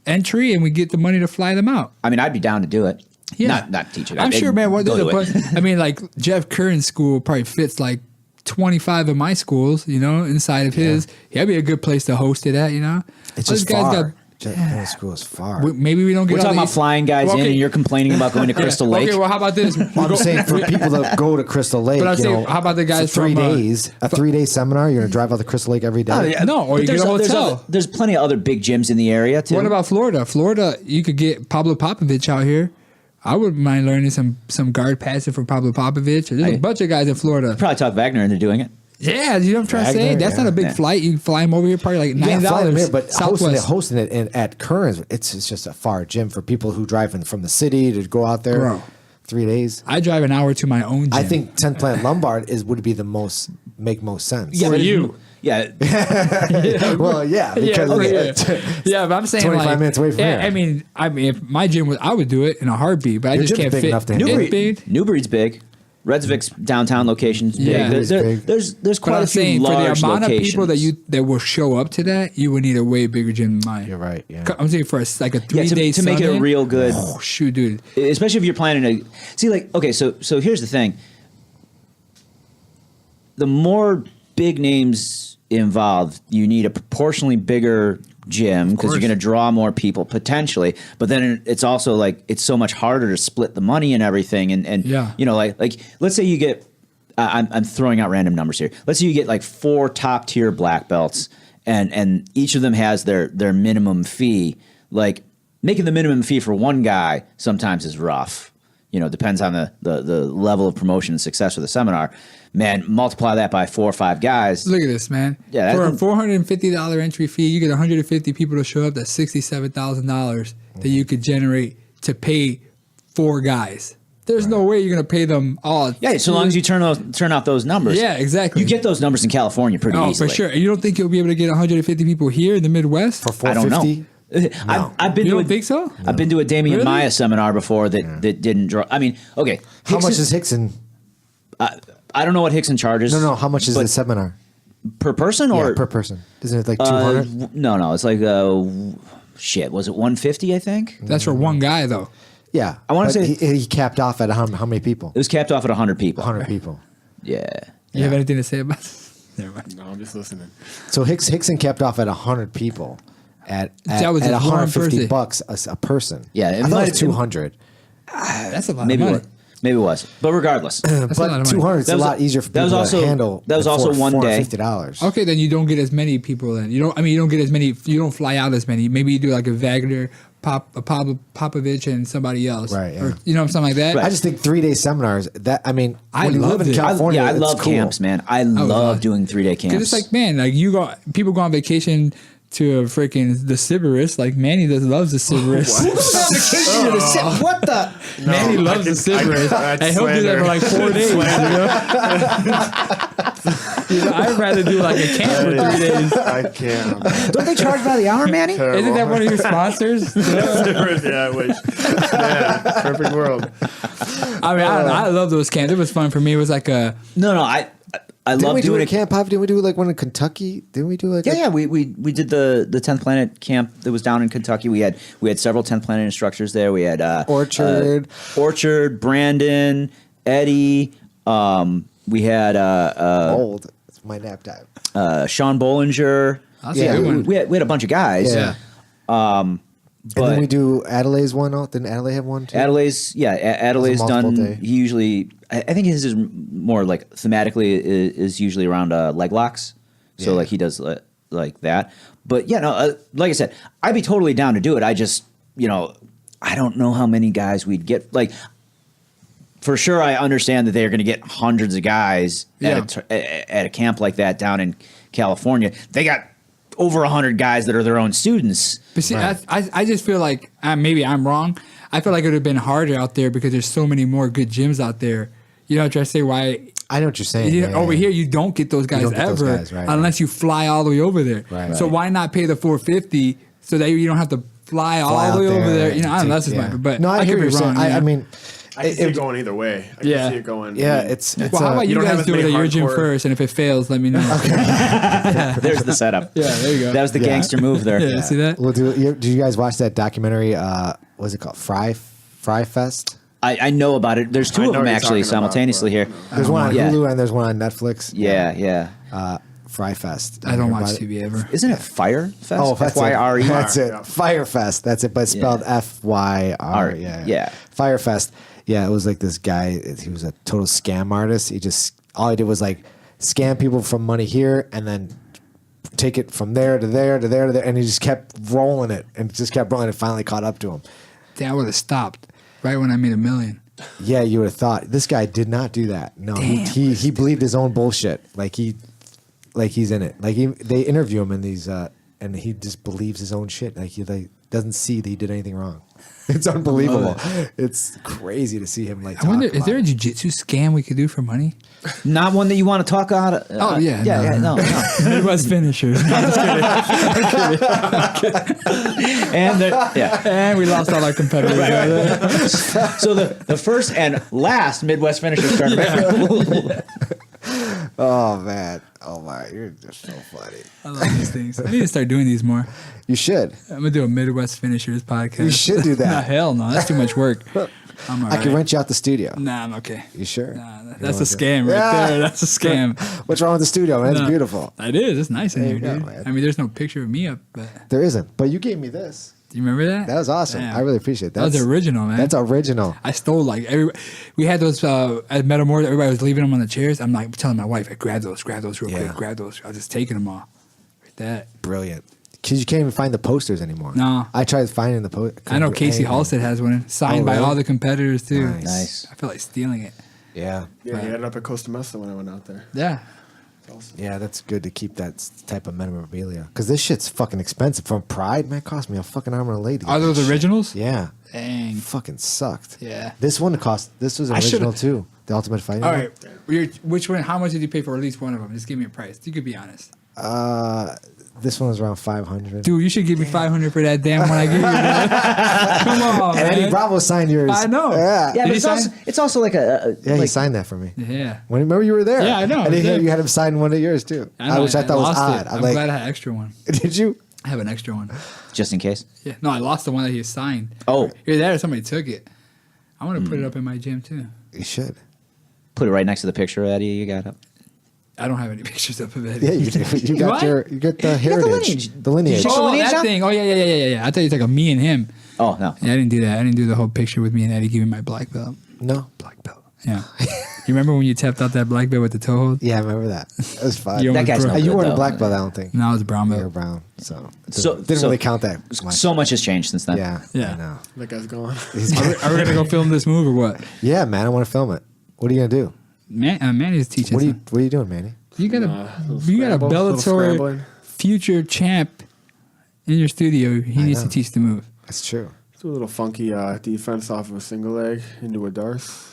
entry, and we get the money to fly them out. I mean, I'd be down to do it. Yeah. Not teach it. I'm I'd sure, man. go to it. I mean, like Jeff Curran's school probably fits like 25 of my schools. Inside of his, that'd be a good place to host it at. It's All just these guys far. Jeff School is far. Maybe we don't get. We're all talking the- about flying guys Well, in, okay. and you're complaining about going to Crystal Lake. Okay, well, how about this? I'm saying for people that go to Crystal Lake, But I'm saying, how about the guys for 3 from, days, a 3-day seminar, you're going to drive out to Crystal Lake every day? Oh, yeah. No, or But you get a hotel. There's plenty of other big gyms in the area too. What about Florida? Florida, you could get Pablo Popovich out here. I wouldn't mind learning some guard passing for Pablo Popovich. There's a bunch of guys in Florida. Probably talk Wagner into doing it. Yeah, you know what I'm trying to say? Wagner, That's not a big yeah. flight. You can fly him over here, probably like Yeah, fly them $9. here, but Southwest. hosting it at Curran's, it's just a far gym for people who drive from the city to go out there. Bro. 3 days. I drive an hour to my own gym. I think 10th Planet Lombard would be make most sense. For you. Yeah. Well, yeah, Yeah, because okay, yeah, but I'm saying 25 like, minutes away from yeah, here. I mean, if my gym was, I would do it in a heartbeat, but I Your just gym's can't big fit. enough to handle It's it. big. Newbury's big. Redsvik's downtown location's big. Yeah. There's Big. there's But quite I'm a few saying for the large amount locations. of people that will show up to that, you would need a way bigger gym than mine. You're right, yeah. I'm saying for like a 3-day to make it a summit, real good. Oh shoot, dude. Especially if you're planning to see, like, okay, so here's the thing: the more big names involved, you need a proportionally bigger gym because course. you're going to draw more people potentially. But then it's also like it's so much harder to split the money and everything. And Yeah. like let's say you get, I'm throwing out random numbers here. Let's say you get like 4 top tier black belts, and each of them has their minimum fee. Like making the minimum fee for one guy sometimes is rough. Depends on the level of promotion and success of the seminar. Man, multiply that by 4 or 5 guys. Look at this, man. Yeah, for a that- $450 entry fee, you get 150 people to show up. That's $67,000 that you could generate to pay 4 guys. There's no way you're gonna pay them all. Yeah, so long as you turn out those numbers. Yeah, exactly. You get those numbers in California pretty easily. For sure. And you don't think you'll be able to get 150 people here in the Midwest? For I don't know. I've been You to don't think so? I've been to a Damian Really? Maya seminar before that didn't draw. I mean, okay. How much is Hickson? I don't know what Hickson charges. No. How much is the seminar? Per person or Yeah, per person. Isn't it like 200? No. It's like shit. Was it 150? I think That's for one guy, though. Yeah. I wanna but say- he capped off at how many people? it was capped off at 100 people. 100 people. Yeah. You have anything to say about this? Never mind. No, I'm just listening. So Hickson capped off at 100 people at That was at just one person. $150 a person. Yeah, it I thought might- it was 200. That's a lot Maybe of it money. was. Maybe it was. But regardless, That's a lot of But money. 200 is That a was lot easier for that was people also- to handle. that was than also one day. $450. Okay, then you don't get as many people. Then you don't get as many. You don't fly out as many. Maybe you do like a Wagner, Popovich, and somebody else. Right, yeah. Or, something like that. I just think 3-day seminars. I mean, I when you live loved in it. California, I it's love cool. camps, man. I love doing 3-day camps. Because it's like, man, like people go on vacation to a freaking the Sybaris. Like Manny loves the Sybaris. What the? Manny loves the Sybaris. And he'll do that for like 4 days. I'd rather do like a camp for 3 days. I can't. Don't they charge by the hour, Manny? Isn't that one of your sponsors? Yeah, I wish. Yeah, perfect world. I mean, I don't know. I love those camps. It was fun for me. It was like a No. I Didn't love we do doing a it. camp pop? Didn't we do like one in Kentucky? Didn't we do like Yeah. We did the 10th Planet camp that was down in Kentucky. We had several 10th Planet instructors there. We had Orchard, Brandon, Eddie. We had old? It's my nap time. Sean Bollinger. That's a good one. We had a bunch of guys. Yeah. But And then we do Adelaide's one. Didn't Adelaide have one too? Adelaide's multiple done. day. He usually, I think his is more like thematically is usually around leg locks. So Yeah. like he does like that. But yeah, no, like I said, I'd be totally down to do it. I just, I don't know how many guys we'd get. Like, for sure, I understand that they're going to get hundreds of guys at a camp like that down in California. They got over 100 guys that are their own students. But see, I just feel like maybe I'm wrong. I feel like it would have been harder out there because there's so many more good gyms out there. You know what I'm trying to say? Why? I know what you're saying. Over here, you don't get those guys don't get those ever guys, right, unless you fly all the way over there. Right. So why not pay the $450 so that you don't have to fly all Fly the way out over there? and I don't know. That's take- just my. But no, I hear could what be you're wrong. saying. Yeah. I mean, I can see it going either way. I can see it going. Yeah, it's well, how about you you don't have guys as do it many at your gym hardcore- first, and if it fails, let me know. There's the setup. Yeah, there you go. That was the gangster move there. Yeah, see that? We'll do. Did you guys watch that documentary? What's it called? Fry Fest. I know about it. There's two I of know them what you're actually talking about, simultaneously but- here. There's one on Yeah. Hulu and there's one on Netflix. Yeah. Fry Fest. I don't watch About it? TV ever. Isn't it Fire Fest? Oh, that's F-Y-R-E? it. That's it. Yeah. Fire Fest. That's it, but it's spelled Yeah. F-Y-R. Yeah. Fire Fest. Yeah, it was like this guy. He was a total scam artist. All he did was like scam people from money here and then take it from there to there to there to there, and he just kept rolling it and just kept rolling. It finally caught up to him. Damn, I would have stopped right when I made $1 million. Yeah, you would have thought this guy did not do that. No, he believed his own bullshit. Like he's in it. They interview him in these, and he just believes his own shit. Like he doesn't see that he did anything wrong. It's unbelievable. It's crazy to see him I wonder, is there a jiu-jitsu scam we could do for money? Not one that you want to talk about. Oh, yeah. No. Midwest finishers. No, I'm just kidding. And we lost all our competitors. so the first and last Midwest Finishers tournament. Oh man, oh my, you're just so funny. I love these things. I need to start doing these more. You should. I'm gonna do a Midwest finishers podcast. You should do that. Nah, hell no, that's too much work. I'm all I right. can rent you out the studio. Nah, I'm okay. You sure? Nah, that's a scam right there. That's a scam. What's wrong with the studio, man? It's No. beautiful. It is. It's nice in There here, you go, dude. man. I mean, there's no picture of me up, but There isn't, but you gave me this. do you remember that? That was awesome. Damn. I really appreciate that. That was original, man. That's original. I stole we had those at Metamore. Everybody was leaving them on the chairs. I'm like telling my wife, hey, grab those real quick, grab those. I was just taking them all. Like that. Brilliant. Because you can't even find the posters anymore. No. I tried finding the posters. I know Casey Halstead has one signed by really? all the competitors too. Nice. Nice. I feel like stealing it. Yeah. Yeah, he ended up at Costa Mesa when I went out there. Yeah. Yeah, that's good to keep that type of memorabilia. Because this shit's fucking expensive. From Pride, man, it cost me a fucking arm and a leg. to get Are those that shit. originals? Yeah. Dang. Fucking sucked. Yeah. This one this was I original should've- too. The Ultimate Fighting. All right. Which one? How much did you pay for at least one of them? Just give me a price. You could be honest. This one was around 500. Dude, you should give me 500 for that damn one I give you. Man. Come on, and Eddie man. Bravo signed yours. I know. Yeah. Yeah, Did but he it's also like a Yeah, he like, signed that for me. Yeah. Remember you were there? Yeah, I know. I I didn't hear did. you had him sign one of yours too. I know, Which I thought was lost odd. it. I'm I'm like, glad I had an extra one. did you? I have an extra one. just in case. Yeah. No, I lost the one that he signed. Oh. Either that or somebody took it. I want to put it up in my gym too. You should. Put it right next to the picture of Eddie you got up. I don't have any pictures up of Eddie. Yeah, you do. You got What? you got the heritage. lineage. The lineage. Did you Oh, lineage that up? thing. Oh, yeah. I thought you was like a me and him. Oh no. Yeah, I didn't do that. I didn't do the whole picture with me and Eddie giving my black belt. No. Black belt. Yeah. You remember when you tapped out that black belt with the toe hold? Yeah, I remember that. It was fun. You That guy's bro- no You good, weren't a though. black belt, I don't think. No, I was a brown You were belt. brown, so So- didn't so- really count that much. So much has changed since then. Yeah, Yeah. I know. That guy's gone. Are we gonna go film this move or what? Yeah, man, I want to film it. What are you gonna do? Manny's teaching. What are you doing, Manny? You got Little you got a scramble, little Bellator scrambling. future champ in your studio. He needs know. to teach the move. That's true. Do a little funky defense off of a single leg into a Darce.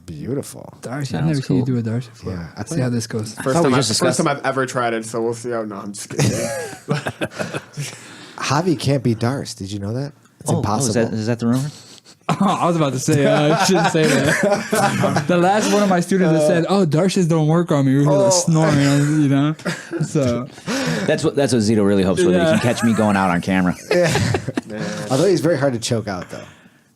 Beautiful. Darcy, I've Sounds never seen you cool. do a Darcy before. Yeah, I Let's see how this goes. First we time, just first discussed- time I've ever tried it, so we'll see how. No, I'm just kidding. Javi can't be Darce. Did you know that? It's impossible. Is that the rumor? I was about to say, I shouldn't say that. The last one of my students that said, "Oh, Darcias don't work on me." We were like snoring, you know. So That's what Zito really hopes for. That he can catch me going out on camera. Although he's very hard to choke out, though.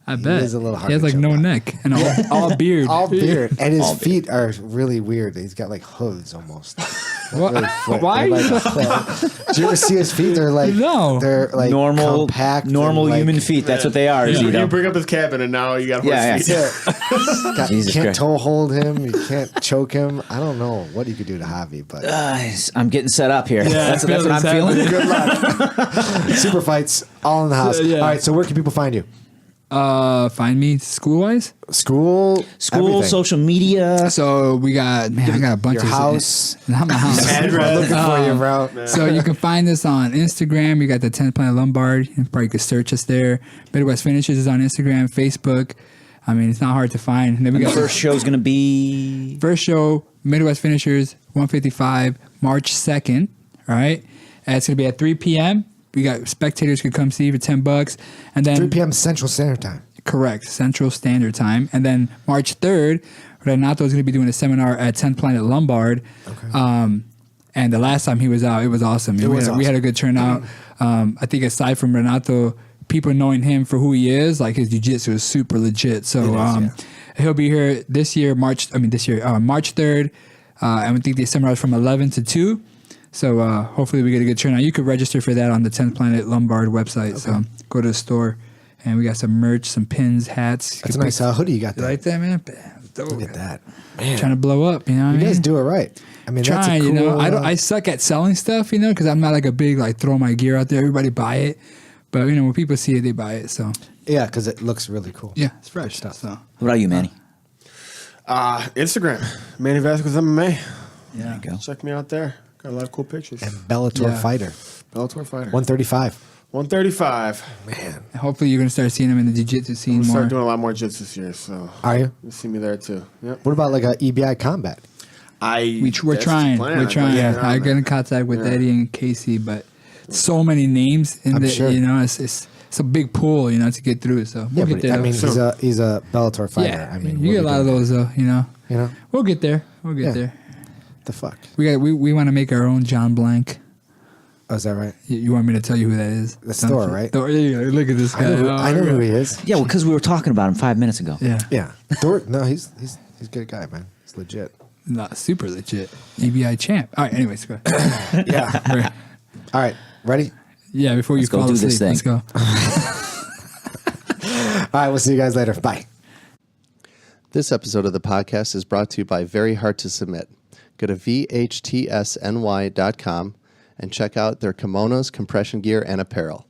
I bet is a little hard he has to like choke no out. neck and all beard. All beard, and his All feet are really weird. He's got like hooves almost. What? Really flat. Why? They're like, did you ever see his feet? They're like No. they're like normal, compact, normal and, like, human feet. That's what they are. You Zito. bring up his cabin, and now you got horse Yeah, feet. Yeah. You Jesus can't Christ. toe hold him. You can't choke him. I don't know what you could do to Javi, but I'm getting set up here. Yeah, that's what I'm feeling feeling. good luck. Super fights all in the house. Yeah. All right, so where can people find you? Find me school wise. School, School, everything. social media. So I got a bunch Your of house. Not my house. We're looking for you, bro. So you can find us on Instagram. You got the 10th Planet Lombard. You probably could search us there. Midwest Finishes is on Instagram, Facebook. I mean, it's not hard to find. And then we The got first show's gonna be first show, Midwest Finishers, 155, March 2nd. All right, and it's gonna be at 3 p.m. We got spectators could come see for $10, and then 3 p.m. Central Standard Time. correct Central Standard Time, and then March 3rd, Renato is gonna be doing a seminar at 10th Planet Lombard. Okay. And the last time he was out, it was awesome. We had a good turnout. I think aside from Renato, people knowing him for who he is, like his jiu-jitsu is super legit. So he'll be here this year, March 3rd. And we think the seminar is from 11 to 2. So hopefully we get a good turnout. You could register for that on the 10th Planet Lombard website. Okay. So go to the store, and we got some merch, some pins, hats. That's a nice hoodie you got You there. like that, man? Dope. Look at that. Man, Trying to blow up, you know what I you mean? guys do it right. I mean, that's a Trying, cool, you know. I suck at selling stuff, you know, because I'm not like a big like throw my gear out there. Everybody buy it, but you know when people see it, they buy it. So yeah, because it looks really cool. yeah, it's fresh stuff. So What about you, Manny? Instagram, Manny Vazquez MMA. yeah, There you go. Check me out there. Got a lot of cool pictures. And Bellator Yeah. Fighter, Bellator Fighter. 135. 135. Man, And hopefully you're gonna start seeing them in the jiu-jitsu scene I'm more. start doing a lot more jits this year, so are you? you'll see me there too. Yep. What about like a EBI combat? We're that's the trying. plan. We're trying. Yeah. I get in contact with Eddie and Casey, but so many names in I'm the sure. you know it's a big pool, you know, to get through. So we'll Yeah, get but there. I mean, So- he's a Bellator fighter. yeah, I mean, you what get a are lot of doing? those though, you know. You know, We'll get there. We'll get Yeah. there. the fuck. We want to make our own John Blank. Oh, is that right? You want me to tell you who that is? That's Thor, right? Thor, yeah, look at this guy. I know who he is. Yeah, well, because we were talking about him 5 minutes ago. Yeah, Yeah, Thor. No, he's a good guy, man. He's legit. not super legit. EBI champ. All right. Anyways, go ahead. Yeah. All right, ready? Yeah. Before you Let's go fall do asleep, this thing. let's go. All right, we'll see you guys later. Bye. This episode of the podcast is brought to you by Very Hard to Submit. Go to vhtsny.com and check out their kimonos, compression gear, and apparel.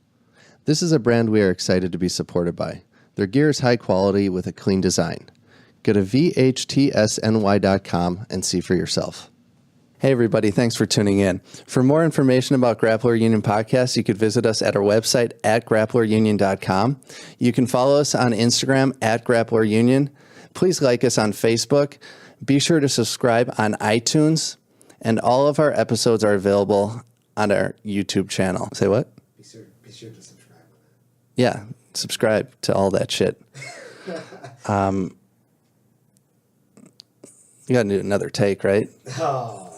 This is a brand we are excited to be supported by. Their gear is high quality with a clean design. Go to vhtsny.com and see for yourself. Hey, everybody. Thanks for tuning in. For more information about Grappler Union Podcast, you could visit us at our website at grapplerunion.com. You can follow us on Instagram at Grappler Union. Please like us on Facebook. Be sure to subscribe on iTunes. And all of our episodes are available on our YouTube channel. Say what? Be sure to subscribe. Yeah, subscribe to all that shit. You got to do another take, right? Oh.